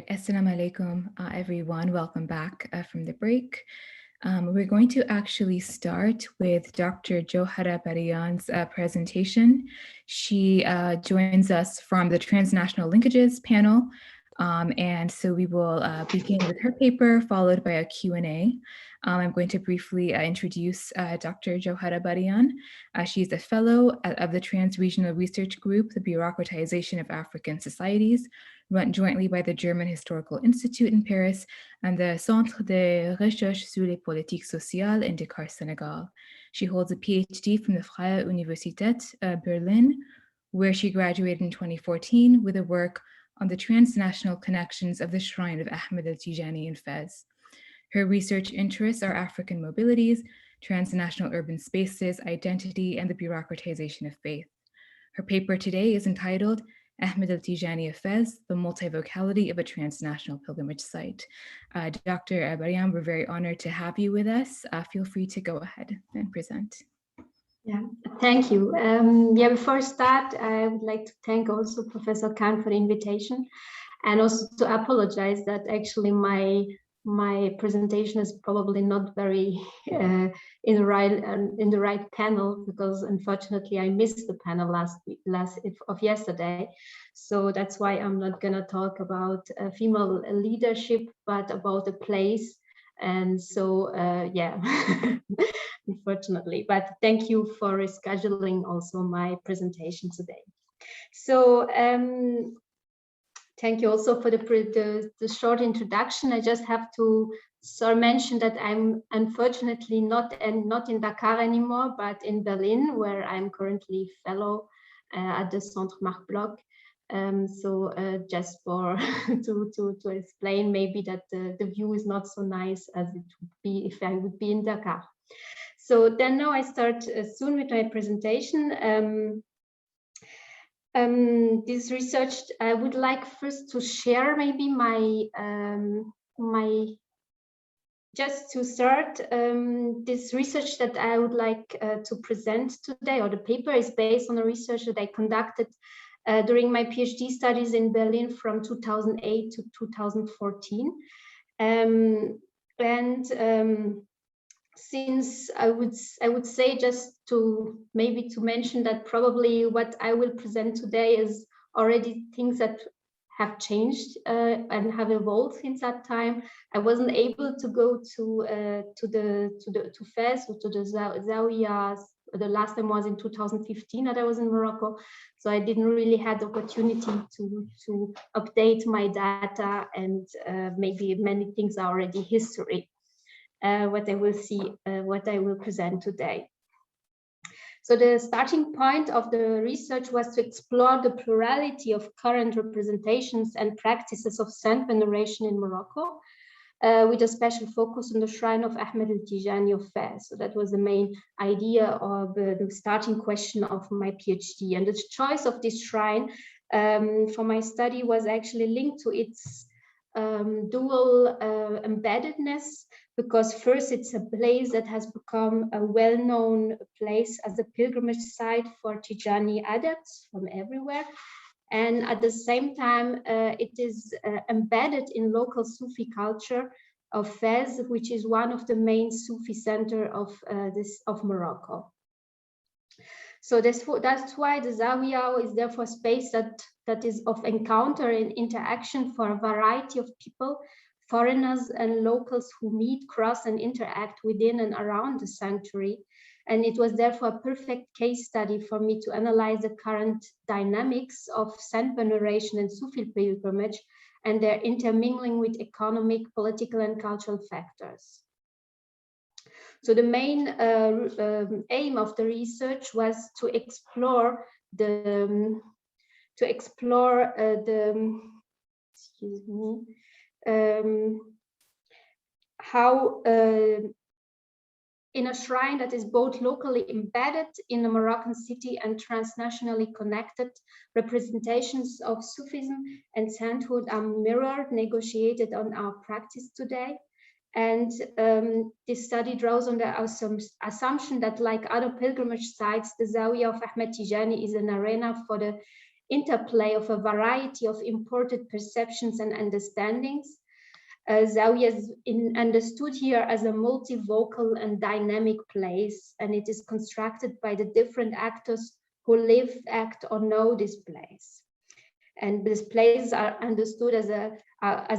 Assalamu alaikum, everyone. Welcome back from the break. We're going to actually start with Dr. Johara Barian's presentation. She joins us from the Transnational Linkages panel. And so we will begin with her paper, followed by a Q&A. I'm going to briefly introduce Dr. Johara Barian. She's a fellow of the Trans-Regional Research Group, the Bureaucratization of African Societies, run jointly by the German Historical Institute in Paris and the Centre de Recherche sur les Politiques Sociales in Dakar, Senegal. She holds a PhD from the Freie Universität Berlin, where she graduated in 2014 with a work on the transnational connections of the Shrine of Ahmed al-Tijāniyya in Fez. Her research interests are African mobilities, transnational urban spaces, identity, and the bureaucratization of faith. Her paper today is entitled Ahmed al-Tijāniyya Fez, the multivocality of a transnational pilgrimage site. Dr. Mariam, we're very honored to have you with us. Feel free to go ahead and present. Yeah, thank you. Before I start, I would like to thank also Professor Kane for the invitation, and also to apologize that actually my presentation is probably not very in the right panel, because unfortunately I missed the panel yesterday. So that's why I'm not gonna talk about female leadership, but about the place. And so yeah, unfortunately, but thank you for rescheduling also my presentation today. So thank you also for the short introduction. I just have to mention that I'm unfortunately not in Dakar anymore, but in Berlin, where I'm currently fellow at the Centre Marc Bloch. Just for to explain maybe that the view is not so nice as it would be if I would be in Dakar. So then now I start soon with my presentation. This research, I would like first to share maybe just to start, this research that I would like to present today, or the paper is based on a research that I conducted during my PhD studies in Berlin from 2008 to 2014. Since I would say, just to maybe to mention that probably what I will present today is already things that have changed and have evolved since that time. I wasn't able to go to Fez or to the Zawiyas. The last time was in 2015 that I was in Morocco, so I didn't really have the opportunity to update my data, and maybe many things are already history. What I will present today. So the starting point of the research was to explore the plurality of current representations and practices of saint veneration in Morocco, with a special focus on the shrine of Ahmed al-Tijāniyya of Fez. So that was the main idea of the starting question of my PhD. And the choice of this shrine for my study was actually linked to its dual embeddedness, because first it's a place that has become a well-known place as a pilgrimage site for Tijani adepts from everywhere. And at the same time, it is embedded in local Sufi culture of Fez, which is one of the main Sufi center of Morocco. So that's why the Zawiya is therefore a space that is of encounter and interaction for a variety of people, foreigners and locals who meet, cross, and interact within and around the sanctuary. And it was therefore a perfect case study for me to analyze the current dynamics of saint veneration and Sufi pilgrimage and their intermingling with economic, political, and cultural factors. So the main aim of the research was to explore how in a shrine that is both locally embedded in a Moroccan city and transnationally connected, representations of Sufism and sainthood are mirrored, negotiated on our practice today. And this study draws on the assumption that, like other pilgrimage sites, the Zawiya of Ahmed Tijani is an arena for the interplay of a variety of imported perceptions and understandings. Zawiya is understood here as a multivocal and dynamic place, and it is constructed by the different actors who live, act, or know this place. And these places are understood as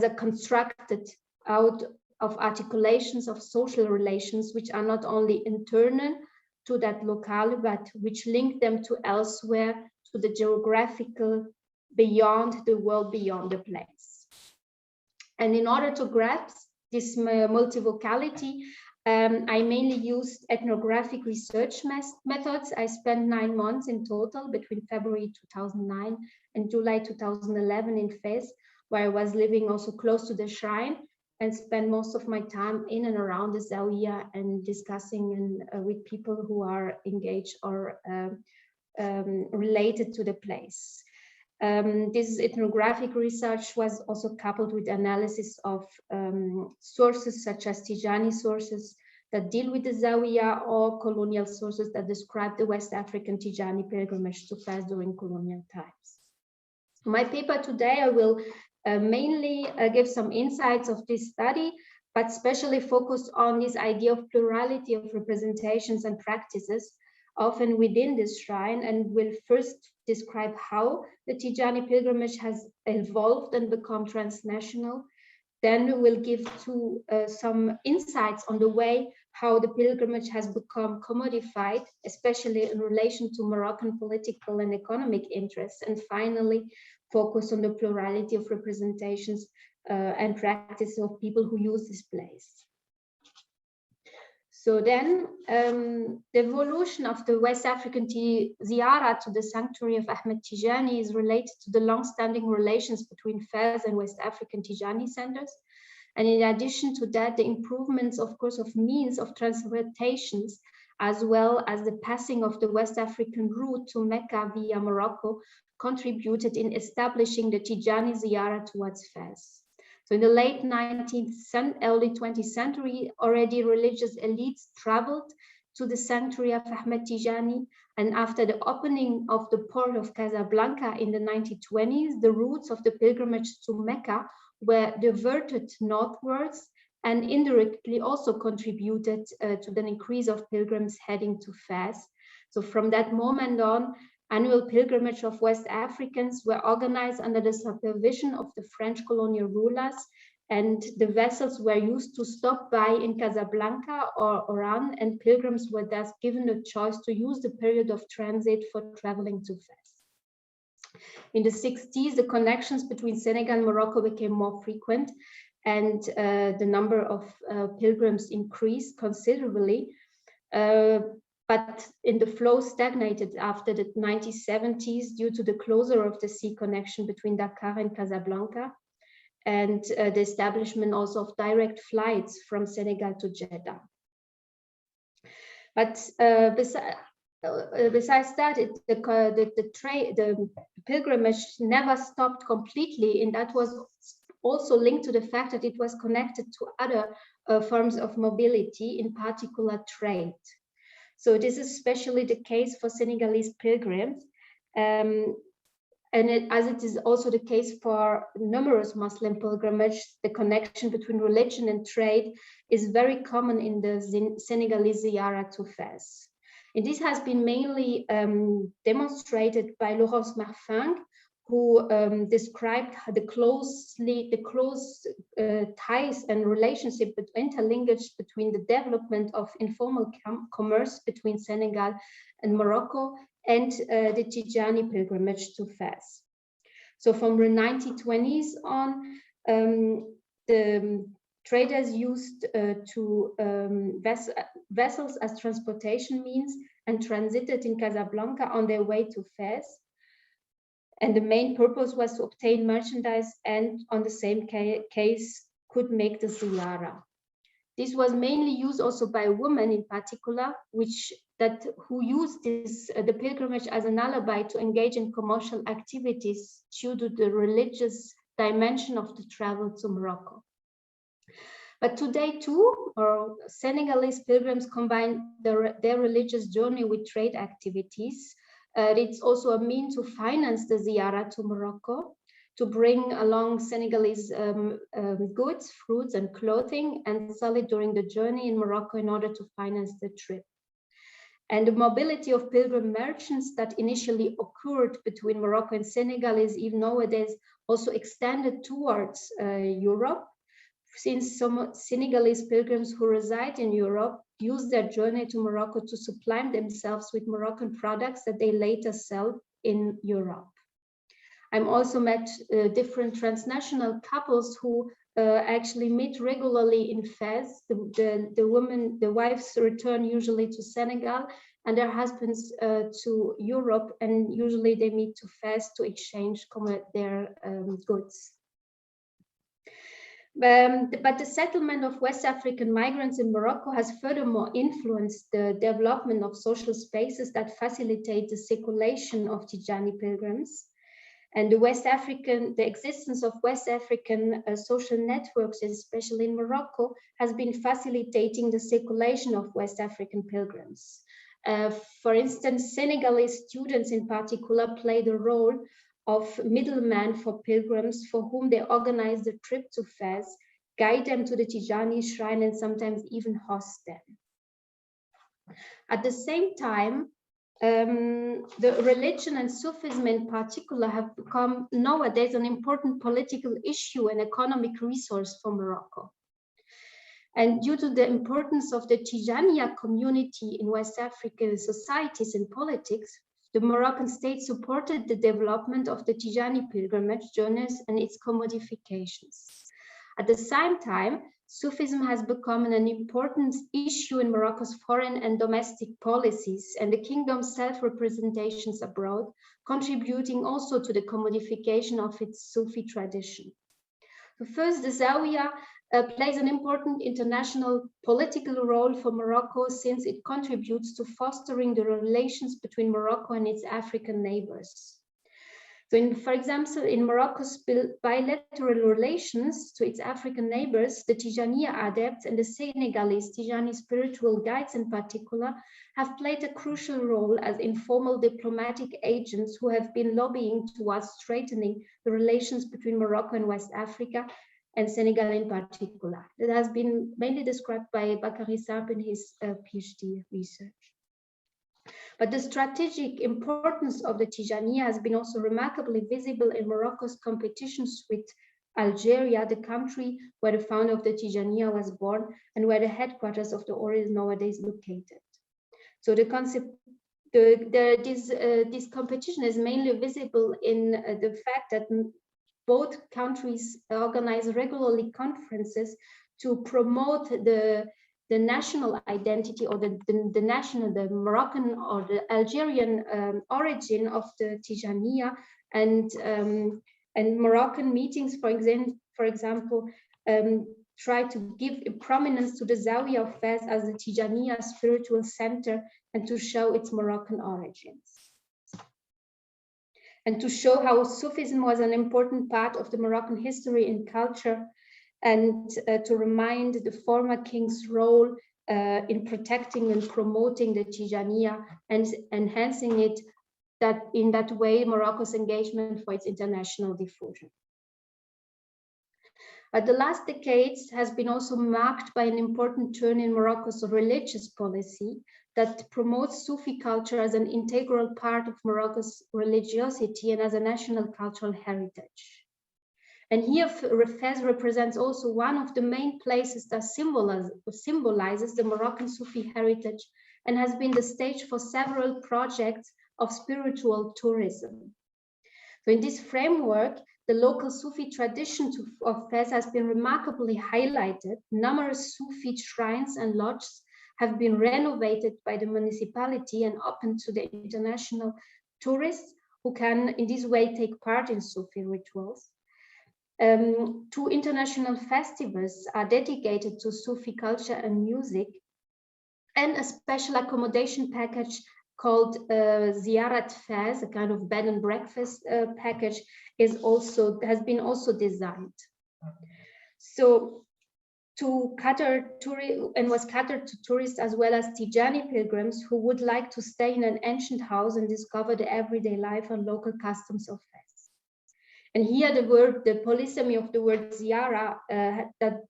a constructed out of articulations of social relations, which are not only internal to that locale, but which link them to elsewhere, to the geographical beyond the world, beyond the place. And in order to grasp this multivocality, I mainly used ethnographic research methods. I spent 9 months in total between February 2009 and July 2011 in Fez, where I was living also close to the shrine and spent most of my time in and around the Zawiya and discussing with people who are engaged or related to the place. This ethnographic research was also coupled with analysis of sources such as Tijani sources that deal with the Zawiya, or colonial sources that describe the West African Tijani pilgrimage to Fez during colonial times. My paper today, I will mainly give some insights of this study, but especially focus on this idea of plurality of representations and practices, often within this shrine, and will first describe how the Tijani pilgrimage has evolved and become transnational. Then we will give some insights on the way how the pilgrimage has become commodified, especially in relation to Moroccan political and economic interests. And finally, focus on the plurality of representations and practices of people who use this place. So then the evolution of the West African ziyara to the sanctuary of Ahmed Tijani is related to the long-standing relations between Fez and West African Tijani centers. And in addition to that, the improvements, of course, of means of transportations, as well as the passing of the West African route to Mecca via Morocco, contributed in establishing the Tijani ziyara towards Fez. So in the late 19th, early 20th century, already religious elites traveled to the sanctuary of Ahmed Tijani. And after the opening of the port of Casablanca in the 1920s, the routes of the pilgrimage to Mecca were diverted northwards and indirectly also contributed to the increase of pilgrims heading to Fez. So from that moment on, annual pilgrimage of West Africans were organized under the supervision of the French colonial rulers, and the vessels were used to stop by in Casablanca or Oran, and pilgrims were thus given the choice to use the period of transit for traveling to Fez. In the 60s, the connections between Senegal and Morocco became more frequent, and the number of pilgrims increased considerably. But in the flow stagnated after the 1970s due to the closure of the sea connection between Dakar and Casablanca, and the establishment also of direct flights from Senegal to Jeddah. But besides that, the pilgrimage never stopped completely, and that was also linked to the fact that it was connected to other forms of mobility, in particular trade. So this is especially the case for Senegalese pilgrims, and as it is also the case for numerous Muslim pilgrimages, the connection between religion and trade is very common in the Senegalese ziyara to Fez. And this has been mainly demonstrated by Laurence Marfang, who described the close ties and relationship, interlinkage between the development of informal commerce between Senegal and Morocco and the Tijani pilgrimage to Fez. So from the 1920s on, the traders used vessels as transportation means and transited in Casablanca on their way to Fez. And the main purpose was to obtain merchandise, and on the same case could make the ziyara. This was mainly used also by women in particular, who used the pilgrimage as an alibi to engage in commercial activities due to the religious dimension of the travel to Morocco. But today too, Senegalese pilgrims combine their religious journey with trade activities, It's also a means to finance the ziyarah to Morocco, to bring along Senegalese goods, fruits, and clothing, and sell it during the journey in Morocco in order to finance the trip. And the mobility of pilgrim merchants that initially occurred between Morocco and Senegal is even nowadays also extended towards Europe, since some Senegalese pilgrims who reside in Europe use their journey to Morocco to supply themselves with Moroccan products that they later sell in Europe. I'm also met different transnational couples who actually meet regularly in Fez. The wives return usually to Senegal and their husbands to Europe, and usually they meet to Fez to exchange their goods. But the settlement of West African migrants in Morocco has furthermore influenced the development of social spaces that facilitate the circulation of Tijani pilgrims. And the existence of West African social networks, especially in Morocco, has been facilitating the circulation of West African pilgrims. For instance, Senegalese students in particular play the role of middleman for pilgrims for whom they organize the trip to Fez, guide them to the Tijani shrine, and sometimes even host them. At the same time, the religion and Sufism in particular have become nowadays an important political issue and economic resource for Morocco. And due to the importance of the Tijāniyya community in West African societies and politics, the Moroccan state supported the development of the Tijani pilgrimage journeys and its commodifications. At the same time, Sufism has become an important issue in Morocco's foreign and domestic policies and the kingdom's self-representations abroad, contributing also to the commodification of its Sufi tradition. First, the Zawiya plays an important international political role for Morocco, since it contributes to fostering the relations between Morocco and its African neighbors. So for example, in Morocco's bilateral relations to its African neighbors, the Tijāniyya adepts and the Senegalese Tijani spiritual guides in particular have played a crucial role as informal diplomatic agents who have been lobbying towards strengthening the relations between Morocco and West Africa, and Senegal in particular. That has been mainly described by Babacar in his PhD research. But the strategic importance of the Tijāniyya has been also remarkably visible in Morocco's competitions with Algeria, the country where the founder of the Tijāniyya was born and where the headquarters of the order is nowadays located. So this competition is mainly visible in the fact that both countries organize regularly conferences to promote the national identity or the Moroccan or the Algerian origin of the Tijāniyya, and Moroccan meetings, for example, try to give prominence to the Zawiya of Fez as the Tijāniyya spiritual center and to show its Moroccan origins. And to show how Sufism was an important part of the Moroccan history and culture, and to remind the former king's role in protecting and promoting the Tijāniyya and enhancing it, that in that way Morocco's engagement for its international diffusion. But the last decades has been also marked by an important turn in Morocco's religious policy that promotes Sufi culture as an integral part of Morocco's religiosity and as a national cultural heritage. And here Fez represents also one of the main places that symbolizes the Moroccan Sufi heritage and has been the stage for several projects of spiritual tourism. So in this framework, the local Sufi tradition of Fez has been remarkably highlighted. Numerous Sufi shrines and lodges have been renovated by the municipality and opened to the international tourists who can in this way take part in Sufi rituals. 2 international festivals are dedicated to Sufi culture and music, and a special accommodation package called Ziyarat Fez, a kind of bed and breakfast package, has been also designed. So was catered to tourists as well as Tijani pilgrims who would like to stay in an ancient house and discover the everyday life and local customs of Fez. And here the polysemy of the word ziyara, that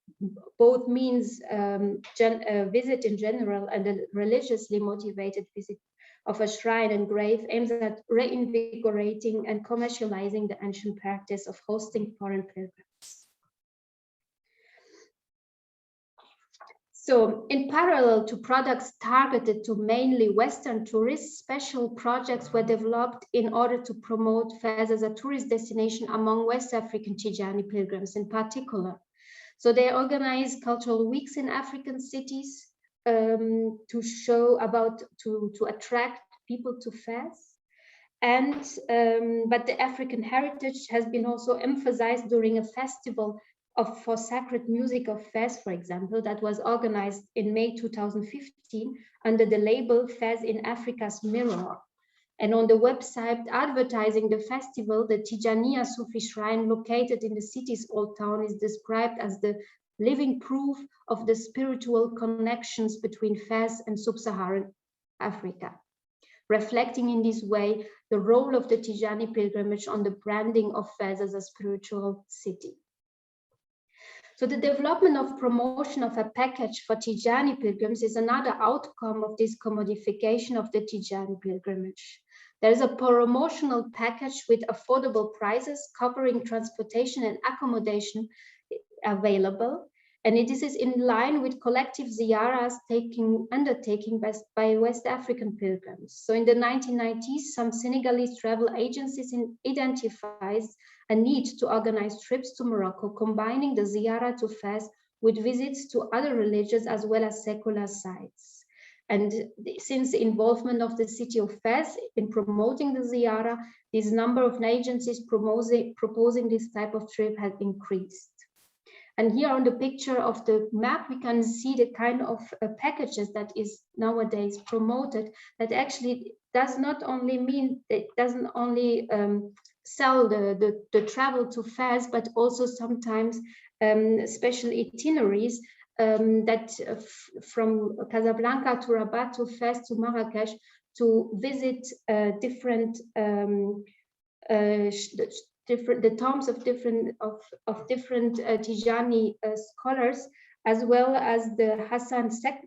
both means visit in general and a religiously motivated visit of a shrine and grave, aims at reinvigorating and commercializing the ancient practice of hosting foreign pilgrims. So in parallel to products targeted to mainly Western tourists, special projects were developed in order to promote Fez as a tourist destination among West African Tijani pilgrims in particular. So they organized cultural weeks in African cities to attract people to Fez. And but the African heritage has been also emphasized during a festival for sacred music of Fez, for example, that was organized in May 2015 under the label Fez in Africa's Mirror. And on the website advertising the festival, the Tijāniyya Sufi shrine located in the city's old town is described as the living proof of the spiritual connections between Fez and sub-Saharan Africa, reflecting in this way the role of the Tijani pilgrimage on the branding of Fez as a spiritual city. So the development of promotion of a package for Tijani pilgrims is another outcome of this commodification of the Tijani pilgrimage. There is a promotional package with affordable prices covering transportation and accommodation available. And this is in line with collective ziyaras undertaken by West African pilgrims. So in the 1990s, some Senegalese travel agencies identified a need to organize trips to Morocco, combining the ziyara to Fez with visits to other religious as well as secular sites. And since the involvement of the city of Fez in promoting the ziyara, this number of agencies proposing this type of trip has increased. And here on the picture of the map, we can see the kind of packages that is nowadays promoted, that actually doesn't only sell the travel to Fez, but also sometimes special itineraries that from Casablanca to Rabat to Fez to Marrakesh to visit different the tombs of different Tijani scholars, as well as the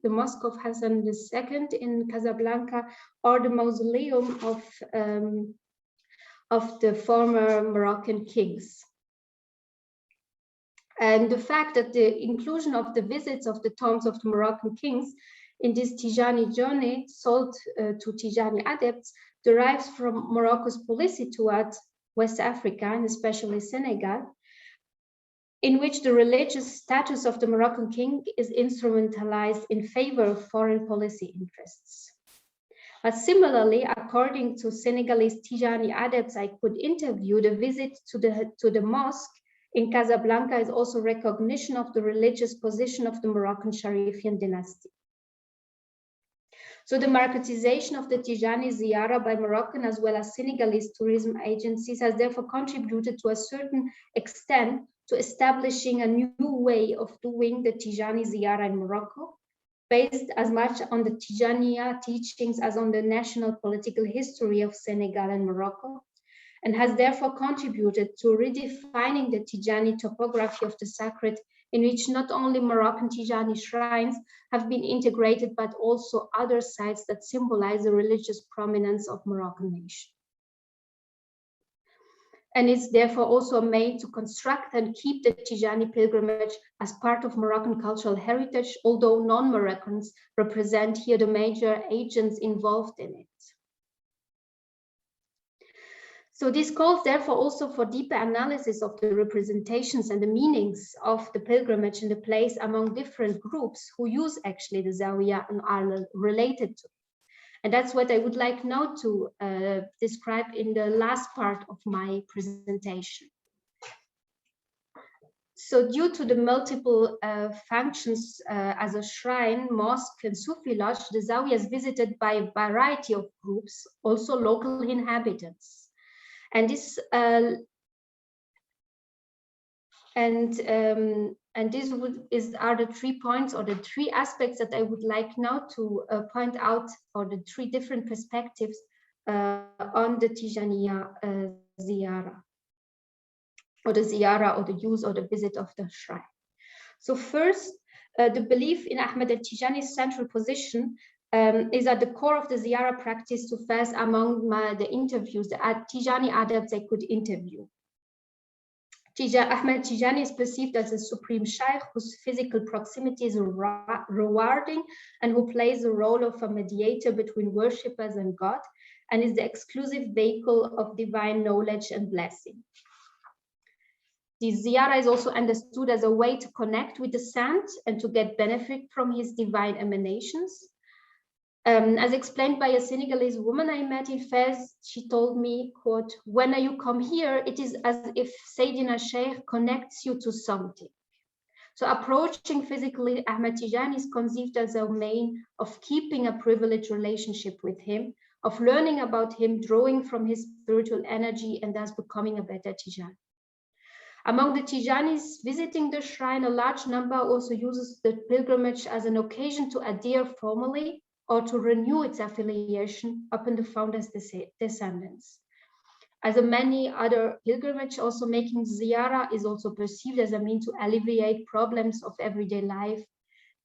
Mosque of Hassan II in Casablanca, or the mausoleum of the former Moroccan kings. And the fact that the inclusion of the visits of the tombs of the Moroccan kings in this Tijani journey sold to Tijani adepts derives from Morocco's policy towards West Africa, and especially Senegal, in which the religious status of the Moroccan king is instrumentalized in favor of foreign policy interests. But similarly, according to Senegalese Tijani adepts I could interview, the visit to the mosque in Casablanca is also recognition of the religious position of the Moroccan Sharifian dynasty. So the marketization of the Tijani ziyara by Moroccan as well as Senegalese tourism agencies has therefore contributed to a certain extent to establishing a new way of doing the Tijani ziyara in Morocco, based as much on the Tijāniyya teachings as on the national political history of Senegal and Morocco, and has therefore contributed to redefining the Tijani topography of the sacred, in which not only Moroccan Tijani shrines have been integrated, but also other sites that symbolize the religious prominence of Moroccan nation. And it's therefore also made to construct and keep the Tijani pilgrimage as part of Moroccan cultural heritage, although non-Moroccans represent here the major agents involved in it. So this calls therefore also for deeper analysis of the representations and the meanings of the pilgrimage and the place among different groups who use actually the Zawiya and are related to it. And that's what I would like now to describe in the last part of my presentation. So due to the multiple functions as a shrine, mosque, and Sufi lodge, the Zawiya is visited by a variety of groups, also local inhabitants. And this And these are the 3 points or the 3 aspects that I would like now to point out, or the 3 different perspectives on the Tijāniyya ziyara, or the ziyara, or the use or the visit of the shrine. So first, the belief in Ahmed al-Tijani's central position is at the core of the ziyara practice to Fez. Among the interviews, the Tijani adepts I could interview. Ahmed Tijani is perceived as a supreme Shaykh whose physical proximity is rewarding and who plays the role of a mediator between worshippers and God, and is the exclusive vehicle of divine knowledge and blessing. The ziyara is also understood as a way to connect with the saint and to get benefit from his divine emanations. As explained by a Senegalese woman I met in Fez, she told me, quote, "When you come here, it is as if Sayyidina Shaykh connects you to something." So approaching physically Ahmed Tijani is conceived as a mean of keeping a privileged relationship with him, of learning about him, drawing from his spiritual energy, and thus becoming a better Tijani. Among the Tijanis visiting the shrine, a large number also uses the pilgrimage as an occasion to adhere formally or to renew its affiliation upon the founder's descendants. As many other pilgrimage, also making ziyara is also perceived as a means to alleviate problems of everyday life.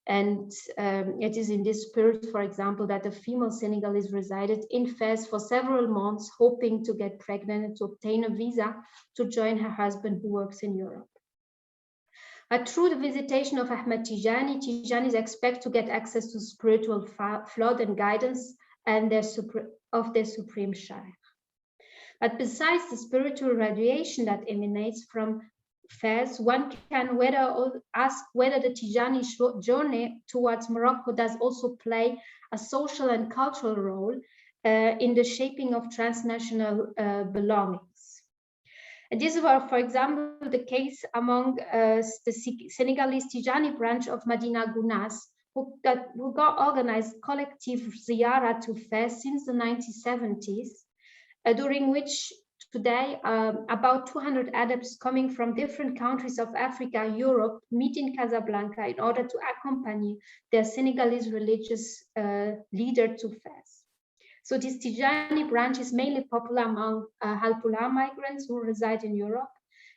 And it is in this spirit, for example, that a female Senegalese resided in Fez for several months, hoping to get pregnant and to obtain a visa to join her husband who works in Europe. But through the visitation of Ahmed Tijani, Tijanis expect to get access to spiritual flood and guidance and of their supreme Shaykh. But besides the spiritual radiation that emanates from Fez, one can ask whether the Tijani journey towards Morocco does also play a social and cultural role in the shaping of transnational belongings. And this was, for example, the case among the Senegalese Tijani branch of Medina Gounass, who got organized collective ziyara to Fez since the 1970s, during which today about 200 adepts coming from different countries of Africa, Europe, meet in Casablanca in order to accompany their Senegalese religious leader to Fez. So this Tijani branch is mainly popular among Halpula migrants who reside in Europe.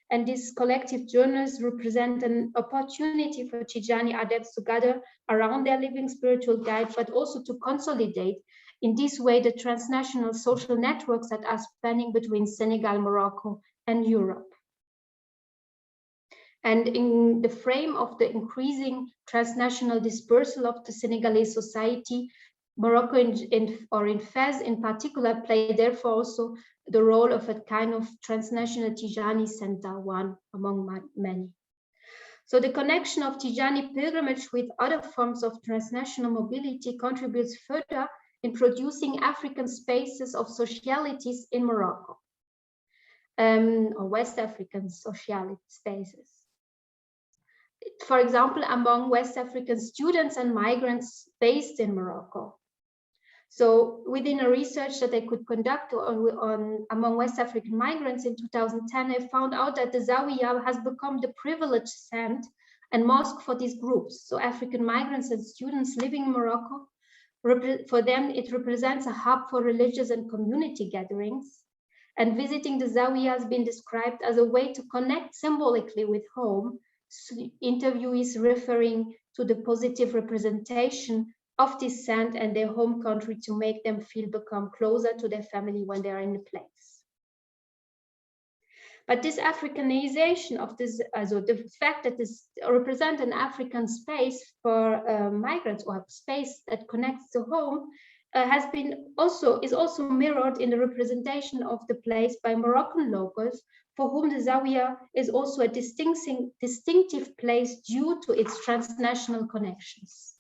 And these collective journeys represent an opportunity for Tijani adepts to gather around their living spiritual guide, but also to consolidate in this way the transnational social networks that are spanning between Senegal, Morocco, and Europe. And in the frame of the increasing transnational dispersal of the Senegalese society, Morocco in Fez in particular play therefore also the role of a kind of transnational Tijani center, one among many. So the connection of Tijani pilgrimage with other forms of transnational mobility contributes further in producing African spaces of socialities in Morocco, or West African sociality spaces. For example, among West African students and migrants based in Morocco. So within a research that I could conduct among West African migrants in 2010, I found out that the Zawiya has become the privileged center and mosque for these groups. So African migrants and students living in Morocco, for them, it represents a hub for religious and community gatherings. And visiting the Zawiya has been described as a way to connect symbolically with home, so interviewees referring to the positive representation of this sand and their home country to make them become closer to their family when they are in the place. But this Africanization of this, also the fact that this represents an African space for migrants, or a space that connects to home, is also mirrored in the representation of the place by Moroccan locals, for whom the Zawiya is also a distinctive place due to its transnational connections.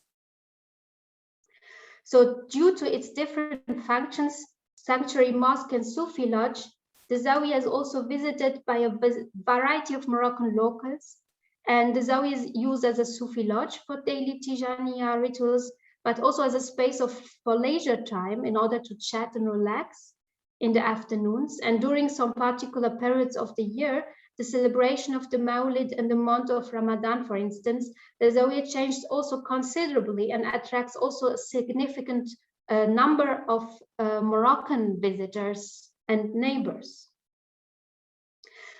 So due to its different functions, sanctuary, mosque, and Sufi lodge, the Zawiya is also visited by a variety of Moroccan locals. And the Zawiya is used as a Sufi lodge for daily Tijāniyya rituals, but also as a space for leisure time in order to chat and relax in the afternoons. And during some particular periods of the year, the celebration of the Mawlid and the month of Ramadan, for instance, the Zawiya changed also considerably and attracts also a significant number of Moroccan visitors and neighbors.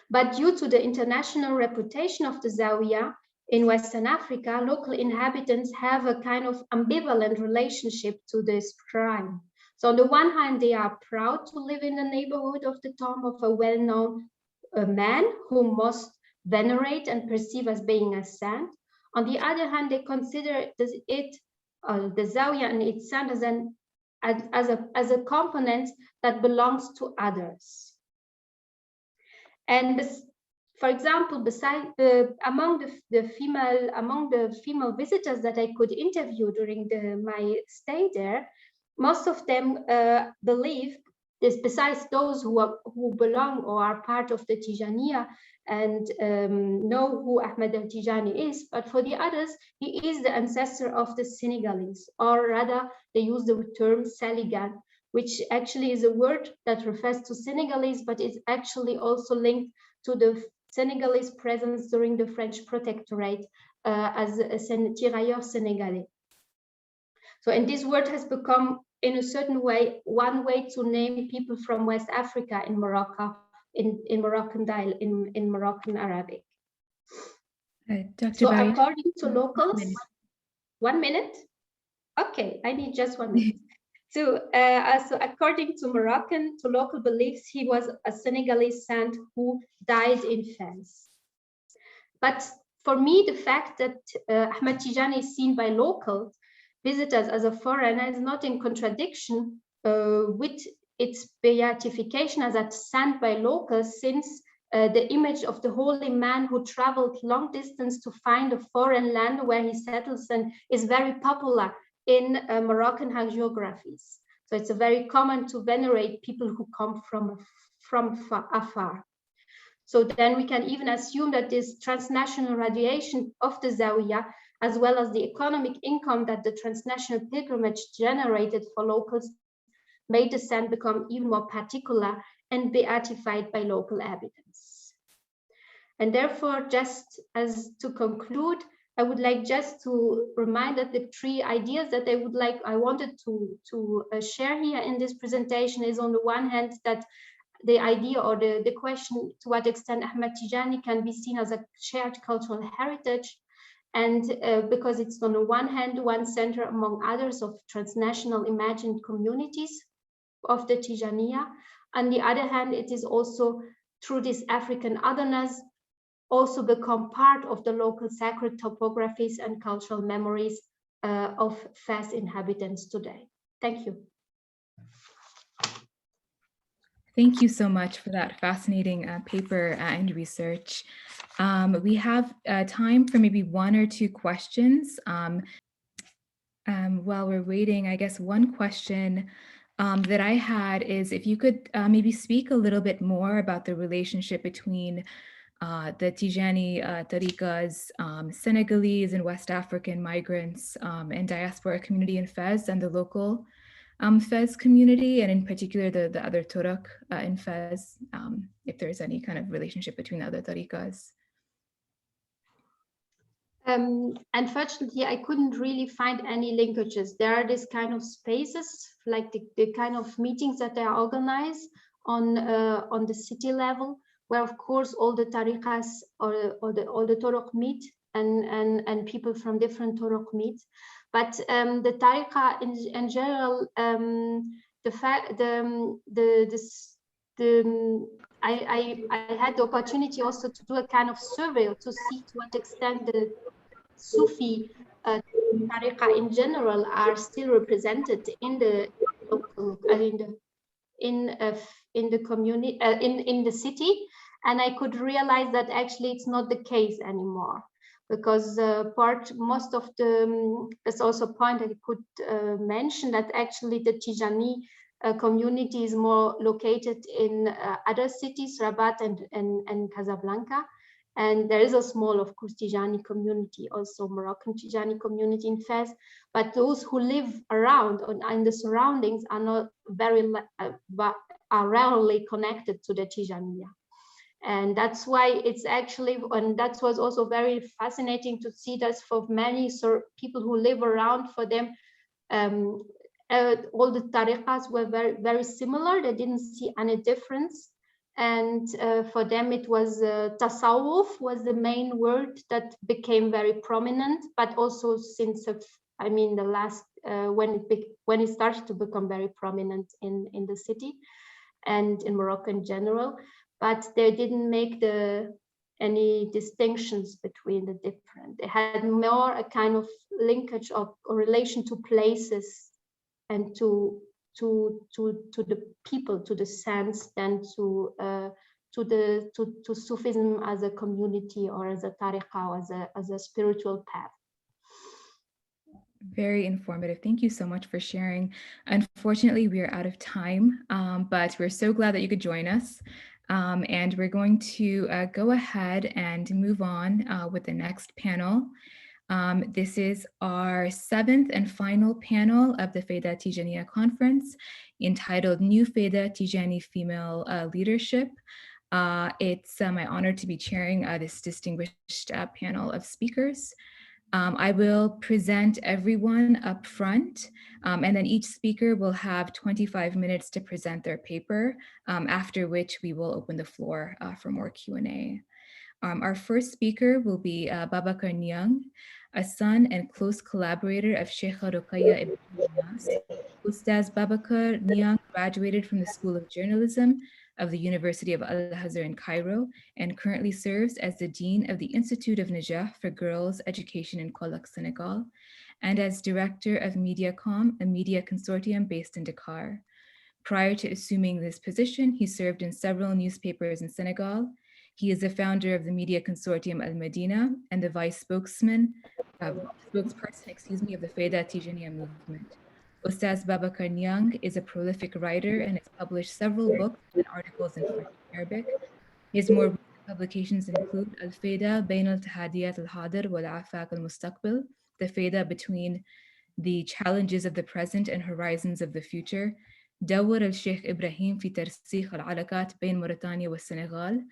But due to the international reputation of the Zawiya in Western Africa, local inhabitants have a kind of ambivalent relationship to this shrine. So on the one hand, they are proud to live in the neighborhood of the tomb of a well-known man who most venerate and perceive as being a saint. On the other hand, they consider the Zawiya and its saint as a component that belongs to others. And for example, among the female visitors that I could interview during my stay there, most of them believe this, besides those who belong or are part of the Tijāniyya and know who Ahmed al-Tijani is, but for the others, he is the ancestor of the Senegalese, or rather, they use the term Saligan, which actually is a word that refers to Senegalese, but is actually also linked to the Senegalese presence during the French protectorate as a tirailleur Senegalais. So, and this word has become, in a certain way, one way to name people from West Africa in Morocco, in Moroccan Arabic. Dr. So, Barry, according to locals, 1 minute? Okay, I need just 1 minute. So according to local beliefs, he was a Senegalese saint who died in Fez. But for me, the fact that Ahmed Tijani is seen by local visitors as a foreigner is not in contradiction with its beatification as a saint by locals, since the image of the holy man who traveled long distance to find a foreign land where he settles and is very popular in Moroccan hagiographies. So it's very common to venerate people who come from afar. So then we can even assume that this transnational radiation of the Zawiya, as well as the economic income that the transnational pilgrimage generated for locals, made the saint become even more particular and beatified by local inhabitants. And therefore, just as to conclude, I would like just to remind that the three ideas that I wanted to share here in this presentation is, on the one hand, that the idea or the question to what extent Ahmed Tijani can be seen as a shared cultural heritage, and because it's on the one hand one center among others of transnational imagined communities of the Tijāniyya. On the other hand, it is also through this African otherness also become part of the local sacred topographies and cultural memories of Fez inhabitants today. Thank you. Thank you so much for that fascinating paper and research. We have time for maybe 1 or 2 questions. While we're waiting, I guess one question that I had is if you could maybe speak a little bit more about the relationship between the Tijani tariqas, Senegalese and West African migrants and diaspora community in Fez, and the local Fez community, and in particular the other Turuq in Fez, if there's any kind of relationship between the other tariqas. Unfortunately, I couldn't really find any linkages. There are these kind of spaces, like the kind of meetings that they are organized on the city level, where of course all the tariqas all the Turuq meet and people from different Turuq meet. But the tariqa in general, I had the opportunity also to do a kind of survey to see to what extent the Sufi tariqa in general are still represented in the local, in the community, in the city, and I could realize that actually it's not the case anymore, because most of the there's also a point I could mention that actually the Tijani community is more located in other cities, Rabat and Casablanca. And there is a small, of course, Tijani community, also Moroccan Tijani community in Fez. But those who live around or in the surroundings are not are rarely connected to the Tijāniyya. And that's why it's actually, and that was also very fascinating to see that for many people who live around, for them, all the tariqas were very, very similar. They didn't see any difference. And for them, it was tasawwuf was the main word that became very prominent, but also since, I mean, the last, when it started to become very prominent in the city and in Morocco in general, but they didn't make any distinctions between the different. They had more a kind of linkage of or relation to places and to the people, to the sense, than to Sufism as a community or as a tariqa or as a spiritual path. Very informative. Thank you so much for sharing. Unfortunately, we are out of time, but we're so glad that you could join us. And we're going to go ahead and move on with the next panel. This is our 7th and final panel of the Fayda Tijāniyya conference, entitled New Fayda Tijani Female Leadership. It's my honor to be chairing this distinguished panel of speakers. I will present everyone up front, and then each speaker will have 25 minutes to present their paper, after which we will open the floor for more Q&A. Our first speaker will be Babacar Niang, a son and close collaborator of Shaykha Ruqayya Ibrahim Niass. Ustaz Babacar Niang graduated from the School of Journalism of the University of Al-Azhar in Cairo and currently serves as the Dean of the Institute of Najah for Girls Education in Kaolack, Senegal, and as Director of MediaCom, a media consortium based in Dakar. Prior to assuming this position, he served in several newspapers in Senegal. He is the founder of the media consortium Al-Madina and the vice spokesperson, of the Fayda Tijāniyya movement. Ustaz Babacar Niang is a prolific writer and has published several books and articles in French and Arabic. His more recent publications include Al-Fayda Bayn al-Tahadiyat al-Hadir wal-Afaq al-Mustaqbil, the Fayda between the challenges of the present and horizons of the future, دور الشيخ إبراهيم في ترسيخ العلاقات بين موريتانيا والسنغال,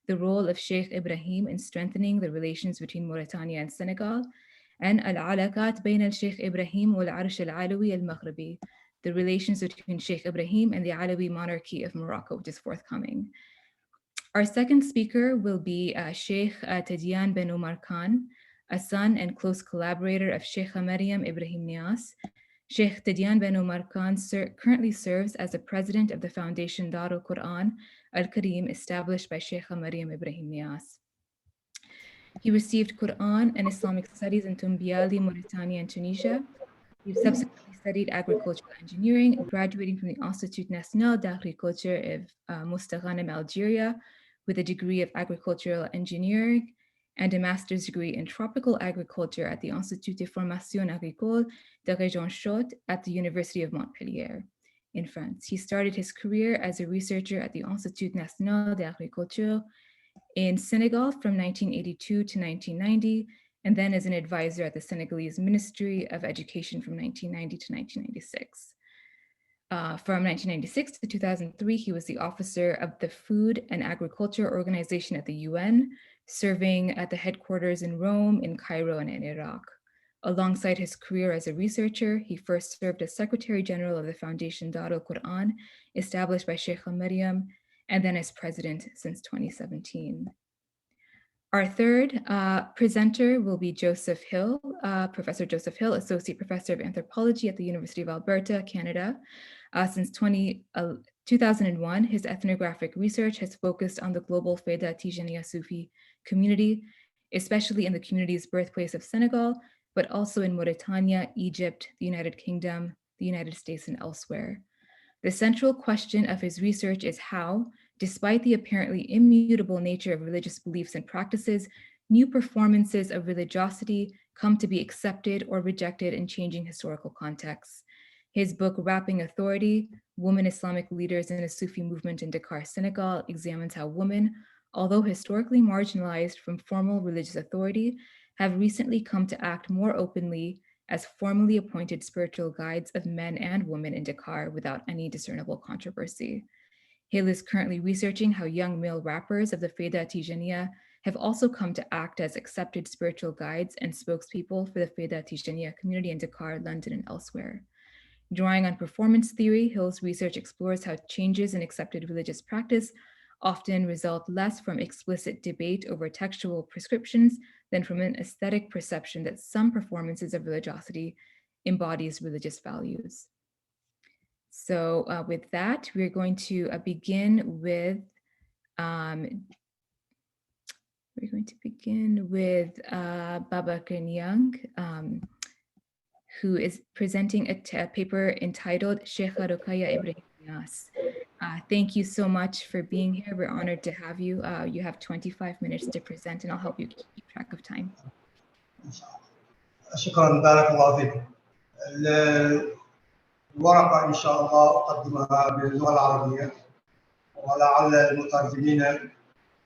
the role of Sheikh Ibrahim in strengthening the relations between Mauritania and Senegal, and العلاقات بين الشيخ إبراهيم والعرش العلوي المغربي, the relations between Sheikh Ibrahim and the Alawi monarchy of Morocco, which is forthcoming. Our second speaker will be Sheikh Tijānī bin Omar Kane, a son and close collaborator of Shaykha Mariam Ibrahim Niass. Sheikh Tijānī bin Omar Kane currently serves as the president of the Foundation Darul Quran Al-Karim, established by Shaykha Mariam Ibrahim Niass. He received Quran and Islamic studies in Tumbiali, Mauritania, and Tunisia. He subsequently studied agricultural engineering, graduating from the Institut National d'Agriculture of Mostaghanem, Algeria, with a degree of agricultural engineering and a master's degree in tropical agriculture at the Institut de Formation Agricole de Région Chaude at the University of Montpellier in France. He started his career as a researcher at the Institut National d'Agriculture in Senegal from 1982 to 1990, and then as an advisor at the Senegalese Ministry of Education from 1990 to 1996. From 1996 to 2003, he was the officer of the Food and Agriculture Organization at the UN, serving at the headquarters in Rome, in Cairo, and in Iraq. Alongside his career as a researcher, he first served as Secretary General of the Foundation Darul Quran, established by Shaykha Mariam, and then as president since 2017. Our third presenter will be Joseph Hill, Professor Joseph Hill, Associate Professor of Anthropology at the University of Alberta, Canada. Since 2001, his ethnographic research has focused on the global Fayda Tijāniyya Sufi community, especially in the community's birthplace of Senegal, but also in Mauritania, Egypt, the United Kingdom, the United States, and elsewhere. The central question of his research is how, despite the apparently immutable nature of religious beliefs and practices, new performances of religiosity come to be accepted or rejected in changing historical contexts. His book, Wrapping Authority, Women Islamic Leaders in a Sufi Movement in Dakar, Senegal, examines how women, although historically marginalized from formal religious authority, have recently come to act more openly as formally appointed spiritual guides of men and women in Dakar without any discernible controversy. Hale is currently researching how young male rappers of the Fayda Tijāniyya have also come to act as accepted spiritual guides and spokespeople for the Fayda Tijāniyya community in Dakar, London, and elsewhere. Drawing on performance theory, Hill's research explores how changes in accepted religious practice often result less from explicit debate over textual prescriptions than from an aesthetic perception that some performances of religiosity embodies religious values. So with that, we're going to begin with Babacar Niang, who is presenting a paper entitled Shaykha Ruqayya Ibrahim Niass. Thank you so much for being here. We're honored to have you. You have 25 minutes to present, and I'll help you keep track of time. شكرا بارك الله فيكم. الورقة إن شاء الله أقدمها باللغة العربية ولعل المترجمين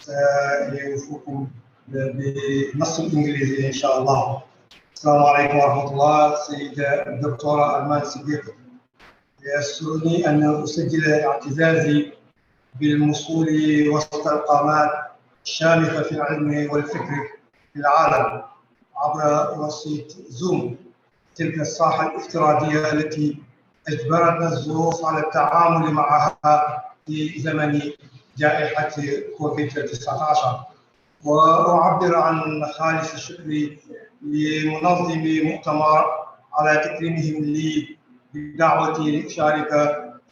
سيوفقكم بالنص الإنجليزي إن شاء الله. السلام عليكم ورحمة الله. السيدة الدكتورة أرمان صديق، يسرني أن أسجل اعتزازي بالوصول وسط القامات الشامخة في العلم والفكر في العالم عبر وسيط زوم، تلك الساحة الافتراضية التي أجبرتنا الظروف على التعامل معها في زمن جائحة كوفيد-19. وأعبر عن خالص الشكر لمنظمي مؤتمر على تكريمهم لي بدعوتي لأشارك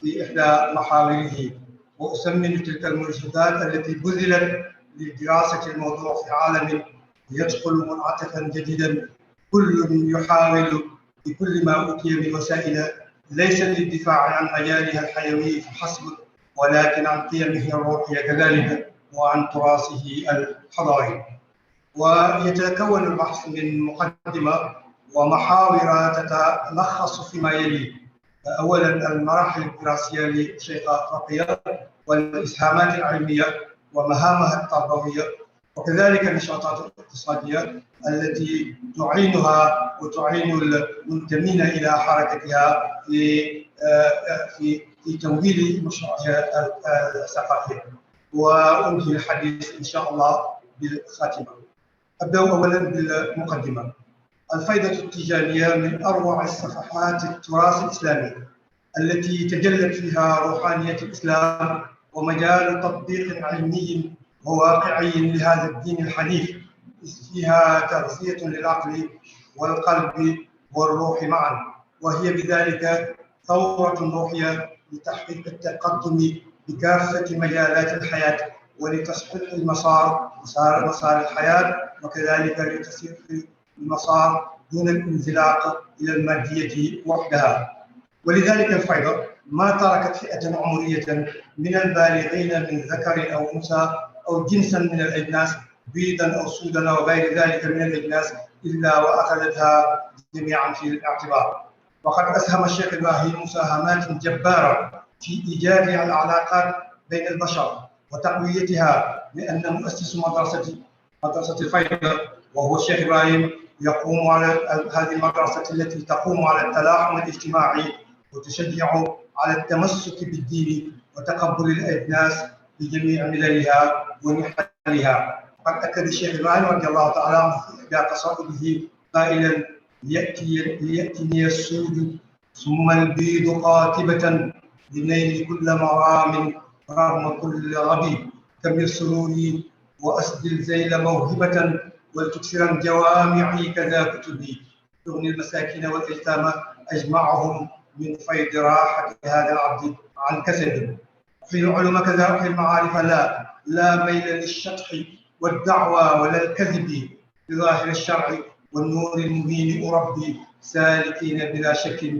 في إحدى محاوره، وأثمن تلك المجهودات التي بذلت لدراسة الموضوع في عالم يدخل منعطفا جديدا، كل يحاول بكل ما أوتي من وسائل ليس للدفاع عن مجالها الحيوي فحسب، ولكن عن قيمه الروحية كذلك وعن تراثه الحضاري. ويتكون البحث من مقدمة ومحاور تتلخص فيما يلي: أولاً المراحل الدراسية للشيخة رقية والإسهامات العلمية ومهامها التربوية، وكذلك النشاطات الاقتصادية التي تعينها وتعين المنتمين إلى حركتها في تمويل مشروعها الثقافي. وأنهي الحديث إن شاء الله بالخاتمة. أبدأ أولاً بالمقدمة. الفيضة التيجانية من أروع الصفحات التراث الإسلامي التي تجلت فيها روحانية الإسلام ومجال تطبيق علمي وواقعي لهذا الدين الحنيف، فيها تغذية للعقل والقلب والروح معا، وهي بذلك ثورة روحية لتحقيق التقدم بكافة مجالات الحياة ولتصحيح مسار الحياة، وكذلك لتصحيح المسار دون الانزلاق إلى المادية وحدها. ولذلك الفيضة ما تركت فئة عمرية من البالغين من ذكر أو أنثى أو جنسا من الأجناس بيضا أو سودا وغير ذلك من الأجناس إلا وأخذتها جميعا في الاعتبار. وقد أسهم الشيخ إبراهيم مساهمات جبارة في إيجاد العلاقات بين البشر وتقويتها، لأن مؤسس مدرسة الفيضة وهو الشيخ إبراهيم يقوم على هذه المدرسة التي تقوم على التلاحم الاجتماعي وتشجع على التمسك بالدين وتقبل الأجناس بجميع مللها ونحلها. قد أكد الشيخ إبراهيم رضي الله تعالى عنه في إحدى قصائده قائلا: ليأتني السود ثم البيض قاتبة لنيل كل مرام رغم كل غبي، كمل سروري وأسدل ذيل موهبة ولتكثرا جوامعي كذا كتبي، تغني المساكين والأيتام أجمعهم من فيض راحة هذا العبد عن كسب. أحيي العلوم كذا أحيي المعارف لا ميل للشطح والدعوى ولا الكذب، بظاهر الشرع والنور المبين أربي سالكين بلا شك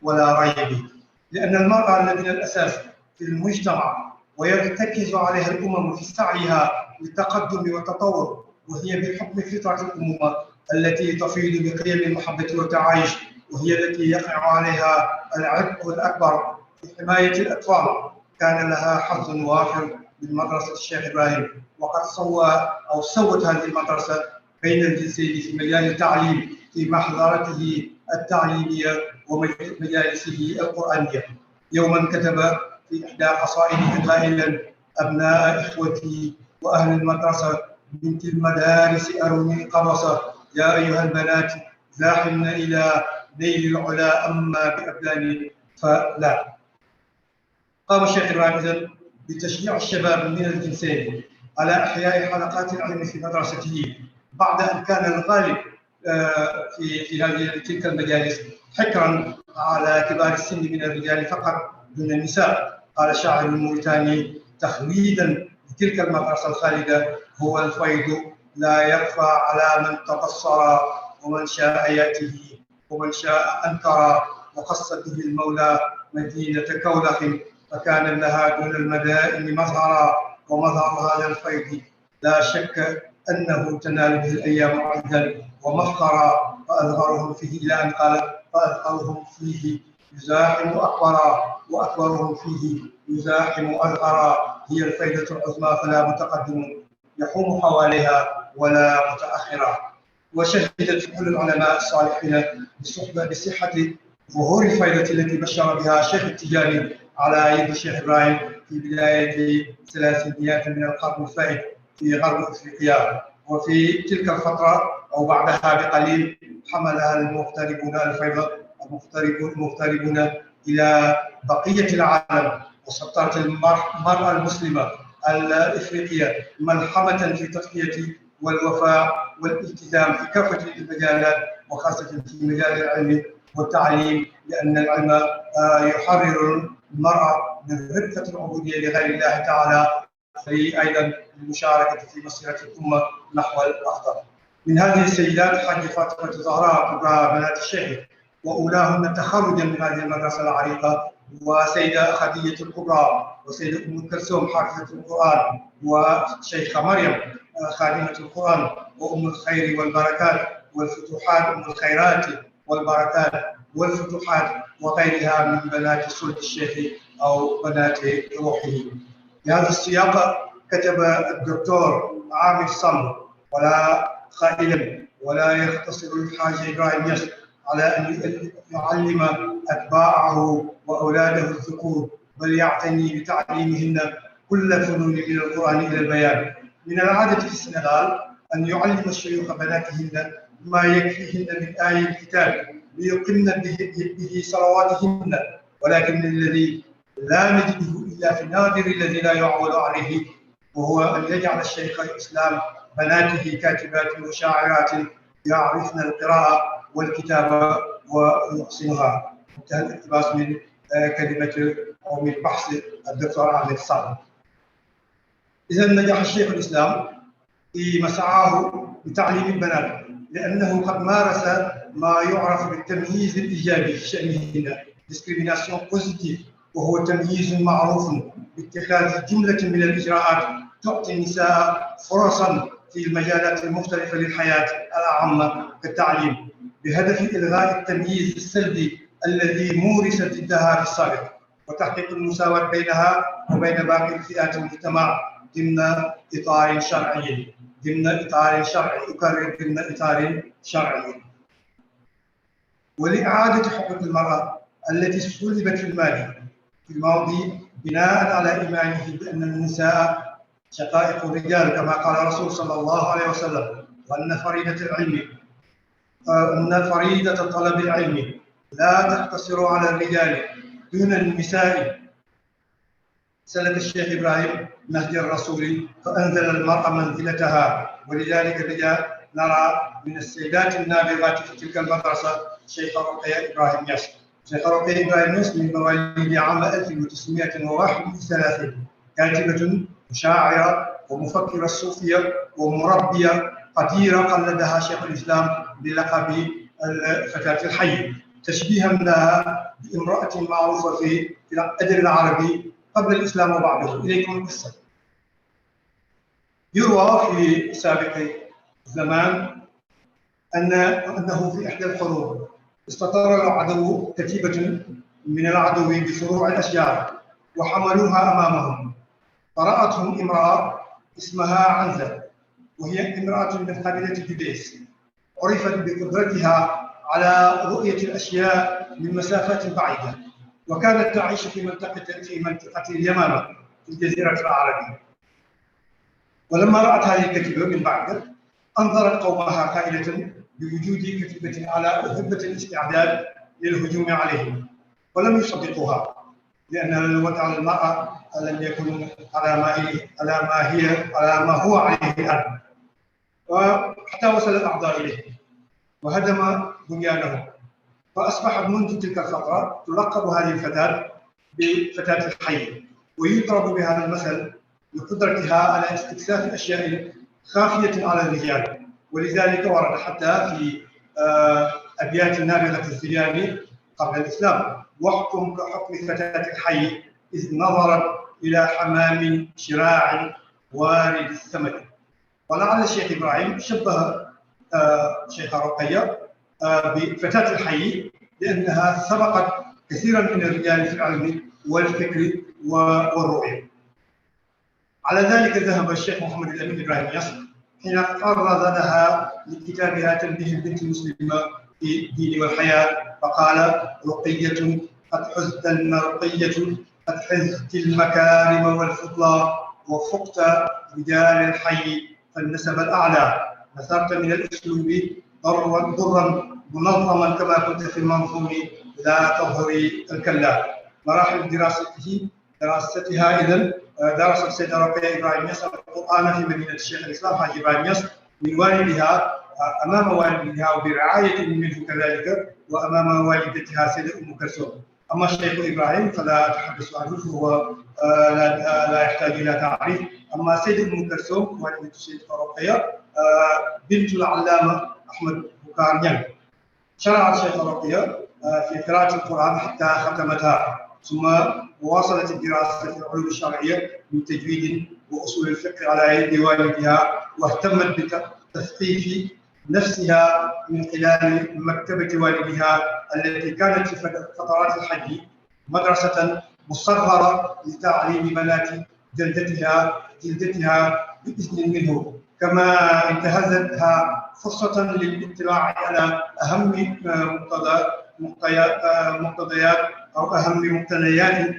ولا ريب. لأن المرأة الذي الأساس في المجتمع ويرتكز عليها الأمم في سعيها للتقدم والتطور، وهي بحكم فطرة الأمومة التي تفيض بقيم المحبة والتعايش، وهي التي يقع عليها العبء الأكبر في حماية الأطفال. كان لها حظ وافر من مدرسة الشيخ إبراهيم، وقد سوت هذه المدرسة بين الجنسين في مجال التعليم في محضرته التعليمية ومجالسه القرآنية. يوما كتب في إحدى قصائده قائلا: أبناء إخوتي وأهل المدرسة بنت المدارس أروني القبصة، يا أيها البنات زاحمن إلى نيل العلا أما بأبداني فلا. قام الشيخ إبراهيم بتشجيع الشباب من الجنسين على إحياء حلقات العلم في مدرسته، بعد أن كان الغالب في هذه تلك المجالس حكرا على كبار السن من الرجال فقط دون النساء. قال الشاعر الموريتاني تخليدا لتلك المدرسة الخالدة: هو الفيض لا يخفى على من تبصر، ومن شاء يأته ومن شاء أنكر، وخص به المولى مدينة كولخ فكان لها دون المدائن مظهرا، ومظهر هذا الفيض لا شك أنه تنال به الأيام عزا ومفخرا، فأظهرهم فيه إلى أن قال: فأظهرهم فيه يزاحم أكبرا، وأكبرهم فيه يزاحم أظهرا، هي الفيدة العظمى فلا متقدم يحوم حواليها ولا متأخرا. وشهدت كل العلماء الصالحين بصحة ظهور الفائدة التي بشر بها الشيخ التجاني على يد الشيخ إبراهيم في بداية ثلاثينيات من القرن الفائت في غرب أفريقيا. وفي تلك الفترة أو بعدها بقليل حملها المغتربون الفيضة المغتربون إلى بقية العالم، وسطرت المرأة المسلمة الإفريقية ملحمة في التضحية والوفاء والالتزام في كافة المجالات، وخاصة في مجال العلم والتعليم، لأن العلم يحرر المرأة من ربكة العبودية لغير الله تعالى، أيضا للمشاركة في مسيرة الأمة نحو الأفضل. من هذه السيدات حاج فاطمة الزهراء كبرى بنات الشيخ، وأولاهن تخرجا من هذه المدرسة العريقة، وسيدة خديجة الكبرى، وسيدة أم كلثوم حافظة القرآن، وشيخة مريم خادمة القرآن، وأم الخير والبركات والفتوحات، أم الخيرات والبركات والفتوحات، وغيرها من بنات صلب الشيخ أو بنات روحه. في هذا السياق كتب الدكتور عامر صمد ولا قائلا: ولا يختصر الحاج إبراهيم نياس على أن يعلم أتباعه وأولاده الذكور، بل يعتني بتعليمهن كل فنون من القرآن إلى البيان. من العادة في السنغال أن يعلم الشيوخ بناتهن ما يكفيهن من آي الكتاب ليقمن به صلواتهن، ولكن الذي لا نجده إلا في النادر الذي لا يعول عليه، وهو أن يجعل الشيخ الإسلام بناته كاتبات وشاعرات يعرفن القراءة والكتابة ويحسنها. انتهى الاقتباس من كلمة أو من بحث الدكتور عامر صمد. إذا نجح الشيخ الإسلام في مسعاه بتعليم البنات، لأنه قد مارس ما يعرف بالتمييز الإيجابي في شأنهن discrimination positive، وهو تمييز معروف باتخاذ جملة من الإجراءات تعطي النساء فرصا في المجالات المختلفة للحياة العامة كالتعليم، بهدف إلغاء التمييز السلبي الذي مورس ضدها في السابق، وتحقيق المساواة بينها وبين باقي الفئات المجتمع ضمن إطار شرعي، أكرر ضمن إطار شرعي. ولإعادة حقوق المرأة التي سلبت في الماضي بناء على إيمانه بأن النساء شقائق الرجال كما قال الرسول صلى الله عليه وسلم، وأن فريضة طلب العلم لا تقتصر على الرجال دون النساء. سلك الشيخ إبراهيم نهج الرسول فأنزل المرأة منزلتها، ولذلك نرى من السيدات النابغات في تلك المدرسة شيخة رقية إبراهيم نياس. شيخة رقية إبراهيم نياس من مواليد عام 1931، كاتبة مشاعرة ومفكرة صوفية ومربية قديرة قلدها شيخ الإسلام بلقب الفتاة الحية، تشبيها لها بامرأة معروفة في الأدب العربي قبل الإسلام وبعده. إليكم القصة. يروى في سابق الزمان أنه في إحدى الحروب استطار العدو كتيبة من العدو بفروع الأشجار وحملوها أمامهم، فرأتهم امرأة اسمها عنزة، وهي امرأة من قبيلة جديس، عرفت بقدرتها على رؤية الأشياء من مسافات بعيدة، وكانت تعيش في منطقة اليمامة في الجزيرة العربية. ولما رأت هذه الكتيبة من بعد أنظرت قومها قائلة بوجود كتيبة على هبة الاستعداد للهجوم عليهم، ولم يصدقوها لأن الوضع على المرأة لم يكن على ما هو عليه الآن، وحتى وصل الأعداء إليه وهدم بنيانه. فأصبحت منذ تلك الفترة تلقب هذه الفتاة بفتاة الحي، ويضرب بهذا المثل لقدرتها على استكشاف أشياء خافية على الرجال. ولذلك ورد حتى في أبيات نابغة التجاني قبل الإسلام: واحكم كحكم فتاة الحي إذ نظرت إلى حمام شراع وارد الثمن. ولعل الشيخ إبراهيم شبه شيخة رقية بفتاة الحي لأنها سبقت كثيرا من الرجال في العلم والفكر والرؤية. على ذلك ذهب الشيخ محمد الأمين إبراهيم نياس حين قرر لها لكتابها تنبيه البنت المسلمة في الدين والحياة، فقال: رقية قد حزت رقية قد حزت المكارم والفضلى، وفقت رجال الحي فالنسب الأعلى، نثرت من الأسلوب ضرا منظما كما كنت في المنظوم لا تظهري الكلا. مراحل دراستها إذن درست السيدة رقية إبراهيم نياس القرآن في مدينة الشيخ الإسلام حاج إبراهيم نياس من والدها أمام والدها وبرعاية منه كذلك، وأمام والدتها سيدة أم كلثوم. أما الشيخ إبراهيم فلا أتحدث عنه، فهو لا يحتاج إلى تعريف. أما سيدة أم كلثوم والدة السيدة رقية بنت العلامة أحمد بوكار نيang. شرعت الشيخة رقية في قراءة القرآن حتى ختمتها، ثم واصلت الدراسة في العلوم الشرعية من تجويد وأصول الفقه على يد والدها، واهتمت بتثقيف نفسها من خلال مكتبة والدها التي كانت في فترات الحج مدرسة مصغرة لتعليم بنات جلدتها بإذن منه، كما انتهزتها فرصة للاطلاع على أهم مقتضيات أو أهم مقتنيات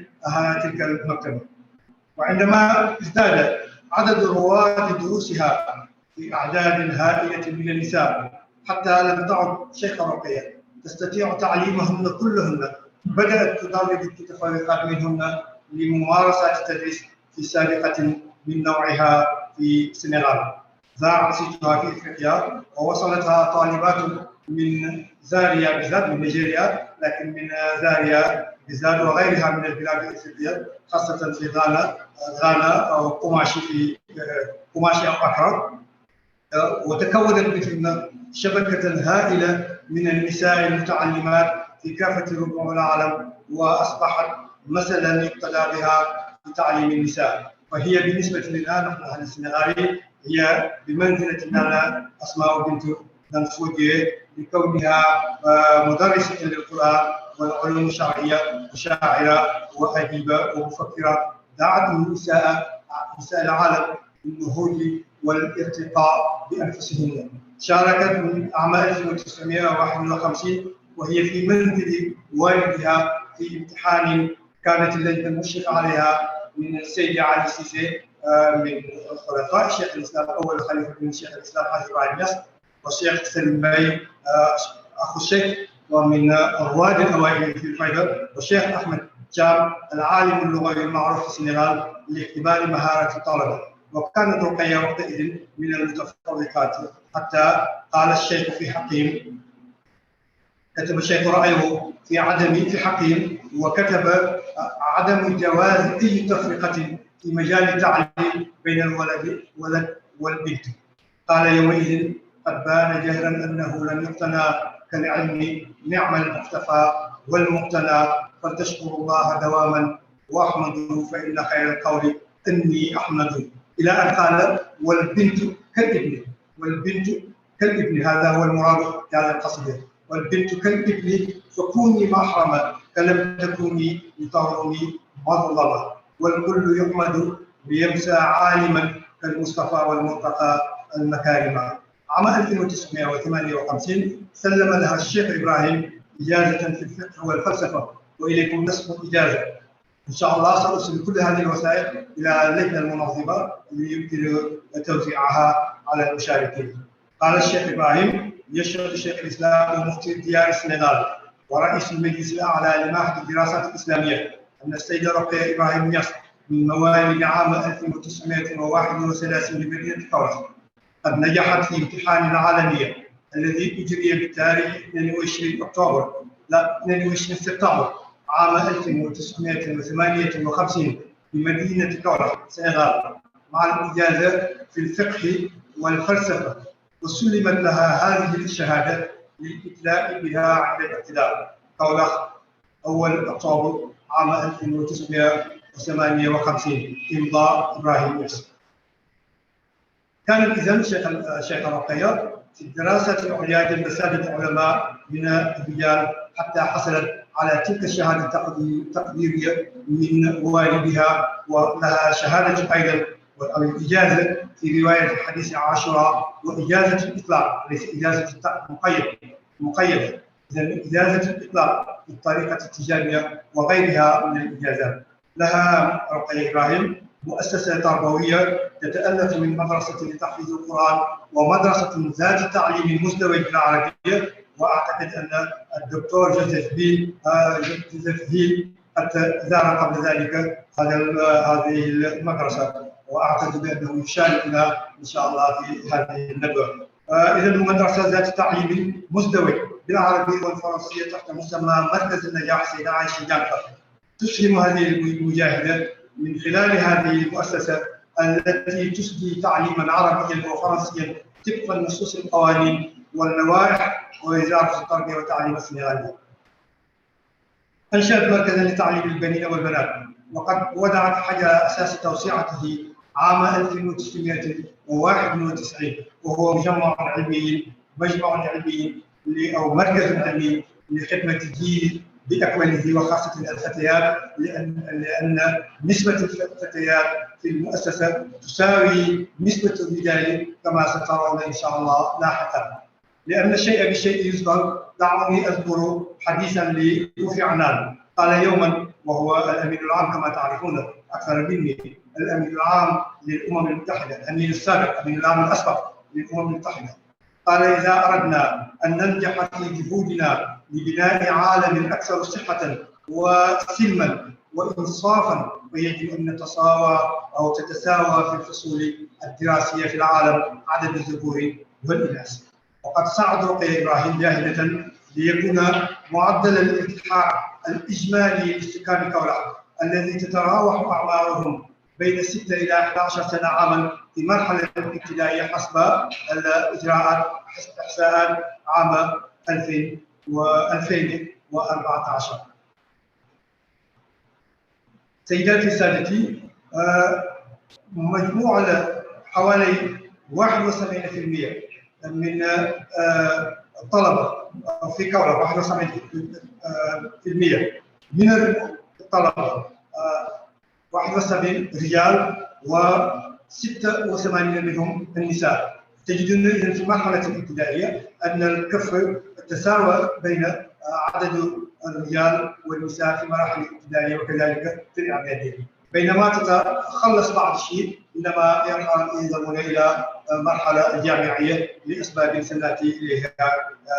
تلك المكتبة. وعندما ازداد عدد رواد دروسها في أعداد هائلة من النساء حتى لم تعد شيخة رقية تستطيع تعليمهن كلهن، بدأت تدرب المتفرقات منهن لممارسة التدريس في سابقة من نوعها في سنغال. ذاعت صيتها في إفريقيا ووصلتها طالبات من زاريا بالذات من نيجيريا، لكن من زاريا بالذات وغيرها من البلاد الإفريقية خاصة في غانا أو قماشي في قماشي أو أكرا. وتكونت مثل شبكة هائلة من النساء المتعلمات في كافة ربوع العالم، وأصبحت مثلا يقتدى بها في تعليم النساء. وهي بالنسبة لنا نحن أهل السنغال هي بمنزلة نانا أسماء بنت نانفوجي، لكونها مدرسة للقرآن والعلوم الشرعية وشاعرة وأديبة ومفكرة دعت نساء العالم للنهوض والارتقاء بأنفسهن. شاركت من عام 1951 وهي في منزل والدها في امتحان كانت اللجنة المشرفة عليها من السيد علي سيسي من خلفاء شيخ الإسلام، أول خليفة من شيخ الإسلام حاج إبراهيم نياس، والشيخ سليم باي أخو الشيخ ومن الرواد الأوائل في الفيضة، والشيخ أحمد جام العالم اللغوي المعروف في السنغال لاختبار مهارة الطلبة. وكانت رقية وقتئذ من المتفوقات، حتى قال الشيخ في حقهم، كتب الشيخ رأيه في حقهم، وكتب عدم جواز أي تفرقة في مجال التعليم بين الولد والبنت. قال يومئذ قد بان جهرا أنه لم يقتنى كالعلم نعم المقتفى والمقتنى، فلتشكر الله دواما واحمده فإن خير القول إني أحمد. إلى أن قال والبنت كالابن، والبنت كالابن، هذا هو المراد في هذا القصيدة. والبنت كالابن فكوني محرمة كلم تكوني لتهرمي مظلمة، والكل يحمد ليمسى عالما كالمصطفى والمرتقى المكارم. عام 1958 سلم لها الشيخ إبراهيم إجازة في الفقه والفلسفة، وإليكم نصف الإجازة. إن شاء الله سأرسل كل هذه الوسائل إلى اللجنة المنظمة ليمكن توزيعها على المشاركين. قال الشيخ إبراهيم: يشهد شيخ الإسلام ومفتي ديار السنغال ورئيس المجلس الأعلى لمعهد الدراسات الإسلامية أن السيدة رقية إبراهيم نياس من مواليد عام 1931 بمدينة كورة قد نجحت في امتحان العالمية الذي أجري بالتاريخ 22 سبتمبر عام 1958 بمدينة كورة سنغال مع الإجازة في الفقه والفلسفة، وسلمت لها هذه الشهادة للإدلاء بها عند الاعتداء كورة أول أكتوبر عام 1958 إمضاء إبراهيم نياس. كانت إذن شيخة رقية في الدراسة العليا جنب سادة علماء من الرجال حتى حصلت على تلك الشهادة التقديرية من والدها، ولها شهادة أيضا أو الإجازة في رواية الحديث عاشوراء وإجازة الإطلاق، ليس إجازة مقيدة. إذن إجازة الإطلاق بالطريقة التجانية وغيرها من الإجازات. لها رقية إبراهيم مؤسسة تربوية تتألف من مدرسة لتحفيظ القرآن ومدرسة ذات تعليم مزدوج بالعربية، وأعتقد أن الدكتور جوزيف هيل قد زار قبل ذلك هذه المدرسة، وأعتقد بأنه يشاركنا إن شاء الله في هذه الندوة. إذا المدرسة ذات تعليم مزدوج بالعربية والفرنسية تحت مسمى مركز النجاح سيدة عائشة جعفر. تسهم هذه المجاهدة من خلال هذه المؤسسة التي تسدي تعليما عربيا وفرنسيا طبقا نصوص القوانين واللوائح ووزارة التربية والتعليم السنغالية. أنشأت مركزا لتعليم البنين والبنات، وقد وضعت حجر أساس توسعته عام 1991، وهو مجمع علمي أو مركز علمي لخدمة الجيل بأكمله وخاصة الفتيات، لأن نسبة الفتيات في المؤسسة تساوي نسبة الرجال كما سترون إن شاء الله لاحقا. لأن الشيء بالشيء يذكر، دعوني أذكر حديثا لكوفي عنان قال يوما، وهو الأمين العام كما تعرفون أكثر مني، الأمين العام للأمم المتحدة، الأمين السابق، الأمين العام الأسبق للأمم المتحدة، قال: إذا أردنا أن ننجح في جهودنا لبناء عالم أكثر صحة وسلما وإنصافا، فيجب أن نتساوى أو تتساوى في الفصول الدراسية في العالم عدد الذكور والإناث. وقد سعد رقية إبراهيم جاهدة ليكون معدل الالتحاق الإجمالي لسكان كورة الذي تتراوح أعمارهم بين 6 إلى 11 سنة عاما في مرحلة الابتدائية حسب الإجراءات حسب إحصاءات عام 2014. سيداتي سادتي، مجموع حوالي 71% من الطلبة في كورة، 71% من الطلبة 71 رجال و86 منهم النساء. تجدون إذن في المرحلة الابتدائية أن الكفة تساوى بين عدد الرجال والنساء في المراحل الابتدائية وكذلك في الإعدادية، بينما تتخلص بعض الشيء عندما ينظرون إلى المرحلة الجامعية لأسباب سنأتي إليها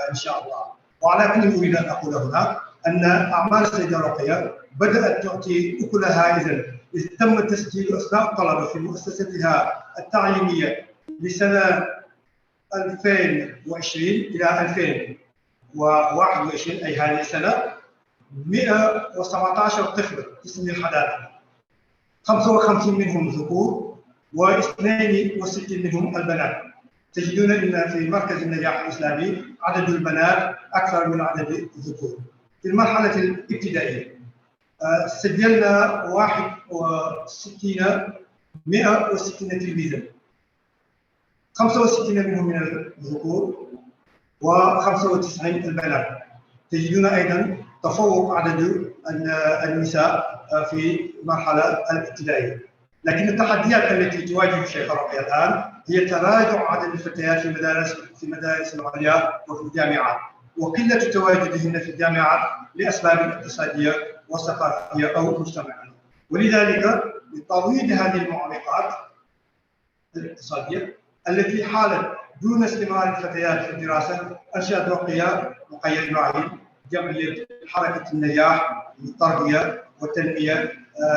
إن شاء الله. وعلى كل أريد أن أقول هنا أن أعمال السيدة رقية بدأت تعطي أكلها إذ تم تسجيل أسماء الطلبة في مؤسستها التعليمية لسنة 2020 إلى 2021، أي هذه السنة 117 طفل في سن الحداثة، 55 منهم ذكور و62 منهم البنات. تجدون أن في مركز النجاح الإسلامي عدد البنات أكثر من عدد الذكور. في المرحلة الابتدائية سجلنا 160 تلميذا، 65 منهم من الذكور و95 البنات. تجدون أيضا تفوق عدد النساء في المرحلة الابتدائية. لكن التحديات التي تواجه الشيخة رقية الآن هي تراجع عدد الفتيات في المدارس العليا وفي الجامعات، وقلة تواجدهن في الجامعات لأسباب اقتصادية وثقافية أو مجتمعية. ولذلك لترويج هذه المعوقات الاقتصادية التي حالت دون استمرار الفتيات في الدراسة، أنشأت رقية إبراهيم جمعية حركة النجاح للتربية والتنمية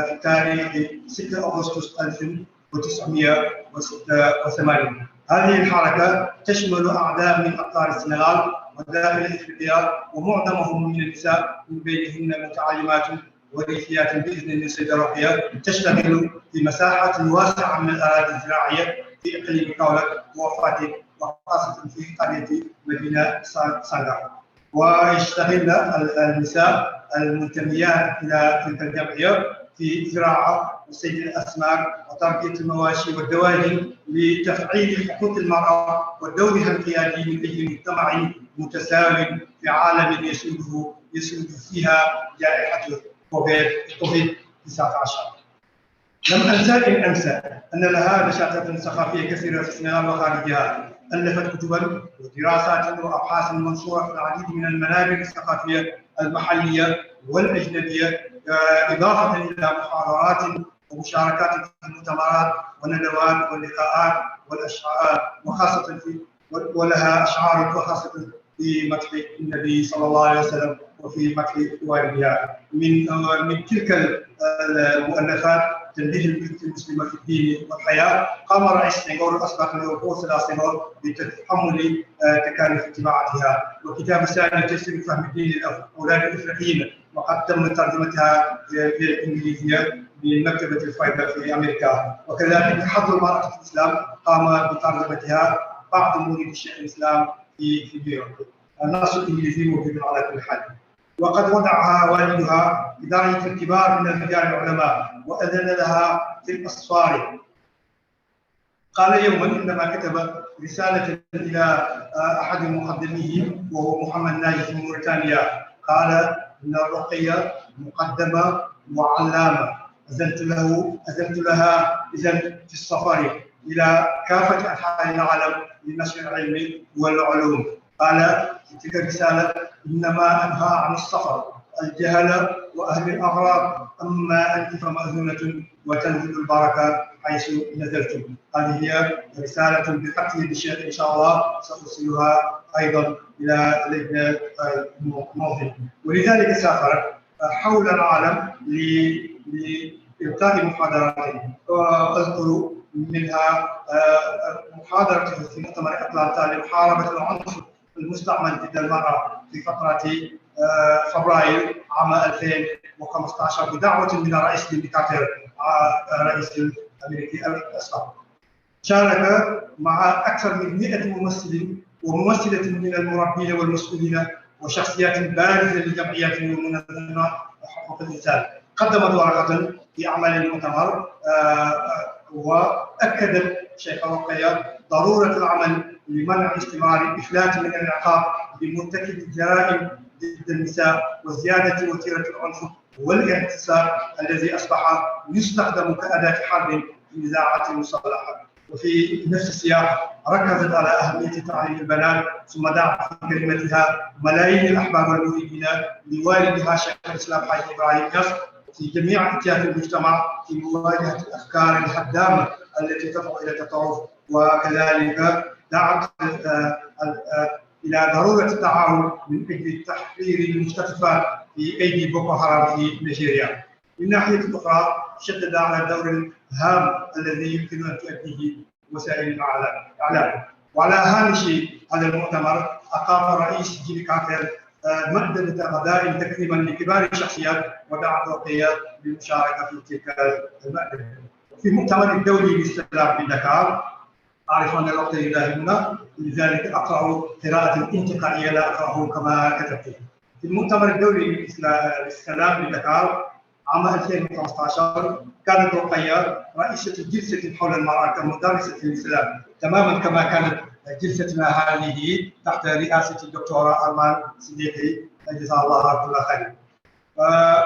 في تاريخ 6 أغسطس 1986. هذه الحركة تشمل أعداء من أقطار السنغال وداخل إفريقيا، ومعظمهم من النساء، من بينهن متعلمات وريفيات بإذن السيدة رقية، تشتغل في مساحات واسعة من الأراضي الزراعية في إقليم كولك وفاتك، وخاصة في قرية مدينة سانغار. ويشتغل النساء المنتميات إلى تلك الجمعية في زراعة وصيد الأسماك وتربية المواشي والدواجن لتفعيل حقوق المرأة ودورها القيادي من أجل مجتمع متساو في عالم يسود فيها جائحة كوفيد 19. لم أنسى أن لها نشاطات ثقافية كثيرة في السنغال وخارجها، ألفت كتبا ودراسات وأبحاث منشورة في العديد من المنابر الثقافية المحلية والأجنبية، إضافة إلى محاضرات ومشاركات في المؤتمرات والندوات واللقاءات والأشعار، وخاصة ولها أشعار وخاصة في مدح النبي صلى الله عليه وسلم وفي مدح والدها. من تلك المؤلفات تنبيه البنت المسلمة في الدين والحياة، قام رئيس سنغال الأسبق لوقوف سنغال بتحمل تكاليف طباعتها، وكتاب ثاني تيسير فهم الدين للأولاد الإفريقيين، وقد تم ترجمتها بالإنجليزية من مكتبة الفايدة في أمريكا. وكذلك حظ المرأة في الإسلام قام بترجمتها بعض مريد الشيخ الإسلام في بيروت. النص الإنجليزي موجود على كل حال. وقد وضعها والدها في درجة الكبار من الرجال العلماء وأذن لها في الأسفار. قال يوما عندما كتب رسالة إلى أحد مقدميه وهو محمد ناجي في موريتانيا، قال إن الرقية مقدمة وعلامة، أذنت لها إذن في السفر إلى كافة أنحاء العالم لنشر العلم والعلوم. قال في تلك الرسالة: إنما أنهى عن السفر الجهل وأهل الأغراض، أما أنت فمأذونة وتنزل البركة حيث نزلتم. هذه هي رسالة بخط يد الشيخ إن شاء الله سأرسلها أيضا إلى لجنة المنظمة. ولذلك سافرت حول العالم لإلقاء محاضرات، وأذكر منها محاضرة في مؤتمر أتلانتا لمحاربة العنف المستعمل ضد المرأة في فترة فبراير عام 2015 بدعوة من الرئيس باكر رئيس الأمريكي الأسبق. شارك مع أكثر من 100 ممثل وممثلة من المربين والمسؤولين وشخصيات بارزة لجمعيات ومنظمات حقوق الإنسان. قدمت ورقة في أعمال المؤتمر وأكدت شيخة رقية ضرورة العمل لمنع استمرار الإفلات من العقاب بمرتكب الجرائم ضد النساء وزيادة وتيرة العنف والاغتصاب الذي أصبح يستخدم كأداة حرب في نزاعات المصالحة. وفي نفس السياق ركزت على أهمية تعليم البنات، ثم دعت في كلمتها ملايين الأحباب والمريدين لوالدها شيخ الإسلام حاج إبراهيم نياس في جميع أطياف المجتمع في مواجهة الأفكار الهدامة التي تدعو إلى التطرف، وكذلك دعت إلى ضرورة التعاون من أجل تحرير المختطفات في أيدي بوكو حرام في نيجيريا. من ناحية أخرى شدد على الدور الهام الذي يمكن أن تؤديه وسائل الإعلام. وعلى هامش هذا المؤتمر أقام رئيس جيل كافر مائدة غداء تكريما لكبار الشخصيات، ودعا رقية للمشاركة في تلك المائدة. في المؤتمر الدولي للسلام بدكار، أعرف أن الوقت يداهمنا، لذلك أقرأ قراءة انتقائية لا أقرأه كما كتبت. في المؤتمر الدولي للسلام بدكار عام 2015 كانت رقية رئيسة جلسة حول المرأة كمدرسة الإسلام، تماما كما كانت جلستنا هذه تحت رئاسة الدكتورة أرمان صديقي جزاها الله كل خير.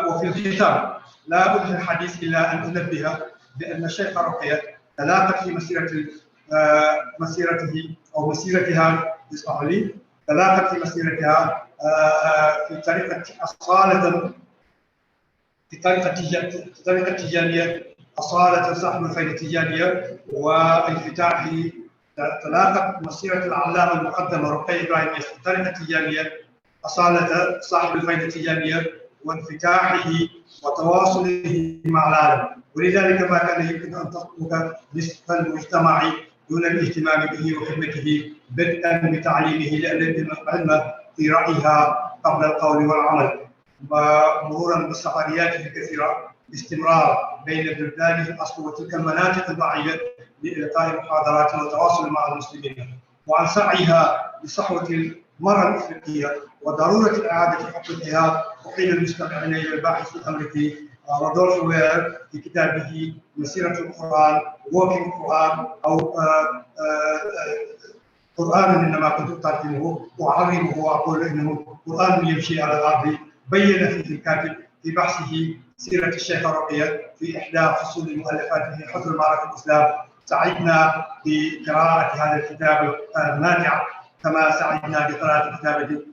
وفي الختام لا بد من الحديث إلا أن أنبه بأن الشيخة رقية تلاقت في مسيرتها اسمحوا لي، تلاقت في مسيرتها في طريقة أصالة الطريقة التيجانية أصالة صاحب الفائدة التجانية وانفتاحه تلاقت مسيرة العلامة المقدمة رقية إبراهيم في الطريقة التيجانية أصالة صاحب الفائدة التجانية وانفتاحه وتواصله مع العالم، ولذلك ما كان يمكن أن تترك نصف المجتمع دون الاهتمام به وخدمته بدءا بتعليمه لأن العلم في رأيها قبل القول والعمل، ومرورا بالسفريات الكثيرة باستمرار بين بلدانه الأصل وتلك المناطق البعيدة لإلقاء محاضرات والتواصل مع المسلمين، وعن سعيها لصحوة المرأة الأفريقية وضرورة إعادة حقوقها. وقيل المستمعين إلى الباحث الأمريكي رودولف وير في كتابه مسيرة القرآن Walking القرآن أو قرآن إنما كنت أترجمه وأعربه وأقول إنه قرآن يمشي على الأرض، بين فيه الكاتب في بحثه سيرة الشيخة رقية في إحدى فصول مؤلفاته حفظ المعرفة الإسلام. سعدنا بقراءة هذا الكتاب النافع كما سعدنا بقراءة كتاب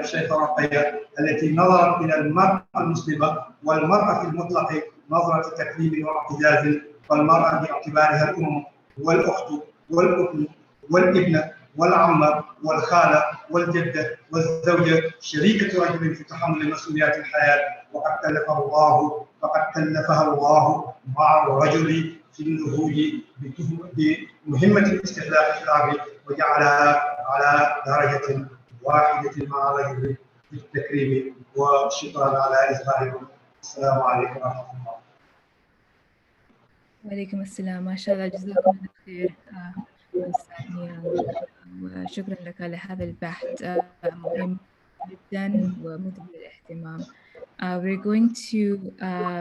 الشيخة رقية التي نظرت إلى المرأة المسلمة والمرأة في المطلق نظرة تكريم واعتزاز، والمرأة باعتبارها الأم والأخت والأم والابنة والعمة والخالة والجدة والزوجة شريكة رجل في تحمل مسؤوليات الحياة، وقد كلفها الله مع الرجل في النهوض بمهمة الاستخلاف في الأرض وجعلها على درجة واحدة مع الرجل بالتكريم. وشكرا على إصغائكم. السلام عليكم ورحمة الله. وعليكم السلام. ما شاء الله، جزاكم الله خير أستاذ نيانغ، وشكرا لك على هذا البحث مهم جدا ومثير للاهتمام. We're going to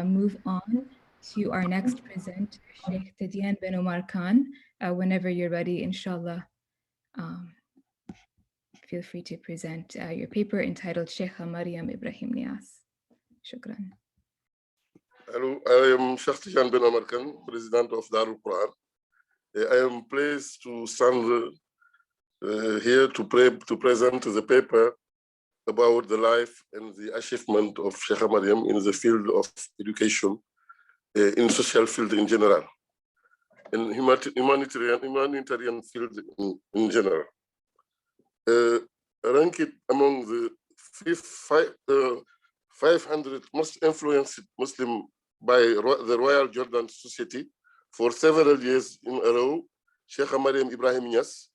move on to our next presenter, Sheikh Tijānī bin Omar Kane. Whenever you're ready, inshallah, feel free to present your paper entitled Shaykha Mariam Ibrahim Niass. Shukran. Hello, I am Sheikh Tijānī bin Omar Kane, President of Darul Quran. I am pleased to stand here to present the paper about the life and the achievement of Shaykha Mariam in the field of education, in social field in general, in humanitarian field in general. Ranked among the 500 most influenced Muslim by the Royal Jordan Society for several years in a row, Shaykha Mariam Ibrahim Niass,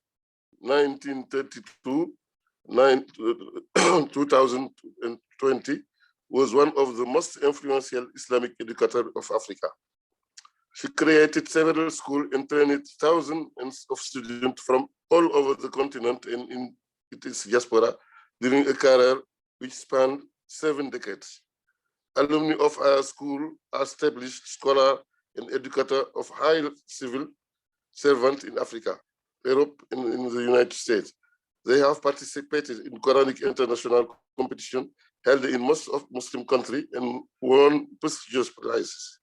1932, 2020, was one of the most influential Islamic educators of Africa. She created several schools and trained thousands of students from all over the continent and in its diaspora during a career which spanned 7 decades. Alumni of our school are established scholar and educator of high civil servant in Africa, Europe, and in the United States. They have participated in Quranic international competition held in most of Muslim countries and won prestigious prizes.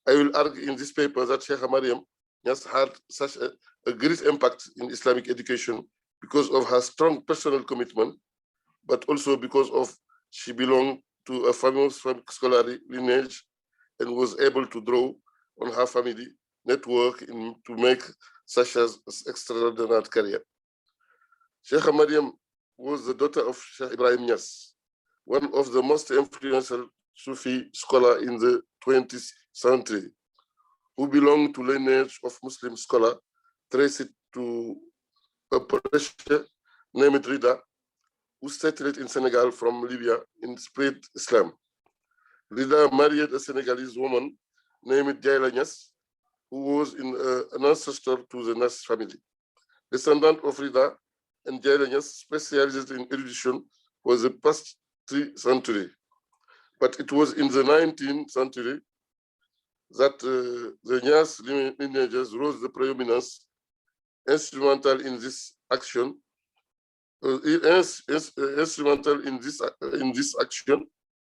I will argue in this paper that Shaykha Mariam has had such a great impact in Islamic education because of her strong personal commitment, but also because of she belonged to a famous scholarly lineage and was able to draw on her family network to make such an extraordinary career. Shaykha Mariam was the daughter of Sheikh Ibrahim Niass, one of the most influential Sufi scholars in the 20th century, who belonged to lineage of Muslim scholar traced to a Persian named Rida, who settled in Senegal from Libya and spread Islam. Rida married a Senegalese woman named Jayla Niass, who was an ancestor to the Niass family. Descendant of Rida and Jayla Niass specialized in erudition for the past 3 centuries. But it was in the 19th century that the Niass lineages rose the preeminence, instrumental in this action. Instrumental in this action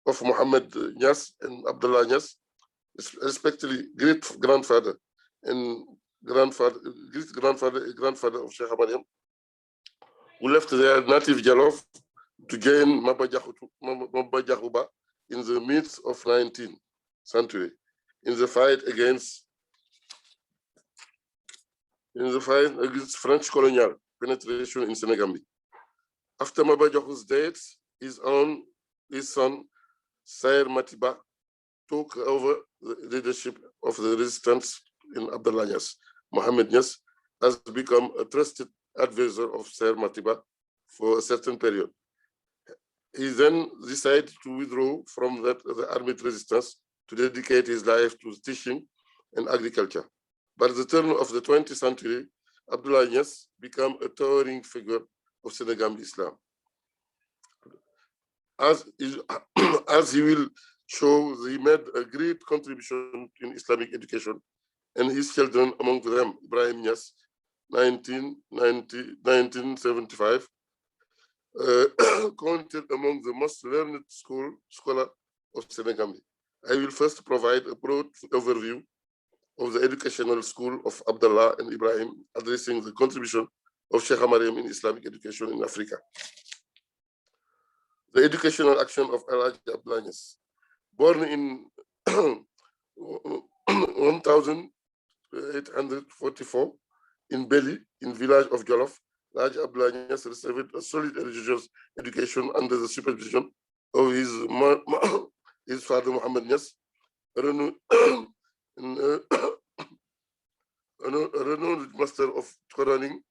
of Muhammad Niass and Abdullah Niass, respectively great-grandfather and great-grandfather of Shaykha Mariam, who left their native Jolof to join Maba Jahuba in the midst of 19th century in the fight against French colonial penetration in Senegal. After Maba Diakhou's death, his son, Sayer Matiba, took over the leadership of the resistance in Abdallah Niass. Mohamed Niass has become a trusted advisor of Sayer Matiba for a certain period. He then decided to withdraw from the armed resistance to dedicate his life to teaching and agriculture. By the turn of the 20th century, Abdallah Niass became a towering figure of Senegal Islam. As he will show, he made a great contribution in Islamic education, and his children, among them Ibrahim Niass, 1975, counted among the most learned scholar of Senegal. I will first provide a broad overview of the educational school of Abdallah and Ibrahim, addressing the contribution of Shaykha Mariam in Islamic education in Africa. The educational action of Al-Najah Abdallah Niass. Born in 1844 in Beli, in village of Jolof, Al-Najah Abdallah Niass received a solid religious education under the supervision of his father Muhammad Niass, a renowned master of Quranic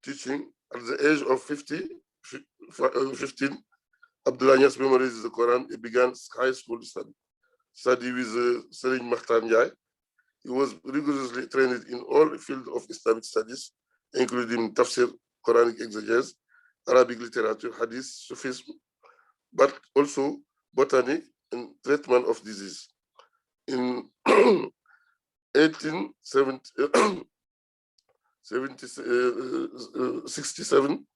teaching. At the age of 15, Abdallah Niass memorized the Quran. He began high school study with Serigne Makhtar Ndiaye. He was rigorously trained in all fields of Islamic studies, including tafsir, Quranic exegesis, Arabic literature, hadith, Sufism, but also botany and treatment of disease. In 1867,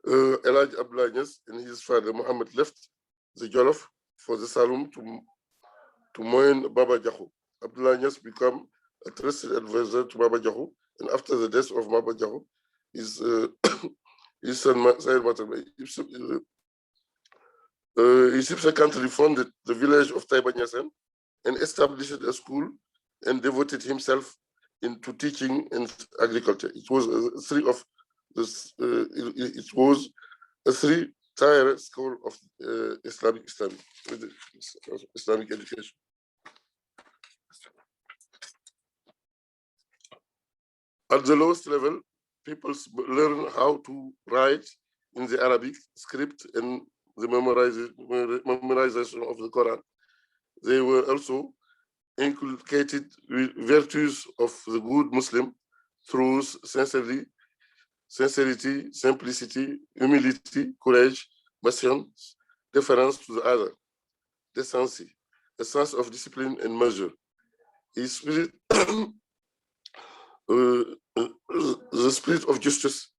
Elijah Abdallah Niass and his father Muhammad left the Jolof for the Saloum to mourn Baba Diakhou. Abdallah Niass became a trusted advisor to Baba Diakhou, and after the death of Baba Diakhou, his son Sayer Matiba, he subsequently founded the village of Taïba Niassène and established a school and devoted himself into teaching and agriculture. It was a three-tier school of Islamic education. At the lowest level, people learn how to write in the Arabic script and the memorization of the Quran. They were also inculcated with virtues of the good Muslim through sincerity, simplicity, humility, courage, patience, deference to the other, decency, a sense of discipline and measure. His spirit, the spirit of justice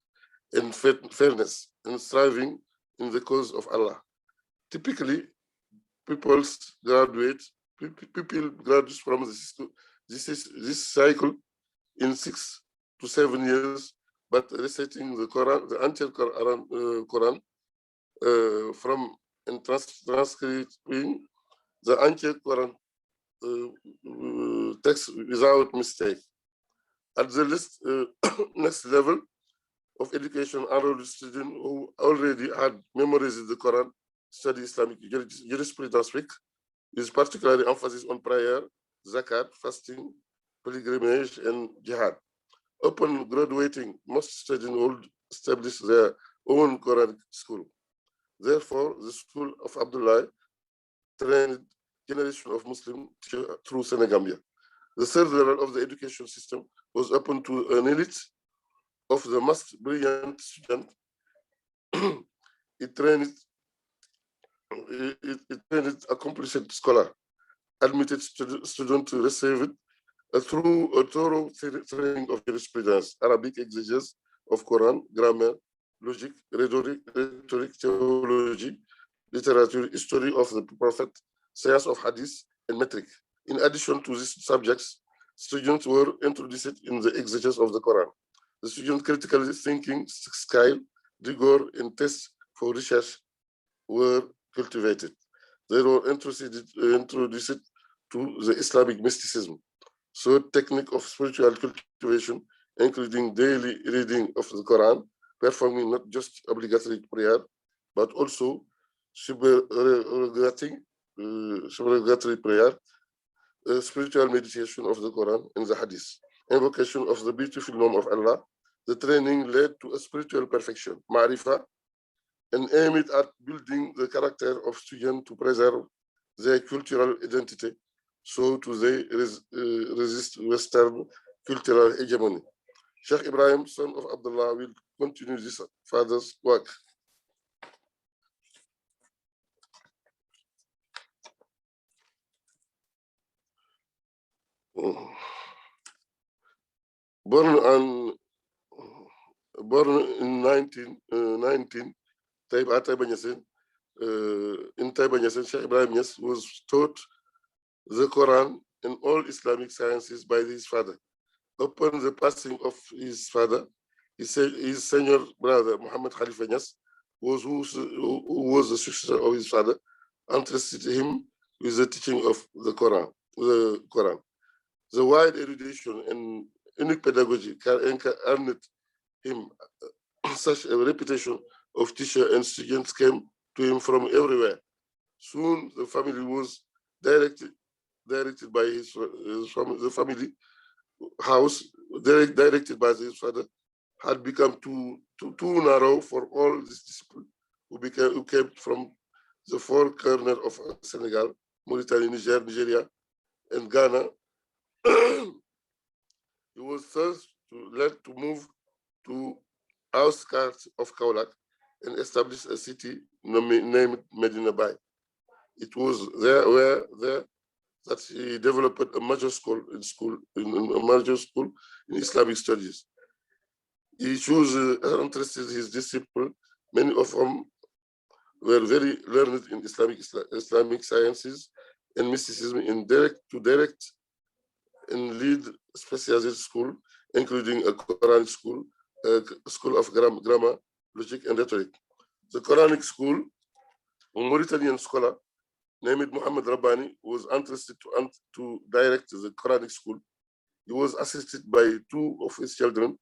and fairness and striving in the cause of Allah. Typically, people graduate from this cycle in 6 to 7 years, but reciting the Quran, the entire Quran, from and transcribing the entire Quran text without mistake. At the next level of education, enrolled students who already had memorized the Quran study Islamic jurisprudence, with particular emphasis on prayer, zakat, fasting, pilgrimage, and jihad. Upon graduating, most students will establish their own Quranic school. Therefore, the school of Abdullah trained generation of Muslims through Senegambia. The third level of the education system was open to an elite of the most brilliant student. It trained accomplished scholar, admitted student to receive it through a thorough training of jurisprudence, Arabic exegesis of Quran, grammar, logic, rhetoric, theology, literature, history of the Prophet, science of hadith, and metric. In addition to these subjects, students were introduced in the exegesis of the Quran. The student critical thinking skill, rigor, and tests for research were cultivated. They were introduced to the Islamic mysticism. So technique of spiritual cultivation, including daily reading of the Quran, performing not just obligatory prayer, but also supererogatory prayer, spiritual meditation of the Quran and the Hadith, invocation of the beautiful name of Allah. The training led to a spiritual perfection, ma'rifah, and aimed at building the character of students to preserve their cultural identity, so to they resist Western cultural hegemony. Sheikh Ibrahim, son of Abdullah, will continue this father's work. Born in 1919, in Taiba Niasse, Sheikh Ibrahim Niass was taught the Quran and all Islamic sciences by his father. Upon the passing of his father, his senior brother, Muhammad Khalifa Niass, who was the successor of his father, entrusted him with the teaching of the Quran. The wide erudition and unique pedagogy earned him such a reputation of teacher, and students came to him from everywhere. Soon the family was directed by the family house, directed by his father, had become too narrow for all this discipline, who came from the four corners of Senegal, Mauritania, Nigeria, and Ghana. He was thus led to move to outskirts of Kaolack and establish a city named Medina Bay. It was there that he developed a major school in Islamic studies. He chose interested his disciples, many of whom were very learned in Islamic sciences and mysticism, in direct and lead specialized school, including a Quranic school, a school of grammar, logic, and rhetoric. The Quranic school, a Mauritanian scholar named Muhammad Rabbani, was interested to direct the Quranic school. He was assisted by two of his children,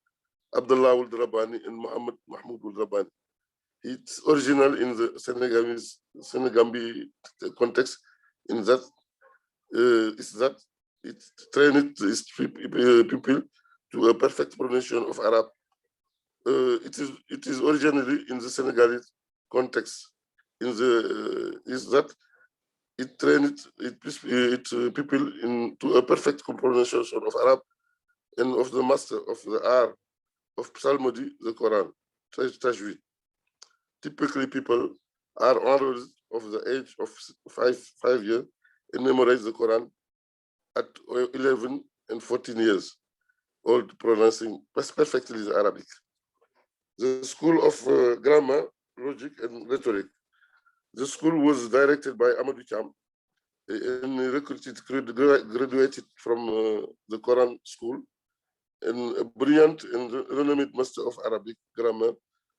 Abdullah al-Rabbani and Muhammad Mahmoud al-Rabbani. It's original in the Senegambi context, in that it trained its people to a perfect pronunciation of Arab. It is originally in the Senegalese context, it trained its people into a perfect pronunciation of Arab and of the master of the art of psalmody, the Quran, Tajweed. Typically, people are enrolled of the age of 5 years and memorize the Quran at 11 and 14 years old, pronouncing perfectly the Arabic. The School of Grammar, Logic, and Rhetoric. The school was directed by Amadou Cham, and graduated from the Quran school, and a brilliant and renowned master of Arabic grammar,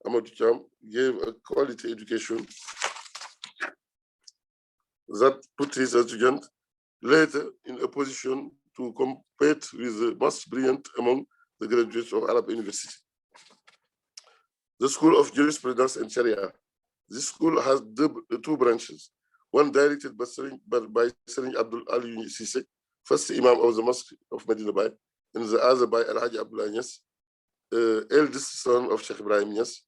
Amadou Cham, gave a quality education that put his student later in a position to compete with the most brilliant among the graduates of Arab University. The School of Jurisprudence and Sharia. This school has two branches, one directed by Serigne Abdul Ali Cissé, first Imam of the Mosque of Medina Bay, and the other by Al-Hajj Abdullah Niass, eldest son of Sheikh Ibrahim Niass.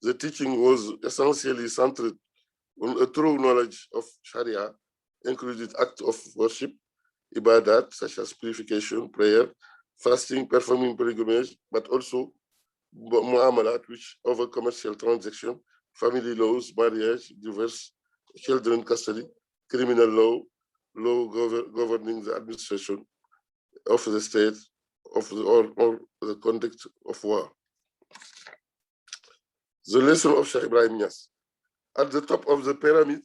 The teaching was essentially centered on a true knowledge of Sharia, included acts of worship, ibadat, such as purification, prayer, fasting, performing pilgrimage, but also muamalat, which over commercial transaction, family laws, marriage, divorce, children custody, criminal law governing the administration of the state, or the conduct of war. The lesson of Sheikh Ibrahim Niass. At the top of the pyramid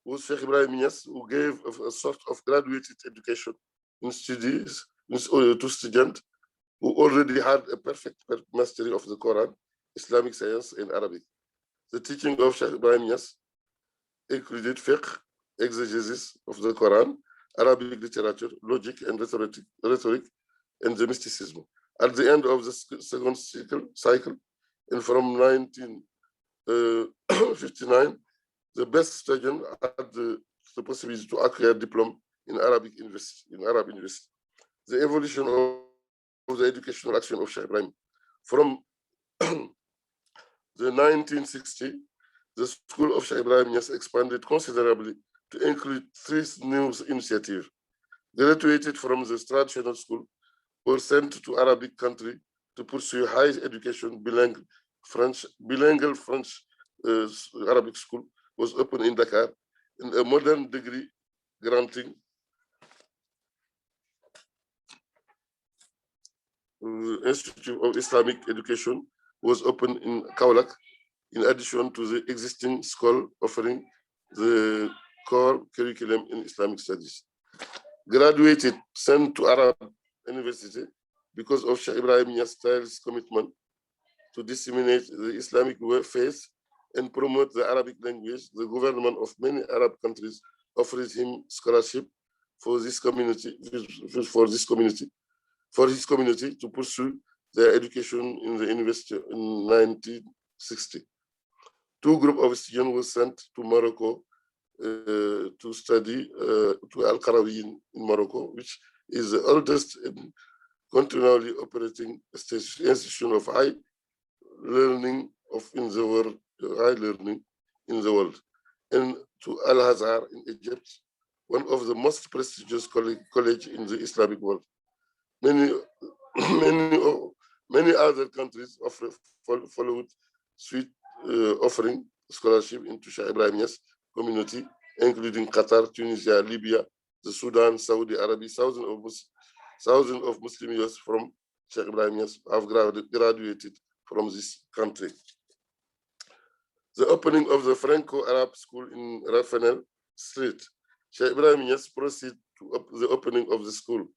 was Sheikh Ibrahim Niass, who gave a sort of graduated education in studies to students who already had a perfect mastery of the Quran, Islamic science, and Arabic. The teaching of Sheikh Ibrahim Niass included fiqh, exegesis of the Quran, Arabic literature, logic and rhetoric, and the mysticism. At the end of the second cycle, and from 1959, the best student had the possibility to acquire a diploma in Arab university. The evolution of the educational action of Shaykh Ibrahim. From the 1960s, the school of Shaykh Ibrahim Niass expanded considerably to include 3 new initiatives. Graduated from the traditional school were sent to Arabic country to pursue higher education. Bilingual French Arabic school was opened in Dakar, and a modern degree granting Institute of Islamic Education was opened in Kaolack, in addition to the existing school offering the core curriculum in Islamic studies. Graduated, sent to Arab University because of Shaykh Ibrahim Niass's commitment to disseminate the Islamic faith and promote the Arabic language. The government of many Arab countries offered him scholarship for his community to pursue their education in the university in 1960. 2 groups of students were sent to Morocco to study to Al-Qarawi in Morocco, which is the oldest and continually operating institution of high learning in the world, and to Al-Azhar in Egypt, one of the most prestigious college in the Islamic world. Many other countries followed suit offering scholarship into Shaykh Ibrahim Niass community, including Qatar, Tunisia, Libya, the Sudan, Saudi Arabia. Thousands of Muslim youths from Shaykh Ibrahim Niass have graduated from this country. The opening of the Franco-Arab school in Rafanel Street, Shaykh Ibrahim Niass proceeded to the opening of the school,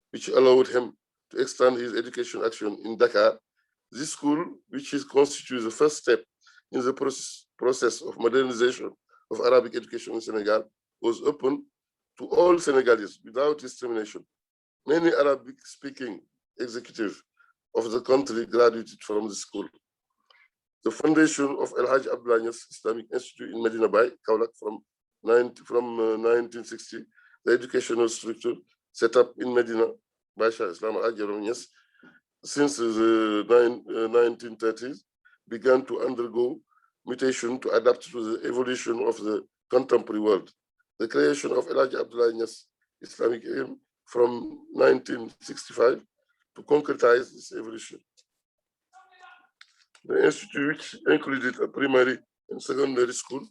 which allowed him to extend his education action in Dakar. This school, which constitutes the first step in the process of modernization of Arabic education in Senegal, was open to all Senegalese without discrimination. Many Arabic-speaking executives of the country graduated from the school. The foundation of Al-Hajj Abdullah Niass Islamic Institute in Medina Bay, Kaolack, from 1960, the educational structure set up in Medina by Shaykh Islam Al-Hajj Niass since the 1930s began to undergo mutation to adapt to the evolution of the contemporary world. The creation of Al-Hajj Abdullah Niass Islamic Ilm from 1965 to concretize this evolution. The institute, which included a primary and secondary school,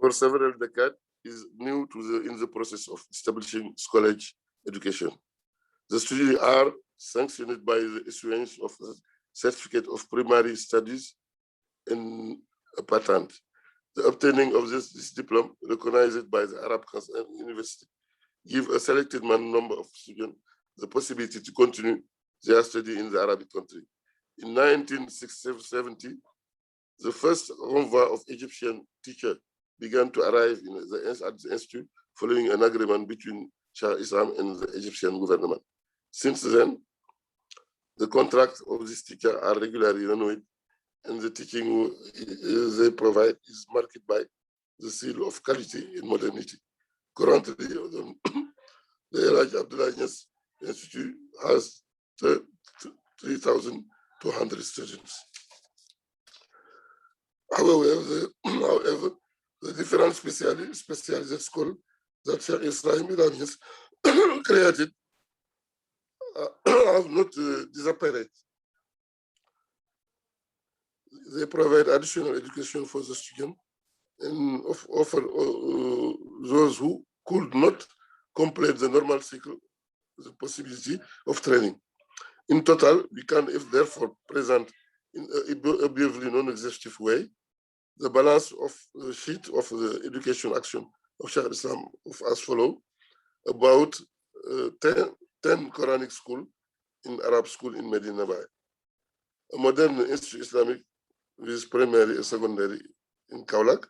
for several decades, is new in the process of establishing college education. The students are sanctioned by the issuance of a certificate of primary studies and a patent. The obtaining of this diploma, recognized by the Arab University, give a selected number of students the possibility to continue their study in the Arabic country. In 1970, the first convoy of Egyptian teachers began to arrive at the institute, following an agreement between Shah Islam and the Egyptian government. Since then, the contracts of these teachers are regularly renewed, and the teaching they provide is marked by the seal of quality and modernity. Currently, the Al-Hajj Abdullah Niass Institute has 3,200 students. However, the different specialized schools that Shaykh Ibrahim Niass created have not disappeared. They provide additional education for the students and offer those who could not complete the normal cycle the possibility of training. In total, we can therefore present in a briefly non-exhaustive way the balance of the sheet of the education action of Shaykh Islam as follows: about 10 Quranic school in Arab school in Medina Bay, a modern institute Islamic with primary and secondary in Kaolack,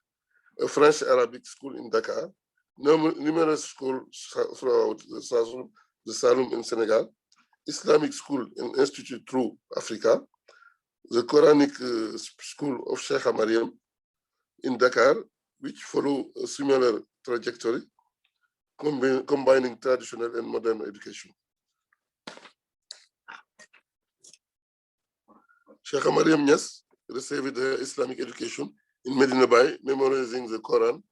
a French Arabic school in Dakar, numerous schools throughout the Saloum in Senegal, Islamic school and institute through Africa, the Quranic school of Shaykha Mariam in Dakar, which follow a similar trajectory, combining traditional and modern education. Shaykha Mariam Niasse received her Islamic education in Medina Bay, memorizing the Quran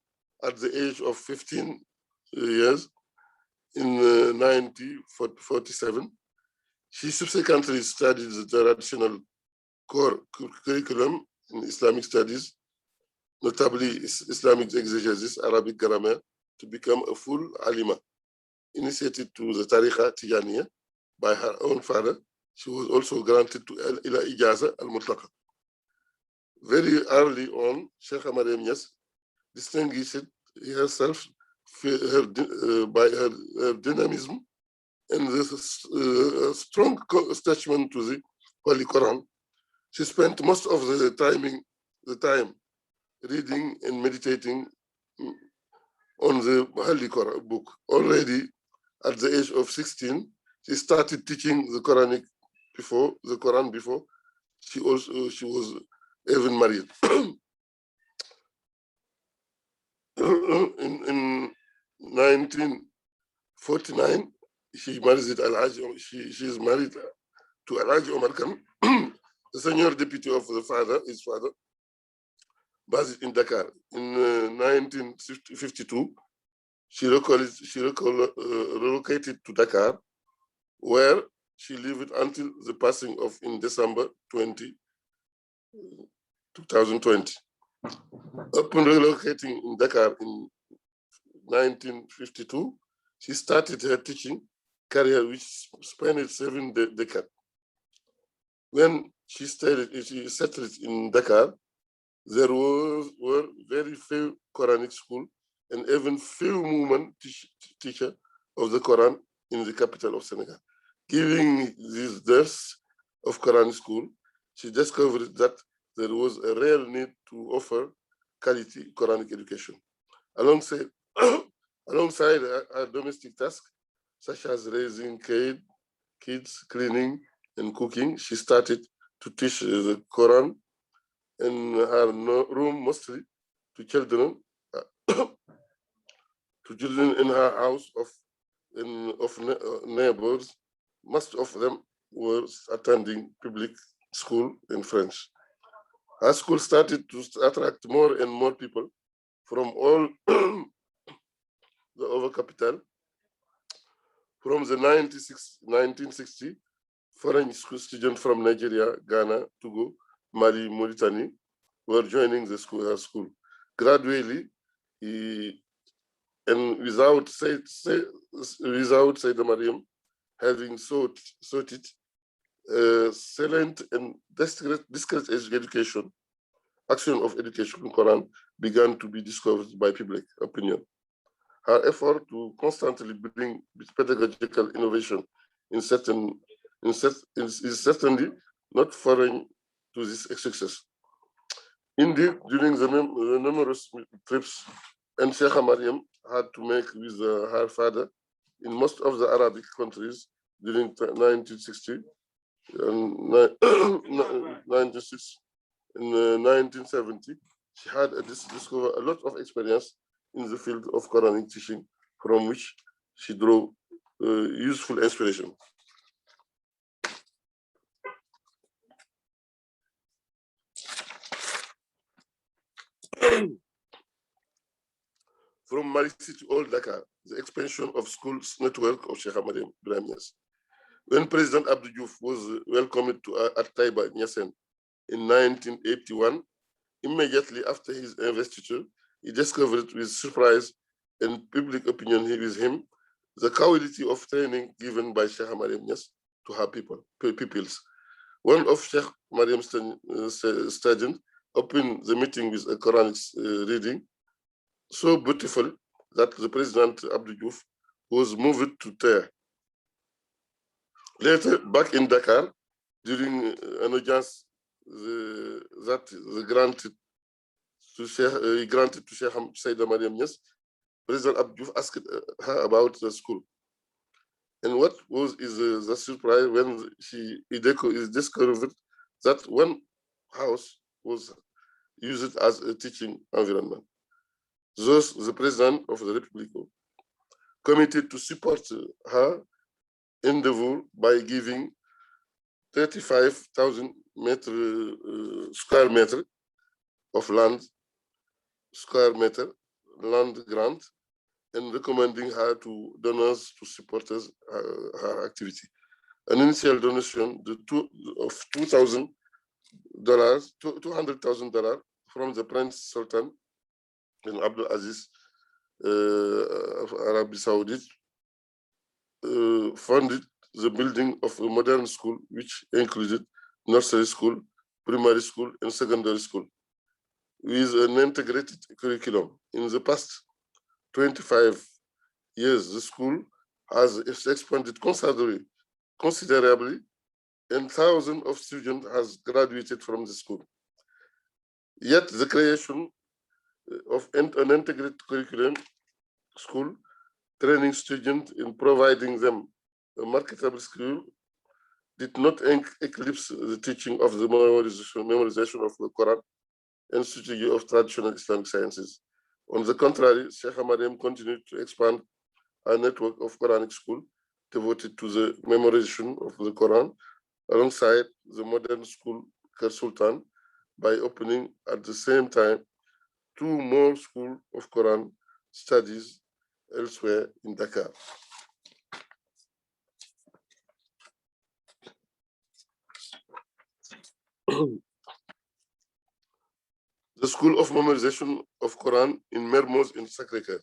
at the age of 15 years in 1947. She subsequently studied the traditional core curriculum in Islamic studies, notably Islamic exegesis, Arabic grammar, to become a full alima. Initiated to the Tariqa Tijāniyya by her own father, she was also granted to ila ijaza al-mutlaqa. Very early on, Shaykha Mariam Niasse distinguished herself by her dynamism and the strong attachment to the Holy Quran. She spent most of the time reading and meditating on the Holy Quran book. Already at the age of 16, she started teaching the Quranic before she was even married. in 1949, she married Al-Najah. She is married to Al-Najah Omar Kane, the senior deputy of his father, based in Dakar. In 1952, she relocated to Dakar, where she lived until the passing of in December 2020. Upon relocating in Dakar in 1952, she started her teaching career, which spanned 7 decades. When she settled in Dakar, there were very few Quranic schools and even few women teachers of the Quran in the capital of Senegal. Given these dearths of Quranic school, she discovered that there was a real need to offer quality Quranic education. Alongside her domestic tasks, such as raising kids, cleaning, and cooking, she started to teach the Quran in her room, mostly to children in her house of neighbors. Most of them were attending public school in French. Her school started to attract more and more people from all the over capital. From the 1960, foreign school students from Nigeria, Ghana, Togo, Mali, Mauritania were joining her school. Gradually, and without Fayda Mariam having sought it, silent and discreet education, action of education in Quran began to be discovered by public opinion. Her effort to constantly bring pedagogical innovation is certainly not foreign to this success. Indeed, during the numerous trips and Shaykha Mariam had to make with her father in most of the Arabic countries during 1960 and 1970, she had discovered a lot of experience in the field of Quranic teaching, from which she drew useful inspiration. From Mali to Old Dakar, the expansion of schools network of Shaykha Mariam Ibrahim Niass. When President Abdou Diouf was welcomed to At-Taiba Niassen in 1981, immediately after his investiture, he discovered with surprise and public opinion with him the quality of training given by Shaykha Mariam Niass to her pupils. One of Shaykh Mariam's students opened the meeting with a Quranic reading so beautiful that the President Abdou Diouf was moved to tear. Later, back in Dakar, during an audience that he granted to Sheikh Fayda Mariam Niass, President Abdou Diouf asked her about the school. And what was the surprise when he discovered that one house was used as a teaching environment. Thus, the President of the Republic committed to support her endeavor by giving 35,000 square meter of land grant, and recommending her to donors to support her activity. An initial donation of $200,000 from the Prince Sultan bin Abdul Aziz of Arabia Saudi funded the building of a modern school, which included nursery school, primary school, and secondary school, with an integrated curriculum. In the past 25 years, the school has expanded considerably, and thousands of students have graduated from the school. Yet the creation of an integrated curriculum school, training students and providing them a marketable skill, did not eclipse the teaching of the memorization of the Quran and study of traditional Islamic sciences. On the contrary, Shaykha Mariam continued to expand a network of Quranic schools devoted to the memorization of the Quran, alongside the modern school Khayr Sultan, by opening at the same time 2 more schools of Quran studies elsewhere in Dakar. The School of Memorization of Quran in Mermoz in Sacré-Cœur.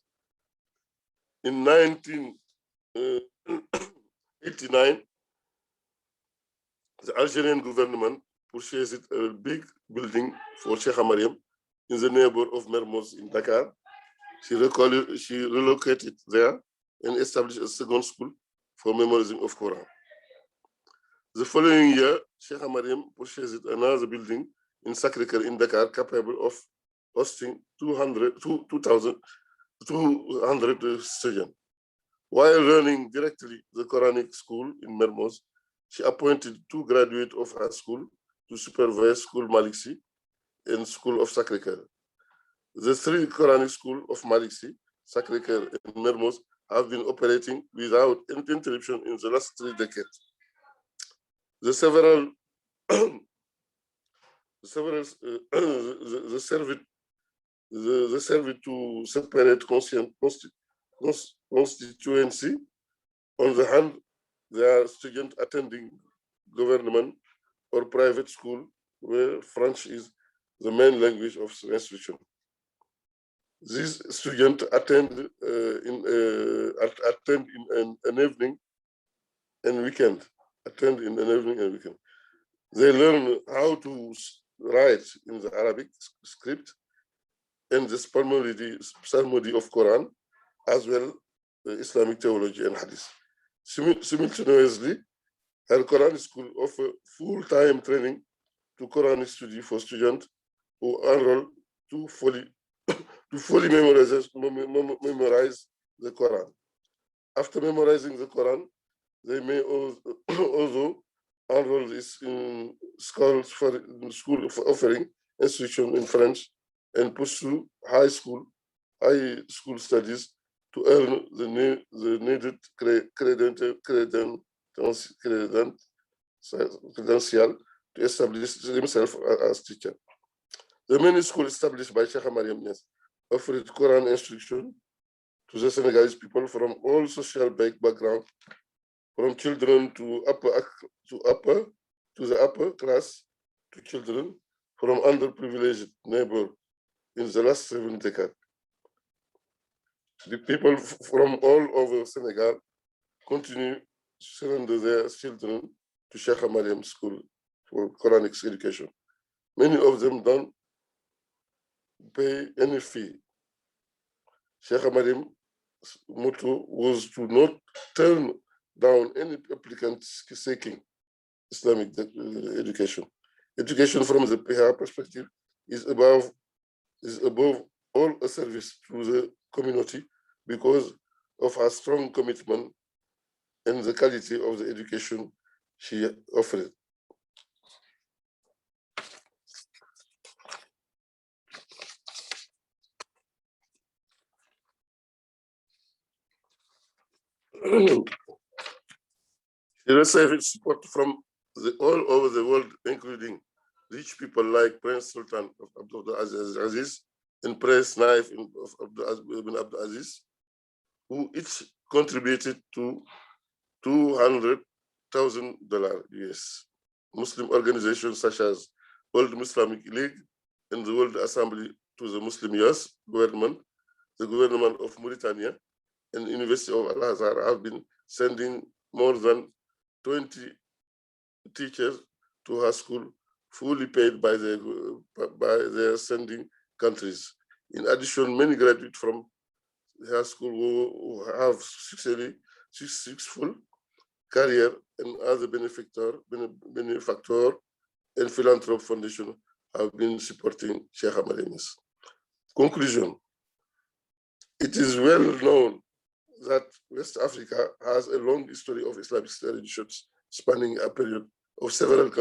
In 1989, the Algerian government purchased a big building for Shaykha Mariam in the neighborhood of Mermoz in Dakar. She relocated there and established a second school for memorizing of Quran. The following year, Shaykha Mariam purchased another building in Sacré-Cœur in Dakar, capable of hosting 200 students. While running directly the Quranic school in Mermoz, she appointed 2 graduates of her school to supervise School Maliksi and School of Sacré-Cœur. The 3 Quranic schools of Maliksi, Sacré-Cœur, and Mermoz have been operating without interruption in the last 3 decades. The served to separate constituency. On the hand, there are students attending government or private school where French is the main language of instruction. These students attend in an evening and weekend. They learn how to write in the Arabic script and the psalmody of Quran, as well as Islamic theology and hadith. Simultaneously, her Quran school offers full-time training to Quranic study for students who enroll to fully memorize the Quran. After memorizing the Quran, they may also enroll in school offering instruction in French and pursue high school studies to earn the needed credential to establish themselves as teacher. The many schools established by Shaykha Mariam Niass offered Quran instruction to the Senegalese people from all social backgrounds, from children to the upper class to children from underprivileged neighbors in the last 7 decades. The people from all over Senegal continue to surrender their children to Shaykha Mariam School for Quranic education. Many of them don't pay any fee. Shaykha Mariam motto was to not turn down any applicants seeking Islamic education. Education from the PH perspective is above all a service to the community because of her strong commitment and the quality of the education she offered. She received support from all over the world, including rich people like Prince Sultan of Abdul Aziz and Prince Naif of Ibn Abdul Aziz, who each contributed to $200,000 US. Muslim organizations such as World Islamic League and the World Assembly to the Muslim Youth government, the government of Mauritania, and University of Al-Azhar have been sending more than 20 teachers to her school, fully paid by their sending countries. In addition, many graduates from her school who have successful career and other benefactor and philanthropic foundation have been supporting Shaykha Mariam's. Conclusion: it is well known that West Africa has a long history of Islamic traditions spanning a period of several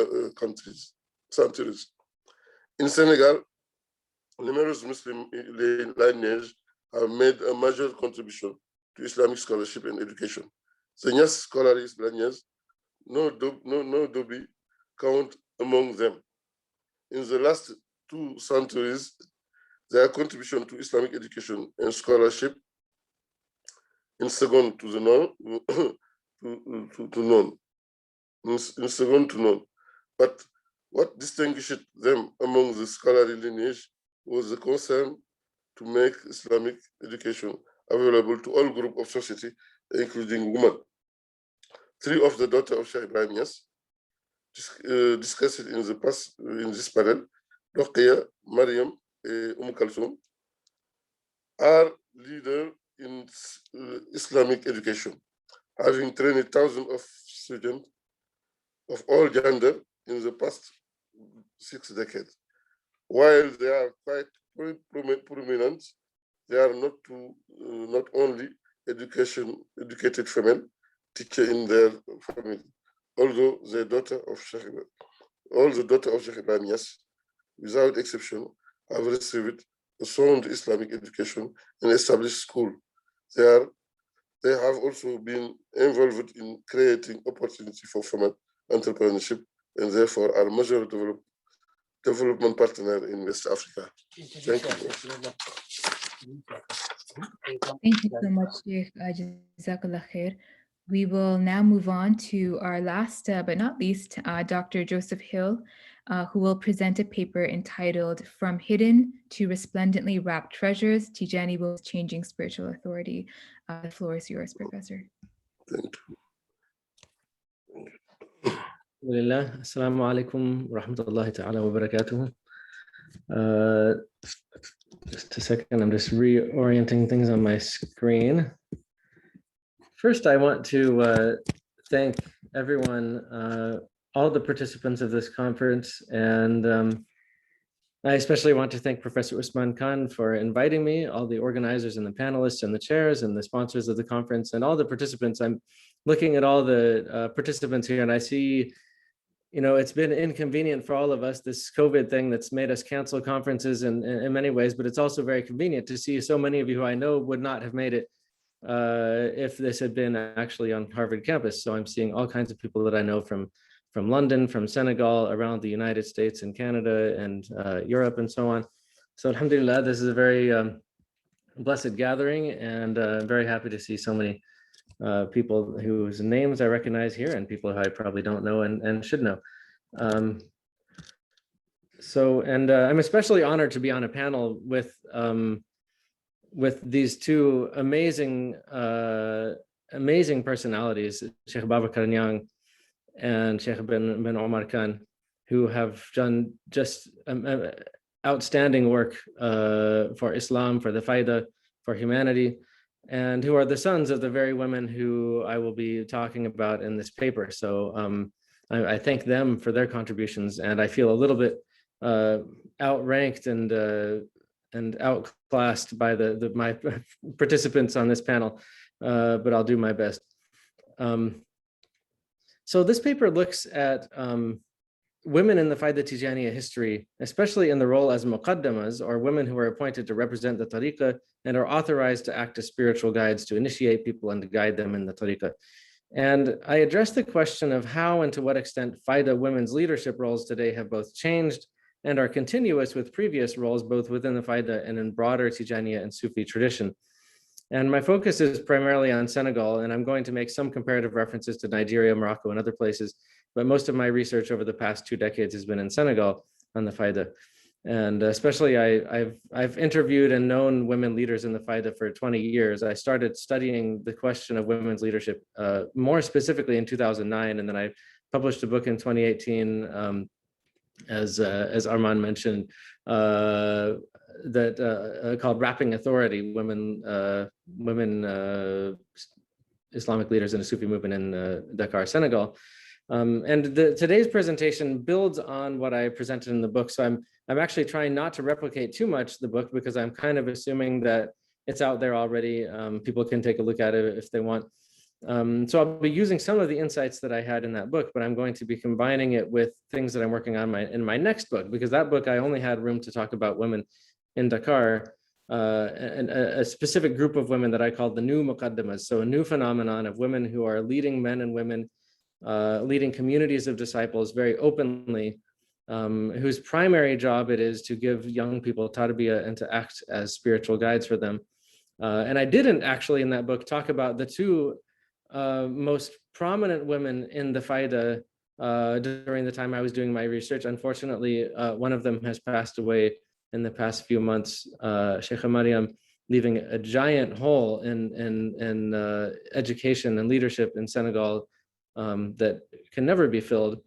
centuries. In Senegal, numerous Muslim lineages have made a major contribution to Islamic scholarship and education. The Niasse scholarly lineage, no Dobi count among them. In the last 2 centuries, their contribution to Islamic education and scholarship in second to none. But what distinguished them among the scholarly lineage was the concern to make Islamic education available to all groups of society, including women. 3 of the daughters of Sheikh Ibrahim Niass, discussed in the past in this panel, Ruqayya, Mariam, and are leaders in Islamic education, having trained thousands of students of all gender in the past 6 decades. While they are quite prominent, they are not only educated female teacher in their family, although the daughter of Sheikh Ibrahim Niass, without exception, have received a sound Islamic education and established school. They have also been involved in creating opportunity for female entrepreneurship and therefore are major development partner in West Africa. Thank you. Thank you so much, Sheikh. Jazakallah Khair. We will now move on to our last but not least, Dr. Joseph Hill, who will present a paper entitled From Hidden to Resplendently Wrapped Treasures, Tijani Women's Changing Spiritual Authority. The floor is yours, Professor. Thank you. Alhamdulillah. Assalamu alaikum wa rahmatullahi ta'ala wa barakatuhu. Just a second, I'm just reorienting things on my screen. First, I want to thank everyone, all the participants of this conference, and I especially want to thank Professor Ousmane Kane for inviting me, all the organizers and the panelists and the chairs and the sponsors of the conference and all the participants. I'm looking at all the participants here and I see, you know, it's been inconvenient for all of us, this COVID thing that's made us cancel conferences in many ways, but it's also very convenient to see so many of you who I know would not have made it if this had been actually on Harvard campus. So I'm seeing all kinds of people that I know from London, from Senegal, around the United States and Canada and Europe and so on. So alhamdulillah, this is a very blessed gathering, and I'm very happy to see so many people whose names I recognize here and people who I probably don't know and should know. I'm especially honored to be on a panel with these 2 amazing personalities, Sheikh Babacar Niang and Sheikh bin Omar Kane, who have done just outstanding work for Islam, for the Fayda, for humanity. and who are the sons of the very women who I will be talking about in this paper. So I thank them for their contributions, and I feel a little bit outranked and outclassed by my participants on this panel, but I'll do my best. So this paper looks at women in the Fayda Tijāniyya history, especially in the role as muqaddamas, or women who are appointed to represent the tariqah and are authorized to act as spiritual guides to initiate people and to guide them in the tariqah. And I addressed the question of how and to what extent Fayda women's leadership roles today have both changed and are continuous with previous roles, both within the Fayda and in broader Tijāniyya and Sufi tradition. And my focus is primarily on Senegal, and I'm going to make some comparative references to Nigeria, Morocco, and other places, but most of my research over the past 2 decades has been in Senegal on the Fayda. And especially I've interviewed and known women leaders in the Fayda for 20 years. I started studying the question of women's leadership more specifically in 2009, and then I published a book in 2018, as Arman mentioned, called Wrapping Authority, women Islamic leaders in a Sufi movement in Dakar, Senegal. And today's presentation builds on what I presented in the book. So I'm actually trying not to replicate too much the book, because I'm kind of assuming that it's out there already. People can take a look at it if they want. So I'll be using some of the insights that I had in that book, but I'm going to be combining it with things that I'm working on in my next book, because that book I only had room to talk about women in Dakar, and a specific group of women that I called the new muqaddamas. So a new phenomenon of women who are leading men and women, leading communities of disciples very openly, whose primary job it is to give young people tarbiyah and to act as spiritual guides for them. And I didn't actually in that book talk about the two most prominent women in the Fayda during the time I was doing my research. Unfortunately, one of them has passed away in the past few months, Shaykha Mariam, leaving a giant hole in education and leadership in Senegal that can never be filled.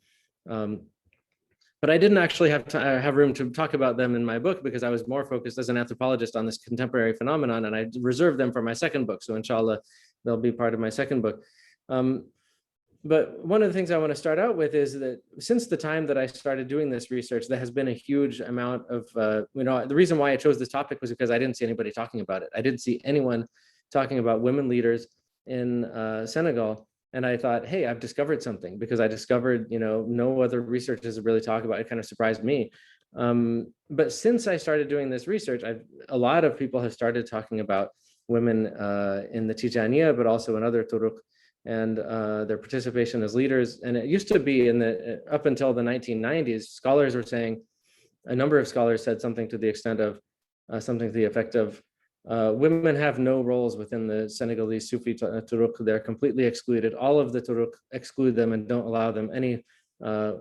But I didn't actually have room to talk about them in my book, because I was more focused as an anthropologist on this contemporary phenomenon, and I reserved them for my second book. So inshallah, they'll be part of my second book. But one of the things I want to start out with is that since the time that I started doing this research, there has been a huge amount of, the reason why I chose this topic was because I didn't see anybody talking about it. I didn't see anyone talking about women leaders in Senegal. And I thought, hey, I've discovered something, because I discovered, no other researchers really talk about it. It kind of surprised me. But since I started doing this research, a lot of people have started talking about women in the Tijāniyya, but also in other turuq, and their participation as leaders. And it used to be up until the 1990s, scholars were saying, a number of scholars said something to the extent of, something to the effect of, women have no roles within the Senegalese Sufi turuq. They're completely excluded. All of the turuq exclude them and don't allow them any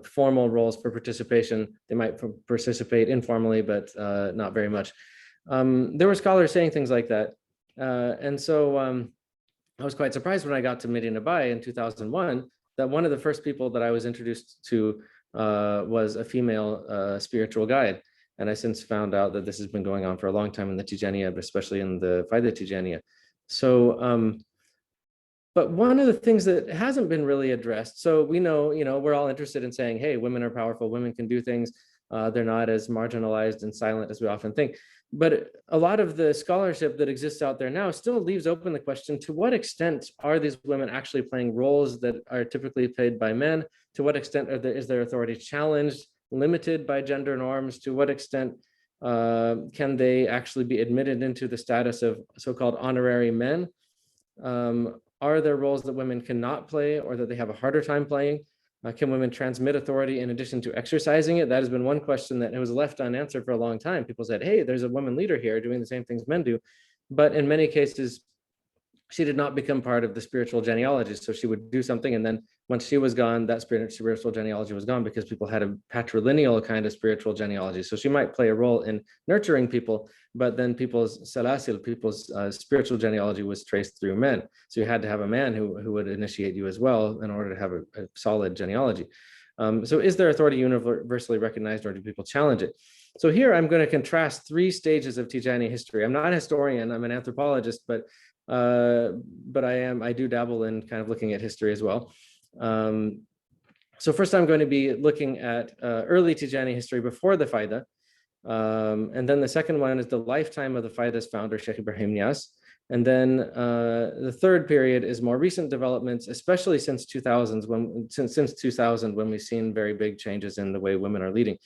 formal roles for participation. They might participate informally, but not very much. There were scholars saying things like that. And so I was quite surprised when I got to Medina Bay in 2001, that one of the first people that I was introduced to was a female spiritual guide. And I since found out that this has been going on for a long time in the Tijāniyya, but especially in the Fayda Tijāniyya. So, but one of the things that hasn't been really addressed, so we know, we're all interested in saying, hey, women are powerful, women can do things. They're not as marginalized and silent as we often think. But a lot of the scholarship that exists out there now still leaves open the question, to what extent are these women actually playing roles that are typically played by men? To what extent is their authority challenged, limited by gender norms? To what extent can they actually be admitted into the status of so-called honorary men? Are there roles that women cannot play, or that they have a harder time playing? Can women transmit authority in addition to exercising it? That has been one question that was left unanswered for a long time. People said, hey, there's a woman leader here doing the same things men do. But in many cases, she did not become part of the spiritual genealogy. So she would do something, and then once she was gone, that spiritual genealogy was gone, because people had a patrilineal kind of spiritual genealogy. So she might play a role in nurturing people, but then people's salasil, people's spiritual genealogy was traced through men. So you had to have a man who would initiate you as well in order to have a solid genealogy. So is their authority universally recognized, or do people challenge it? So here I'm going to contrast 3 stages of Tijani history. I'm not a historian, I'm an anthropologist, but but I do dabble in kind of looking at history as well. So first I'm going to be looking at early Tijani history before the Fayda. And then the second one is the lifetime of the Fayda's founder, Sheikh Ibrahim Niass. And then the third period is more recent developments, especially since 2000, when we've seen very big changes in the way women are leading.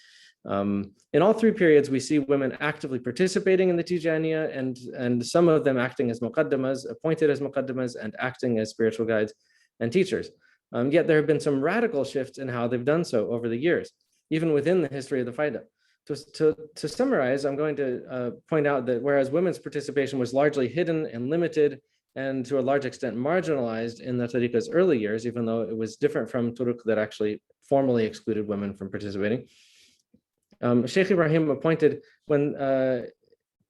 In all three periods, we see women actively participating in the Tijāniyya, and some of them acting as muqaddamas, appointed as muqaddamas, and acting as spiritual guides and teachers. Yet there have been some radical shifts in how they've done so over the years, even within the history of the Fayda. To summarize, I'm going to point out that whereas women's participation was largely hidden and limited, and to a large extent marginalized in the tariqah's early years, even though it was different from turuq that actually formally excluded women from participating. Sheikh Ibrahim appointed, during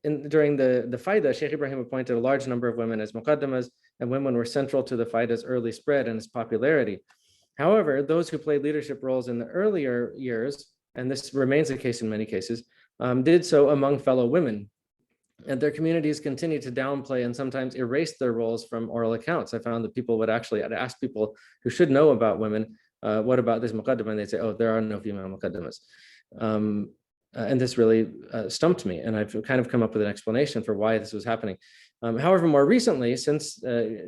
the Fayda, Sheikh Ibrahim appointed a large number of women as muqaddamas, and women were central to the Fayda's early spread and its popularity. However, those who played leadership roles in the earlier years, and this remains the case in many cases, did so among fellow women. And their communities continued to downplay and sometimes erase their roles from oral accounts. I found that people would actually ask people who should know about women, what about this muqaddama? And they'd say, oh, there are no female muqaddamas. And this really stumped me. And I've kind of come up with an explanation for why this was happening. However, more recently, since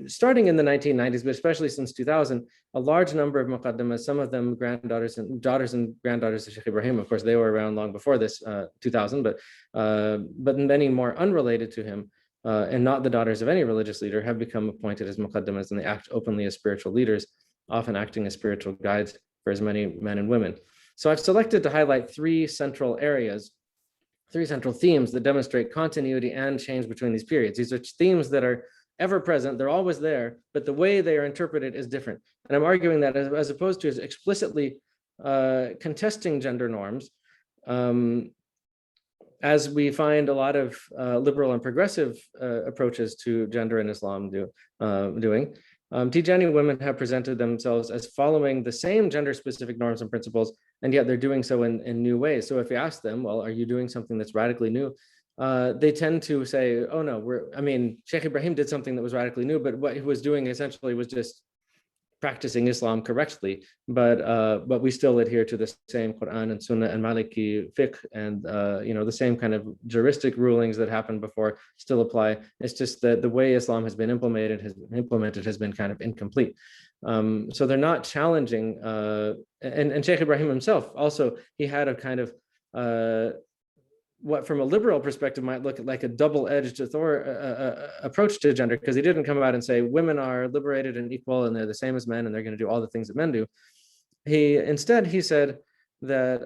starting in the 1990s, but especially since 2000, a large number of muqaddamas, some of them daughters and granddaughters of Sheikh Ibrahim, of course, they were around long before this, 2000, but many more unrelated to him, and not the daughters of any religious leader, have become appointed as muqaddamas, and they act openly as spiritual leaders, often acting as spiritual guides for as many men and women. So I've selected to highlight three central themes that demonstrate continuity and change between these periods. These are themes that are ever present, they're always there, but the way they are interpreted is different. And I'm arguing that as opposed to as explicitly contesting gender norms, as we find a lot of liberal and progressive approaches to gender in Islam doing, Tijani women have presented themselves as following the same gender-specific norms and principles, and yet they're doing so in new ways. So if you ask them, well, are you doing something that's radically new? They tend to say, oh no, Sheikh Ibrahim did something that was radically new, but what he was doing essentially was just practicing Islam correctly, but we still adhere to the same Quran and Sunnah and Maliki fiqh, and the same kind of juristic rulings that happened before still apply. It's just that the way Islam has been implemented has been kind of incomplete. So they're not challenging, and Sheikh Ibrahim himself also, he had a kind of what from a liberal perspective might look like a double-edged approach to gender, because he didn't come out and say women are liberated and equal and they're the same as men and they're going to do all the things that men do. Instead he said that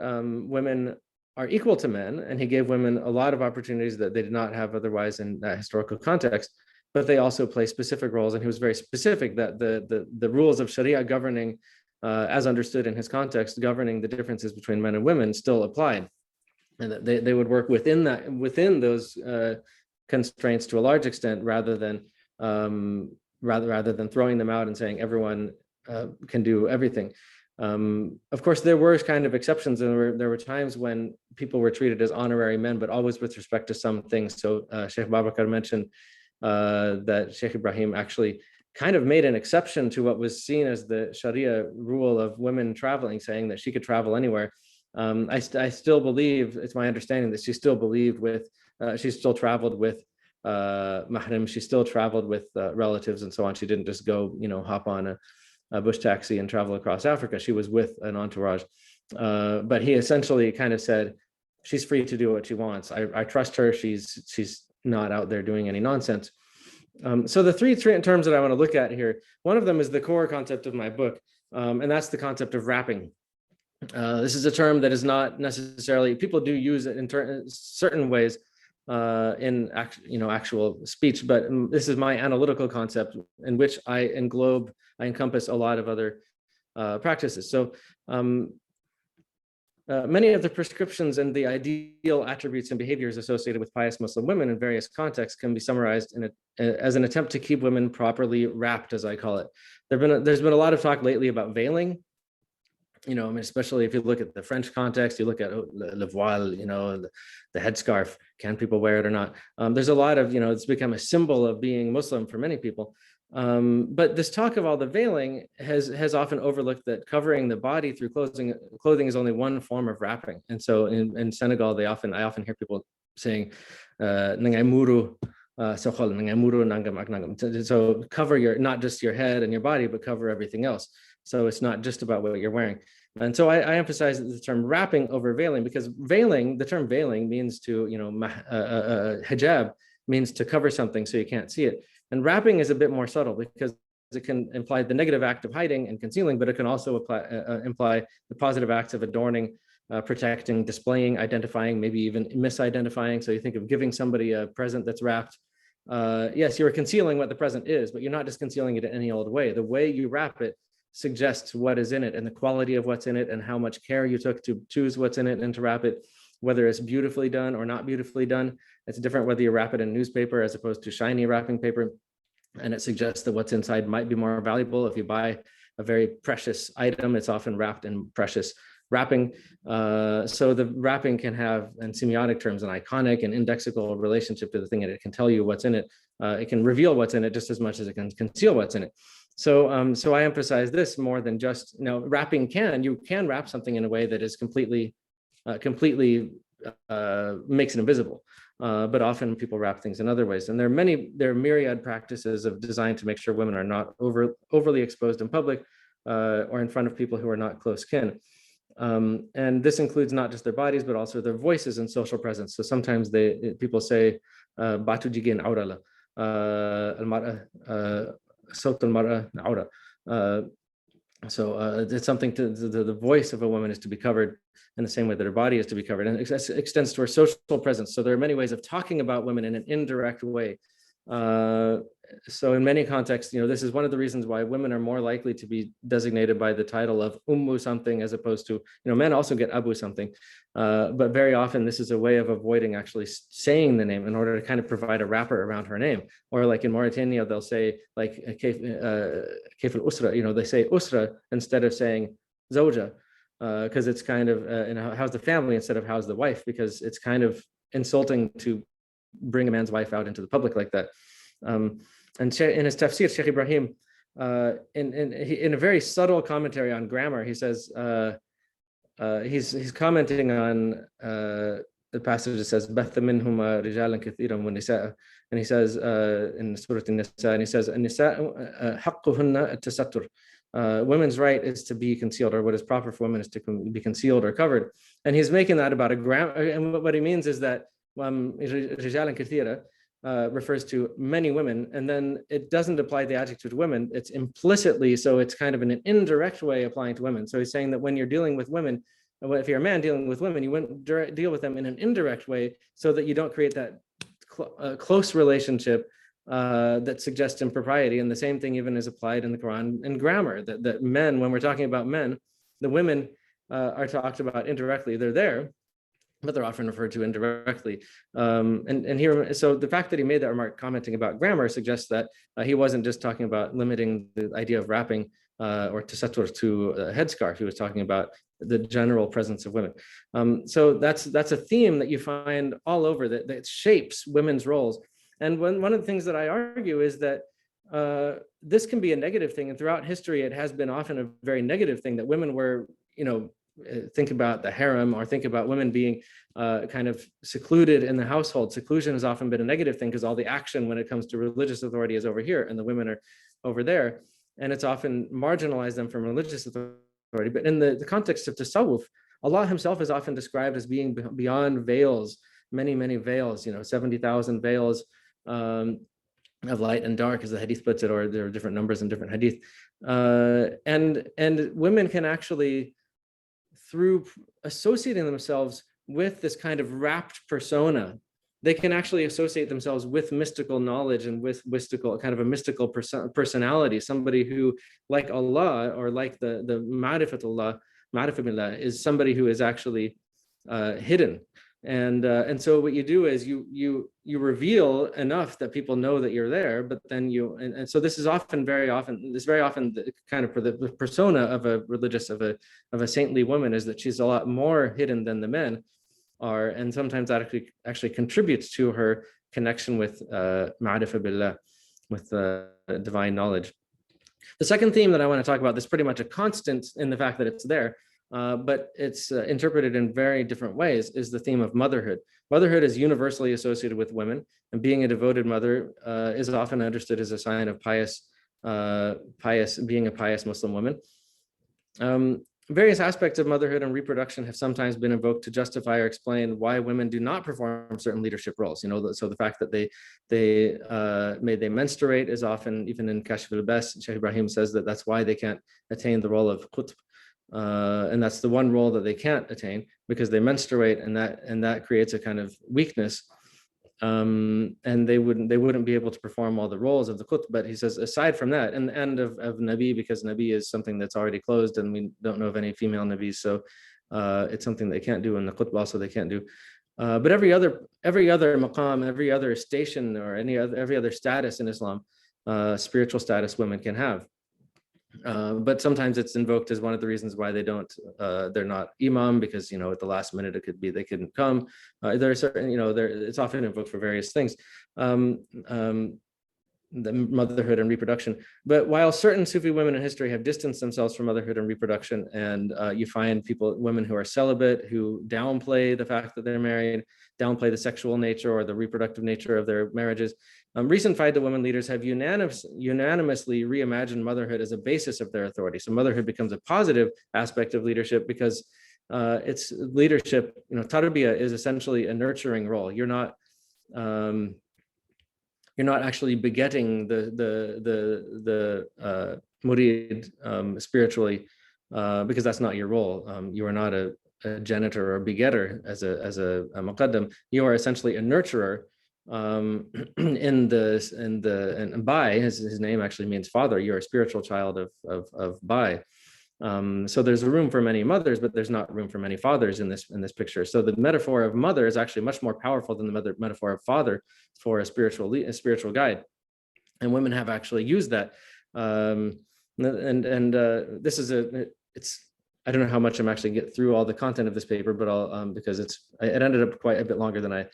women are equal to men, and he gave women a lot of opportunities that they did not have otherwise in that historical context, but they also play specific roles. And he was very specific that the rules of Sharia governing, as understood in his context, governing the differences between men and women still applied, and that they would work within those constraints to a large extent, rather than throwing them out and saying everyone can do everything. Of course, there were kind of exceptions, and there were times when people were treated as honorary men, but always with respect to some things. So Sheikh Babacar mentioned that Sheikh Ibrahim actually kind of made an exception to what was seen as the Sharia rule of women traveling, saying that she could travel anywhere. I still believe, it's my understanding that she still traveled with mahram, she still traveled with relatives and so on. She didn't just go, hop on a bush taxi and travel across Africa. She was with an entourage. But he essentially kind of said, she's free to do what she wants. I trust her. She's not out there doing any nonsense. So the three terms that I want to look at here, one of them is the core concept of my book, and that's the concept of wrapping. This is a term that is not necessarily, people do use it in certain ways in actual speech, but this is my analytical concept in which I encompass a lot of other practices. So many of the prescriptions and the ideal attributes and behaviors associated with pious Muslim women in various contexts can be summarized as an attempt to keep women properly wrapped, as I call it. There's been a lot of talk lately about veiling. you know, I mean, especially if you look at the French context, you look at le voile, you know, the headscarf, can people wear it or not? There's a lot of, you know, it's become a symbol of being Muslim for many people. But this talk of all the veiling has often overlooked that covering the body through clothing is only one form of wrapping. And so in Senegal, I often hear people saying, so cover not just your head and your body, but cover everything else. So it's not just about what you're wearing. And so I emphasize the term wrapping over veiling, because veiling, the term veiling means to, you know, hijab means to cover something so you can't see it. And wrapping is a bit more subtle because it can imply the negative act of hiding and concealing, but it can also imply the positive acts of adorning, protecting, displaying, identifying, maybe even misidentifying. So you think of giving somebody a present that's wrapped. Yes, you're concealing what the present is, but you're not just concealing it in any old way. The way you wrap it suggests what is in it and the quality of what's in it and how much care you took to choose what's in it and to wrap it, whether it's beautifully done or not beautifully done. It's different whether you wrap it in newspaper as opposed to shiny wrapping paper. And it suggests that what's inside might be more valuable. If you buy a very precious item, it's often wrapped in precious wrapping. So the wrapping can have, in semiotic terms, an iconic and indexical relationship to the thing, and it can tell you what's in it. It can reveal what's in it just as much as it can conceal what's in it. So, so I emphasize this more than just, you know, wrapping you can wrap something in a way that is completely makes it invisible. But often people wrap things in other ways. And there are myriad practices of design to make sure women are not overly exposed in public or in front of people who are not close kin. And this includes not just their bodies, but also their voices and social presence. So sometimes people say, Batu jigin aurala, Sawt al-mar'a aura. So it's something to the voice of a woman is to be covered in the same way that her body is to be covered, and it extends to her social presence. So there are many ways of talking about women in an indirect way. So in many contexts, you know, this is one of the reasons why women are more likely to be designated by the title of Oumou something, as opposed to, you know, men also get Abu something. But very often this is a way of avoiding actually saying the name in order to kind of provide a wrapper around her name. Or like in Mauritania, they'll say like Kayf al-Usra, you know, they say Usra instead of saying Zawja, because it's kind of, you know, how's the family instead of how's the wife, because it's kind of insulting to bring a man's wife out into the public like that. And in his tafsir, Sheikh Ibrahim, in a very subtle commentary on grammar, he says, he's commenting on the passage that says, "Batha minhuma rijalan kathiran wa nisaa," and he says in Surah An-Nisa, and he says, "An-nisa haqquhunna at-tasattur." Women's right is to be concealed, or what is proper for women is to be concealed or covered. And he's making that about a grammar, and what he means is that rijalan kathira refers to many women, and then it doesn't apply the adjective to women. It's implicitly, so it's kind of in an indirect way applying to women. So he's saying that when you're dealing with women, if you're a man dealing with women, you wouldn't deal with them in an indirect way, so that you don't create that close relationship that suggests impropriety. And the same thing even is applied in the Quran in grammar, that men, when we're talking about men, the women are talked about indirectly. They're there, but they're often referred to indirectly. And here, so the fact that he made that remark commenting about grammar suggests that he wasn't just talking about limiting the idea of wrapping or tasattur to a headscarf. He was talking about the general presence of women. So that's a theme that you find all over that shapes women's roles. And one of the things that I argue is that this can be a negative thing, and throughout history, it has been often a very negative thing that women were, you know, think about the harem, or think about women being kind of secluded in the household. Seclusion has often been a negative thing because all the action when it comes to religious authority is over here and the women are over there. And it's often marginalized them from religious authority. But in the context of tasawwuf, Allah himself is often described as being beyond veils, many, many veils, you know, 70,000 veils of light and dark, as the hadith puts it, or there are different numbers in different hadith. And women can actually, through associating themselves with this kind of wrapped persona, they can actually associate themselves with mystical knowledge and with mystical, kind of a mystical personality, somebody who, like Allah, or like the ma'rifatullah, ma'rifah billah, is somebody who is actually hidden. And so what you do is you reveal enough that people know that you're there, but then and so this is very often the kind of the persona of a religious, of a saintly woman, is that she's a lot more hidden than the men are, and sometimes that actually contributes to her connection with ma'rifa billah, with divine knowledge. The second theme that I want to talk about, that's pretty much a constant in the fact that it's there, but it's interpreted in very different ways, is the theme of motherhood. Motherhood is universally associated with women, and being a devoted mother is often understood as a sign of being a pious Muslim woman. Various aspects of motherhood and reproduction have sometimes been invoked to justify or explain why women do not perform certain leadership roles. So the fact that they menstruate is often, even in Kashf al-Bas, Shaykh Ibrahim says that that's why they can't attain the role of qutb. And that's the one role that they can't attain, because they menstruate, and that creates a kind of weakness. And they wouldn't be able to perform all the roles of the qutb. But he says, aside from that, and the end of Nabi, because Nabi is something that's already closed, and we don't know of any female Nabis, so it's something they can't do, and the qutb also they can't do. But every other maqam, every other station, or every other status in Islam, spiritual status, women can have. But sometimes it's invoked as one of the reasons why they're not imam, because at the last minute it could be they couldn't come. There are certain, it's often invoked for various things, the motherhood and reproduction. But while certain Sufi women in history have distanced themselves from motherhood and reproduction, and you find women who are celibate, who downplay the fact that they're married, downplay the sexual nature or the reproductive nature of their marriages, recent Fayda women leaders have unanimously reimagined motherhood as a basis of their authority. So motherhood becomes a positive aspect of leadership, because it's leadership. Tarbiyah is essentially a nurturing role. You're not actually begetting the murid spiritually, because that's not your role. You are not a janitor or begetter as a muqaddam. You are essentially a nurturer. And Bai, his name actually means father. You're a spiritual child of Bai. So there's room for many mothers, but there's not room for many fathers in this picture. So the metaphor of mother is actually much more powerful than the metaphor of father for a spiritual guide. And women have actually used that. This is I don't know how much I'm actually get through all the content of this paper, but I'll because it ended up quite a bit longer than I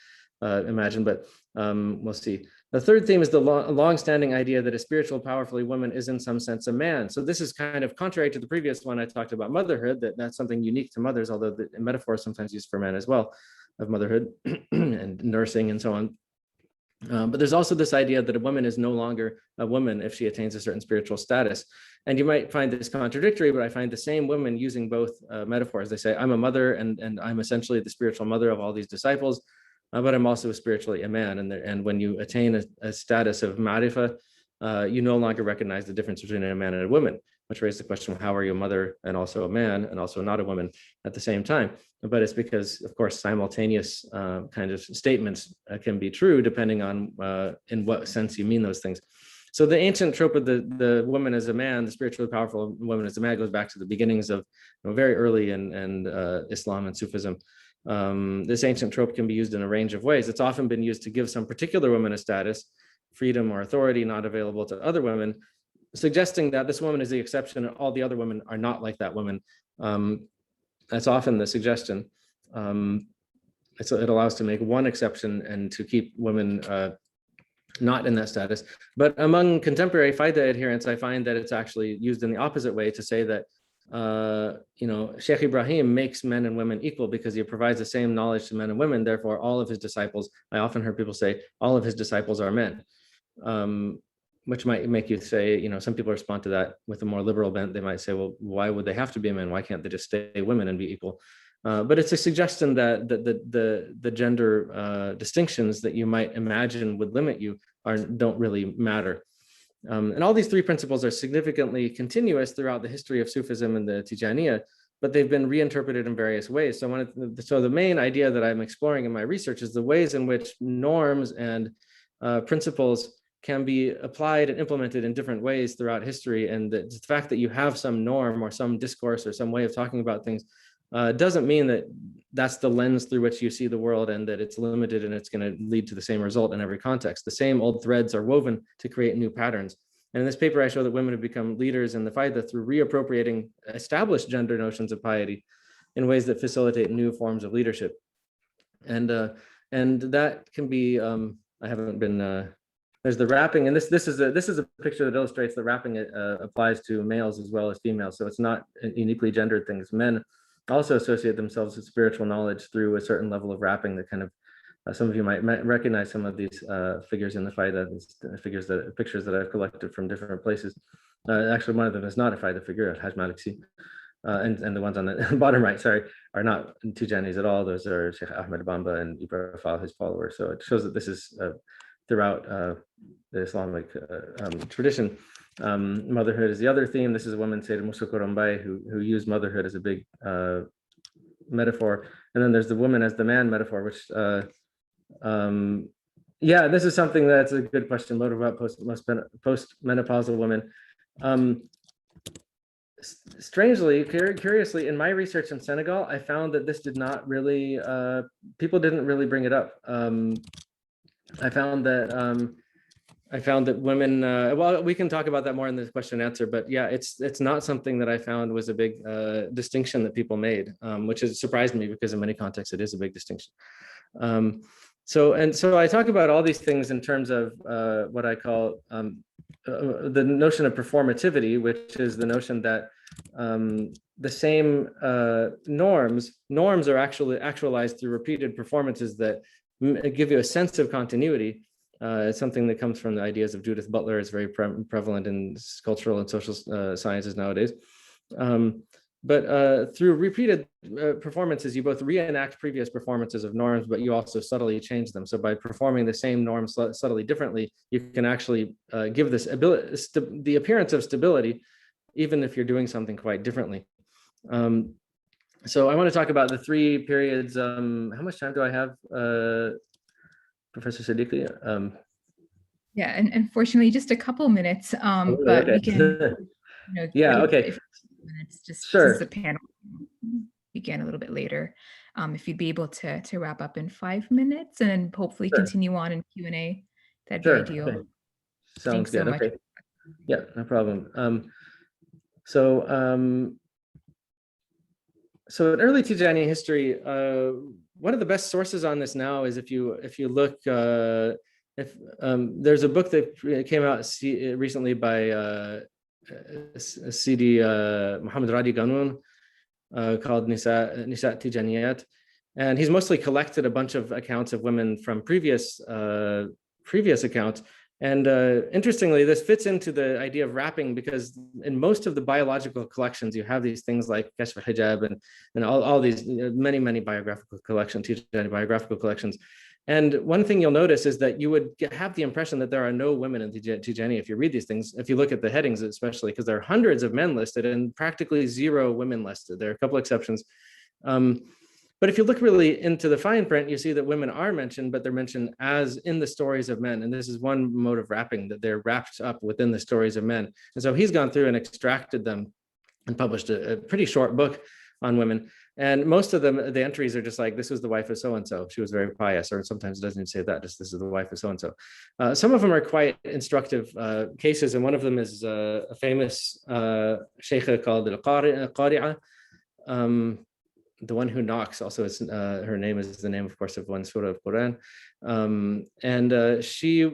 imagined, but we'll see. The third theme is the long-standing idea that a spiritual, powerful woman is in some sense a man. So this is kind of contrary to the previous one I talked about motherhood, that's something unique to mothers, although the metaphor is sometimes used for men as well, of motherhood and nursing and so on. But there's also this idea that a woman is no longer a woman if she attains a certain spiritual status. And you might find this contradictory, but I find the same women using both metaphors. They say, I'm a mother, and I'm essentially the spiritual mother of all these disciples, but I'm also spiritually a man. And when you attain a status of ma'rifah, you no longer recognize the difference between a man and a woman, which raises the question, how are you a mother and also a man and also not a woman at the same time? But it's because, of course, simultaneous kind of statements can be true depending on in what sense you mean those things. So the ancient trope of the woman as a man, the spiritually powerful woman as a man, goes back to the beginnings of very early and Islam and Sufism. This ancient trope can be used in a range of ways. It's often been used to give some particular woman a status, freedom or authority not available to other women, suggesting that this woman is the exception and all the other women are not like that woman. That's often the suggestion. It allows to make one exception and to keep women not in that status. But among contemporary Fayda adherents, I find that it's actually used in the opposite way, to say that Shaykh Ibrahim makes men and women equal because he provides the same knowledge to men and women. Therefore, all of his disciples, I often heard people say, all of his disciples are men, which might make you say, some people respond to that with a more liberal bent. They might say, well, why would they have to be men? Why can't they just stay women and be equal? But it's a suggestion that the gender distinctions that you might imagine would limit you don't really matter. And all these three principles are significantly continuous throughout the history of Sufism and the Tijāniyya, but they've been reinterpreted in various ways. So the main idea that I'm exploring in my research is the ways in which norms and principles can be applied and implemented in different ways throughout history. And the fact that you have some norm or some discourse or some way of talking about things doesn't mean that that's the lens through which you see the world and that it's limited and it's going to lead to the same result in every context. The same old threads are woven to create new patterns. And in this paper, I show that women have become leaders in the Fayda through reappropriating established gender notions of piety in ways that facilitate new forms of leadership. And that can be, I haven't been, there's the wrapping, and this is a picture that illustrates that wrapping applies to males as well as females. So it's not uniquely gendered things. Men also associate themselves with spiritual knowledge through a certain level of wrapping that kind of, some of you might recognize some of these figures in the Fayda, pictures that I've collected from different places. Actually, one of them is not a Fayda figure, Haj Maliksi. And the ones on the bottom right, sorry, are not Tijanis at all. Those are Sheikh Ahmed Bamba and Ibrahim, his followers. So it shows that this is throughout the Islamic tradition. Motherhood is the other theme. This is a woman, Sayyida Musa Korombai, who used motherhood as a big metaphor. And then there's the woman as the man metaphor, which, yeah, this is something that's a good question. What about post-menopausal women? Strangely, curiously, in my research in Senegal, I found that this did not really, people didn't really bring it up. I found that women, well, we can talk about that more in the question and answer, but yeah, it's not something that I found was a big distinction that people made, which has surprised me because in many contexts, it is a big distinction. So I talk about all these things in terms of what I call the notion of performativity, which is the notion that the same norms are actually actualized through repeated performances that give you a sense of continuity. It's something that comes from the ideas of Judith Butler. It's very prevalent in cultural and social sciences nowadays. But through repeated performances, you both reenact previous performances of norms, but you also subtly change them. So by performing the same norms subtly differently, you can actually give this ability, the appearance of stability, even if you're doing something quite differently. So I want to talk about the three periods. How much time do I have, Professor Siddiqui? Yeah, and unfortunately, just a couple minutes, but okay. we can, yeah, okay. Minutes, just sure. Since the panel began a little bit later. If you'd be able to wrap up in 5 minutes and then hopefully sure. continue on in Q&A, that'd sure. be ideal. Okay. Sounds Thanks good. so much. Okay. Yeah, no problem. So in early Tijani history, one of the best sources on this now is if you look, there's a book that came out recently by Sidi Muhammad Radi Ganoun called Niasse Tijāniyya, and he's mostly collected a bunch of accounts of women from previous accounts. And interestingly, this fits into the idea of wrapping, because in most of the biological collections, you have these things like Kashf al-Hijab and all these many biographical collections, Tijani biographical collections. And one thing you'll notice is that you would have the impression that there are no women in Tijani if you read these things, if you look at the headings especially, because there are hundreds of men listed and practically zero women listed. There are a couple exceptions. But if you look really into the fine print, you see that women are mentioned, but they're mentioned as in the stories of men. And this is one mode of wrapping, that they're wrapped up within the stories of men. And so he's gone through and extracted them and published a pretty short book on women. And most of them, the entries are just like, this was the wife of so-and-so. She was very pious, or sometimes it doesn't even say that, just this is the wife of so-and-so. Some of them are quite instructive cases. And one of them is a famous Shaykha called Al-Qari'ah, the one who knocks. Also, her name is the name, of course, of one surah of Quran. And she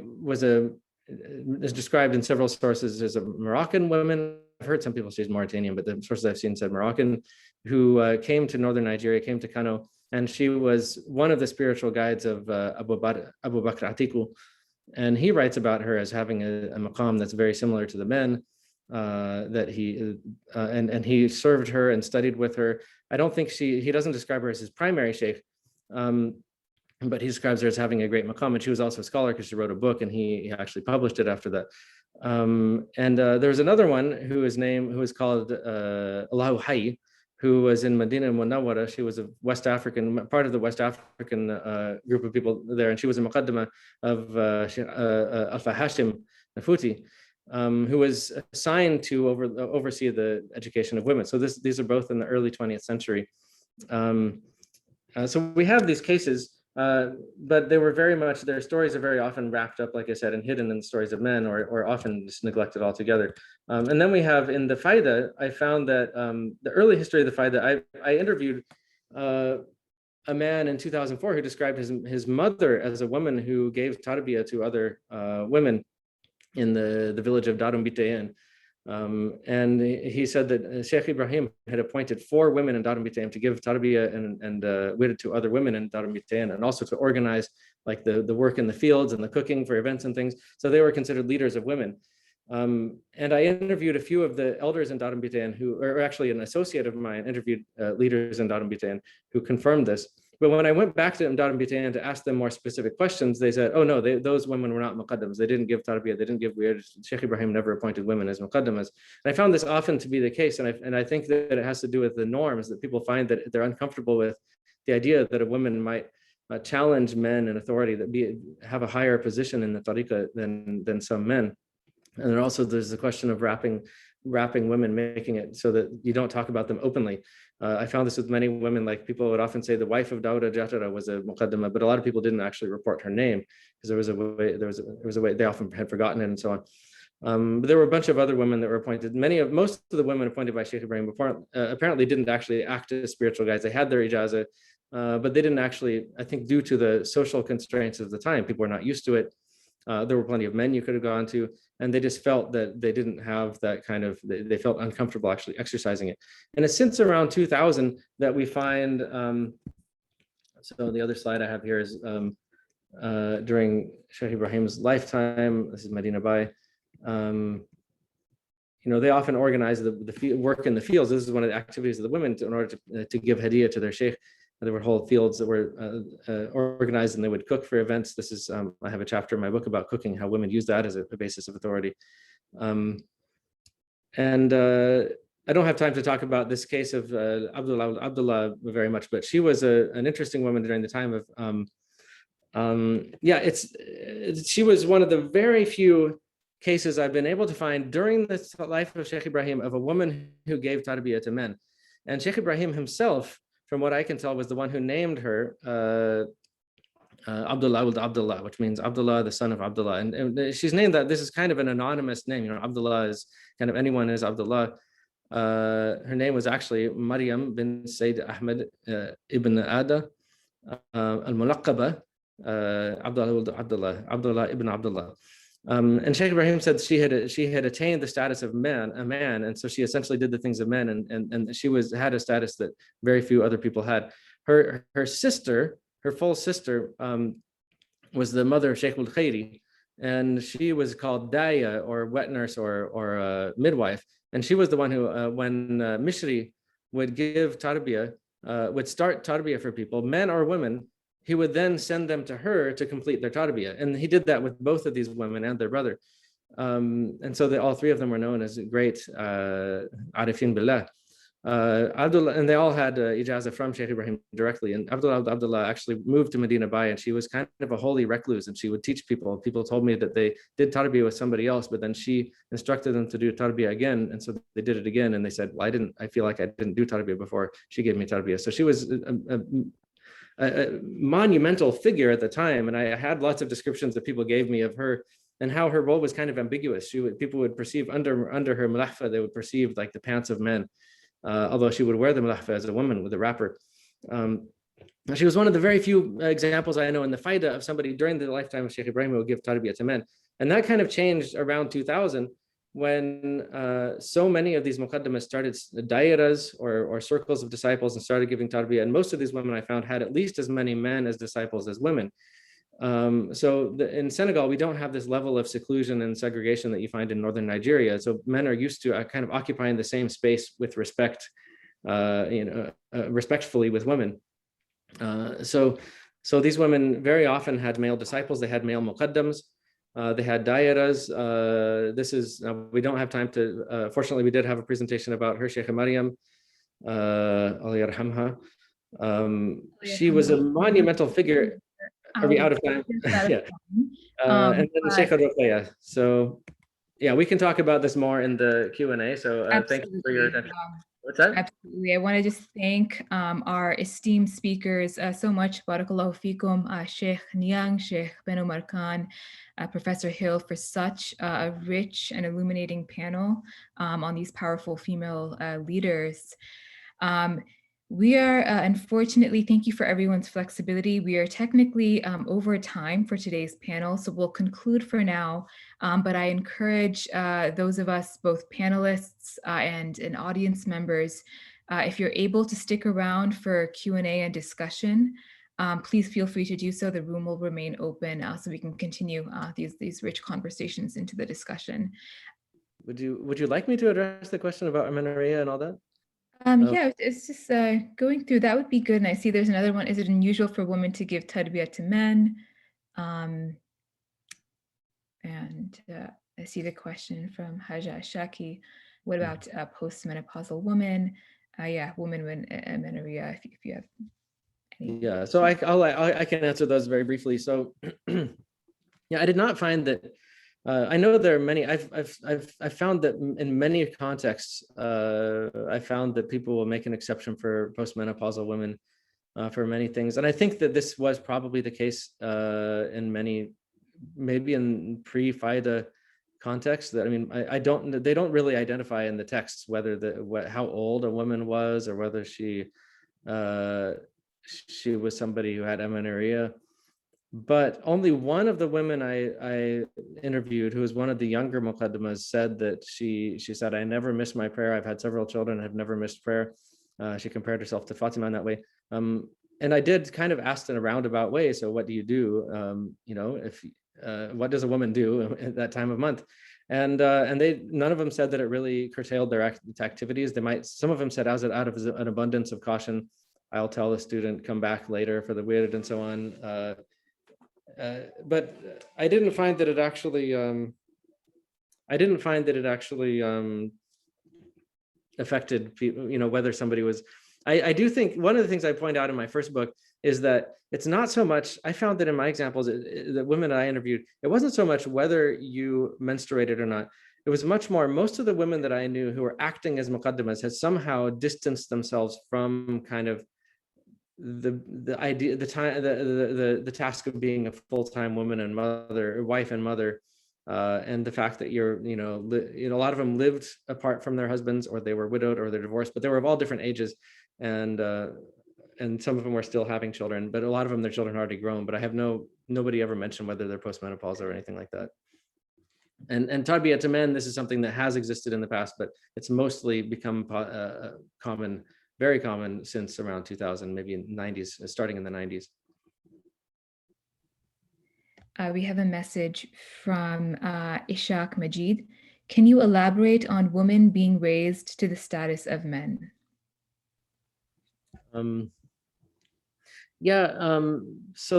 is described in several sources as a Moroccan woman. I've heard some people say she's Mauritanian, but the sources I've seen said Moroccan, who came to northern Nigeria, came to Kano, and she was one of the spiritual guides of Aboubacar Atiku. And he writes about her as having a maqam that's very similar to the men, that he and he served her and studied with her. I don't think he doesn't describe her as his primary sheikh, but he describes her as having a great maqam. And she was also a scholar because she wrote a book, and he actually published it after that. There was another one who was called Allahu Hayy, who was in Medina Munawwara. She was a West African, part of the West African group of people there, and she was a muqaddama of Alfa Hashim Nafuti, who was assigned to oversee the education of women. So these are both in the early 20th century. So we have these cases, but they were very much, their stories are very often wrapped up, like I said, and hidden in the stories of men, or often just neglected altogether. And then we have in the Fayda, I found that the early history of the Fayda, I interviewed a man in 2004 who described his mother as a woman who gave tarbiyah to other women in the village of Darum Bitayan. And he said that Sheikh Ibrahim had appointed 4 women in Darum Bitayan to give tarbiyah and witted to other women in Darum Bitayan, and also to organize like the work in the fields and the cooking for events and things. So they were considered leaders of women. And I interviewed a few of the elders in Darum Bitayan who, or actually an associate of mine interviewed leaders in Darum Bitayan who confirmed this. But when I went back to Darum Bitayan to ask them more specific questions, they said, oh no, those women were not muqaddams. They didn't give tarbiyah, they didn't give weird. Sheikh Ibrahim never appointed women as muqaddamas. And I found this often to be the case. And I think that it has to do with the norms, that people find that they're uncomfortable with the idea that a woman might challenge men in authority, that have a higher position in the tariqah than some men. And then also there's the question of wrapping women, making it so that you don't talk about them openly. I found this with many women, like people would often say the wife of Dawda Jatara was a muqaddama, but a lot of people didn't actually report her name because there was a way they often had forgotten it and so on. But there were a bunch of other women that were appointed. Most of the women appointed by Sheikh Ibrahim before, apparently didn't actually act as spiritual guides. They had their ijazah, but they didn't actually, I think due to the social constraints of the time, people were not used to it. There were plenty of men you could have gone to, and they just felt that they didn't have that kind of, they felt uncomfortable actually exercising it. And it's since around 2000 that we find, so the other slide I have here is during Sheikh Ibrahim's lifetime. This is Medina Bay. They often organize the work in the fields. This is one of the activities of the women in order to give hadiyah to their sheikh. There were whole fields that were organized, and they would cook for events. This is, I have a chapter in my book about cooking, how women use that as a basis of authority. I don't have time to talk about this case of Abdullah very much, but she was an interesting woman during the time of, she was one of the very few cases I've been able to find during the life of Sheikh Ibrahim of a woman who gave tarbiyah to men. And Sheikh Ibrahim himself, from what I can tell, was the one who named her Abdullah, which means Abdullah, the son of Abdullah. And she's named that. This is kind of an anonymous name. Abdullah is kind of anyone is Abdullah. Her name was actually Mariam bin Sayyid Ahmed ibn Ada al-Mulaqaba Abdullah ibn Abdullah. And Sheikh Ibrahim said she had attained the status of a man, and so she essentially did the things of men, and she had a status that very few other people had. Her sister, her full sister, was the mother of Sheikh al-Khayri, and she was called Daya, or wet nurse, or midwife, and she was the one who, when Mishri would give tarbiyah, would start tarbiyah for people, men or women, he would then send them to her to complete their tarbiyah. And he did that with both of these women and their brother. And so all 3 of them were known as great Arifin Billah. Abdullah, and they all had ijazah from Sheikh Ibrahim directly. And Abdullah actually moved to Medina Bay, and she was kind of a holy recluse, and she would teach people. People told me that they did tarbiyah with somebody else, but then she instructed them to do tarbiyah again. And so they did it again. And they said, well, I feel like I didn't do tarbiyah before she gave me tarbiyah. So she was a monumental figure at the time, and I had lots of descriptions that people gave me of her and how her role was kind of ambiguous. People would perceive under her malahfa, they would perceive like the pants of men, although she would wear the malahfa as a woman with a wrapper. She was one of the very few examples I know in the Fayda of somebody during the lifetime of Sheikh Ibrahim who would give tarbiyah to men, and that kind of changed around 2000 when so many of these muqaddamas started dairas or circles of disciples and started giving tarbiyah. And most of these women I found had at least as many men as disciples as women. In Senegal, we don't have this level of seclusion and segregation that you find in northern Nigeria. So men are used to kind of occupying the same space with respect, respectfully with women. So these women very often had male disciples. They had male muqaddams. They had dairas. We don't have time to, fortunately, we did have a presentation about her, Shaykha Mariam, Allah yarhamha. She was a monumental figure. Are we out of time? Yeah. And then Shaykha Ruqayya. So yeah, we can talk about this more in the Q&A. So thank you for your attention. What's that? Absolutely. I want to just thank our esteemed speakers so much. Barakallahu fikum, Sheikh Niang, Sheikh bin Omar Kane, Professor Hill, for such a rich and illuminating panel on these powerful female leaders. We are, unfortunately, thank you for everyone's flexibility. We are technically over time for today's panel, so we'll conclude for now. But I encourage those of us, both panelists and audience members, if you're able to stick around for Q&A and discussion, please feel free to do so. The room will remain open so we can continue these rich conversations into the discussion. Would you like me to address the question about amenorrhea and all that? Yeah, it's just going through, that would be good. And I see there's another one. Is it unusual for women to give tarbiyah to men? And I see the question from Haja Shaki. What about postmenopausal women? Yeah, women with amenorrhea, if you have any. Yeah, so I can answer those very briefly. So yeah, I did not find that. I know there are many. I've found that in many contexts, I found that people will make an exception for postmenopausal women for many things, and I think that this was probably the case in many, maybe in pre-Fayda context. That I mean, they don't really identify in the texts whether how old a woman was or whether she was somebody who had amenorrhea. But only one of the women I interviewed, who was one of the younger muqaddamas, said that she said, "I never missed my prayer. I've had several children. I've never missed prayer." She compared herself to Fatima in that way. And I did kind of ask in a roundabout way. So what do you do? You know, what does a woman do at that time of month? And none of them said that it really curtailed their activities. Some of them said, out of an abundance of caution, I'll tell the student, come back later for the wird and so on. But I didn't find that it actually affected people, you know, whether somebody was. I do think one of the things I point out in my first book is that it's not so much. I found that in my examples, the women I interviewed, it wasn't so much whether you menstruated or not. It was much more. Most of the women that I knew who were acting as muqaddamas had somehow distanced themselves from kind of the idea, the task of being a full-time woman and mother, wife and mother, and the fact that a lot of them lived apart from their husbands, or they were widowed, or they're divorced, but they were of all different ages, and some of them were still having children, but a lot of them, their children are already grown. But I have nobody ever mentioned whether they're postmenopausal or anything like that. And tarbiyah to men, this is something that has existed in the past, but it's mostly become common. Very common since around 2000, maybe in 90s, starting in the 90s. We have a message from Ishaq Majid. Can you elaborate on women being raised to the status of men? So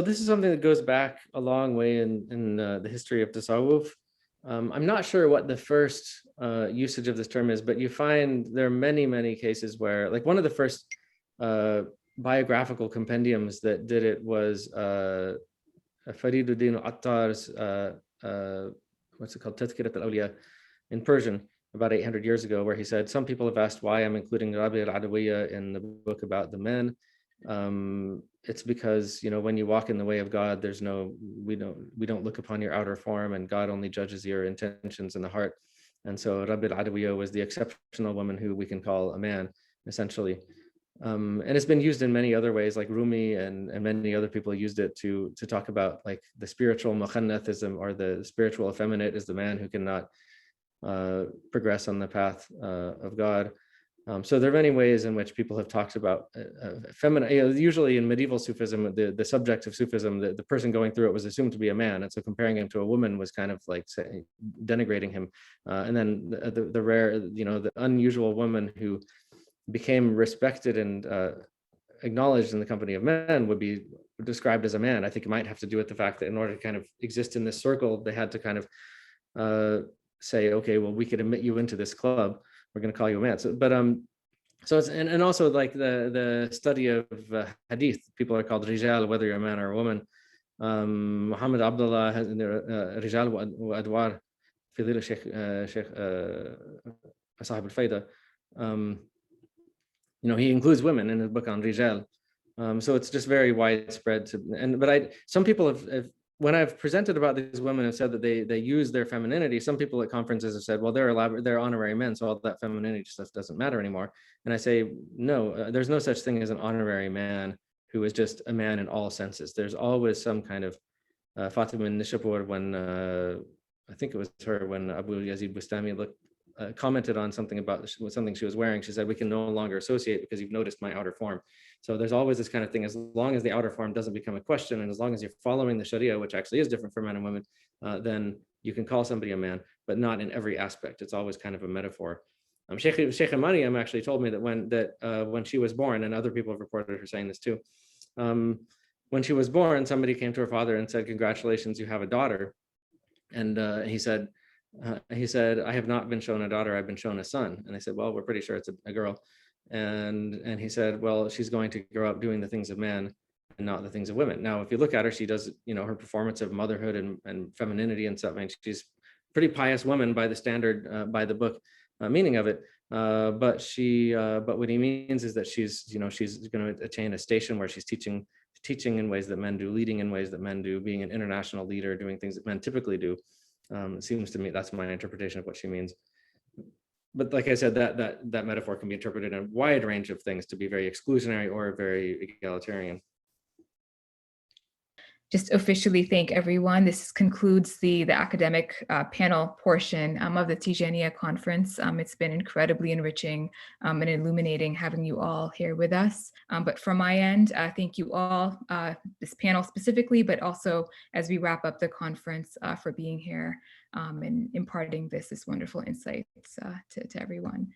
this is something that goes back a long way in the history of tasawwuf. I'm not sure what the first usage of this term is, but you find there are many cases where, like, one of the first biographical compendiums that did it was Fariduddin Attar's, what's it called, Tadhkirat al-Awliya in Persian, about 800 years ago, where he said, some people have asked why I'm including Rabi al-Adawiyya in the book about the men. It's because, when you walk in the way of God, we don't look upon your outer form, and God only judges your intentions in the heart. And so Rabi al-Adawiyya was the exceptional woman who we can call a man, essentially. And it's been used in many other ways, like Rumi and many other people used it to talk about, like, the spiritual mukhannathism, or the spiritual effeminate is the man who cannot progress on the path of God. So there are many ways in which people have talked about feminine. Usually in medieval Sufism, the subject of Sufism, the person going through it was assumed to be a man, and so comparing him to a woman was kind of like denigrating him. And then the rare, the unusual woman who became respected and acknowledged in the company of men would be described as a man. I think it might have to do with the fact that in order to kind of exist in this circle, they had to kind of say, okay, well, we could admit you into this club. We're going to call you a man. So, but so it's and also, like, the study of hadith, people are called rijal, whether you're a man or a woman. Muhammad Abdullah has in there rijal wa adwar fi dhil Shaykh Sahib al-Fayda. he includes women in his book on Rijal. So it's just very widespread. Some people have, when I've presented about these women, have said that they use their femininity. Some people at conferences have said, well, they're honorary men, so all that femininity stuff doesn't matter anymore. And I say, no, there's no such thing as an honorary man who is just a man in all senses. There's always some kind of Fatima Nishapur, when I think it was her, when Abu Yazid Bustami commented on something about something she was wearing. She said, we can no longer associate because you've noticed my outer form. So there's always this kind of thing, as long as the outer form doesn't become a question, and as long as you're following the Sharia, which actually is different for men and women, then you can call somebody a man, but not in every aspect. It's always kind of a metaphor. Shaykha Mariam actually told me that when she was born, and other people have reported her saying this too, when she was born, somebody came to her father and said, congratulations, you have a daughter. And he said, I have not been shown a daughter, I've been shown a son. And they said, well, we're pretty sure it's a girl. And he said, well, she's going to grow up doing the things of men and not the things of women. Now, if you look at her, she does, her performance of motherhood and femininity and stuff. I mean, she's a pretty pious woman by the standard, by the book meaning of it. But what he means is that she's going to attain a station where she's teaching in ways that men do, leading in ways that men do, being an international leader, doing things that men typically do. It seems to me that's my interpretation of what she means. But like I said, that metaphor can be interpreted in a wide range of things, to be very exclusionary or very egalitarian. Just officially thank everyone. This concludes the academic panel portion of the Tijāniyya conference. It's been incredibly enriching and illuminating having you all here with us. But from my end, thank you all, this panel specifically, but also as we wrap up the conference, for being here and imparting this wonderful insights to everyone.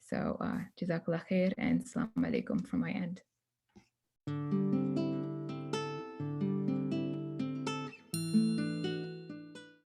So Jazakallah Khayr and Assalamu alaikum from my end.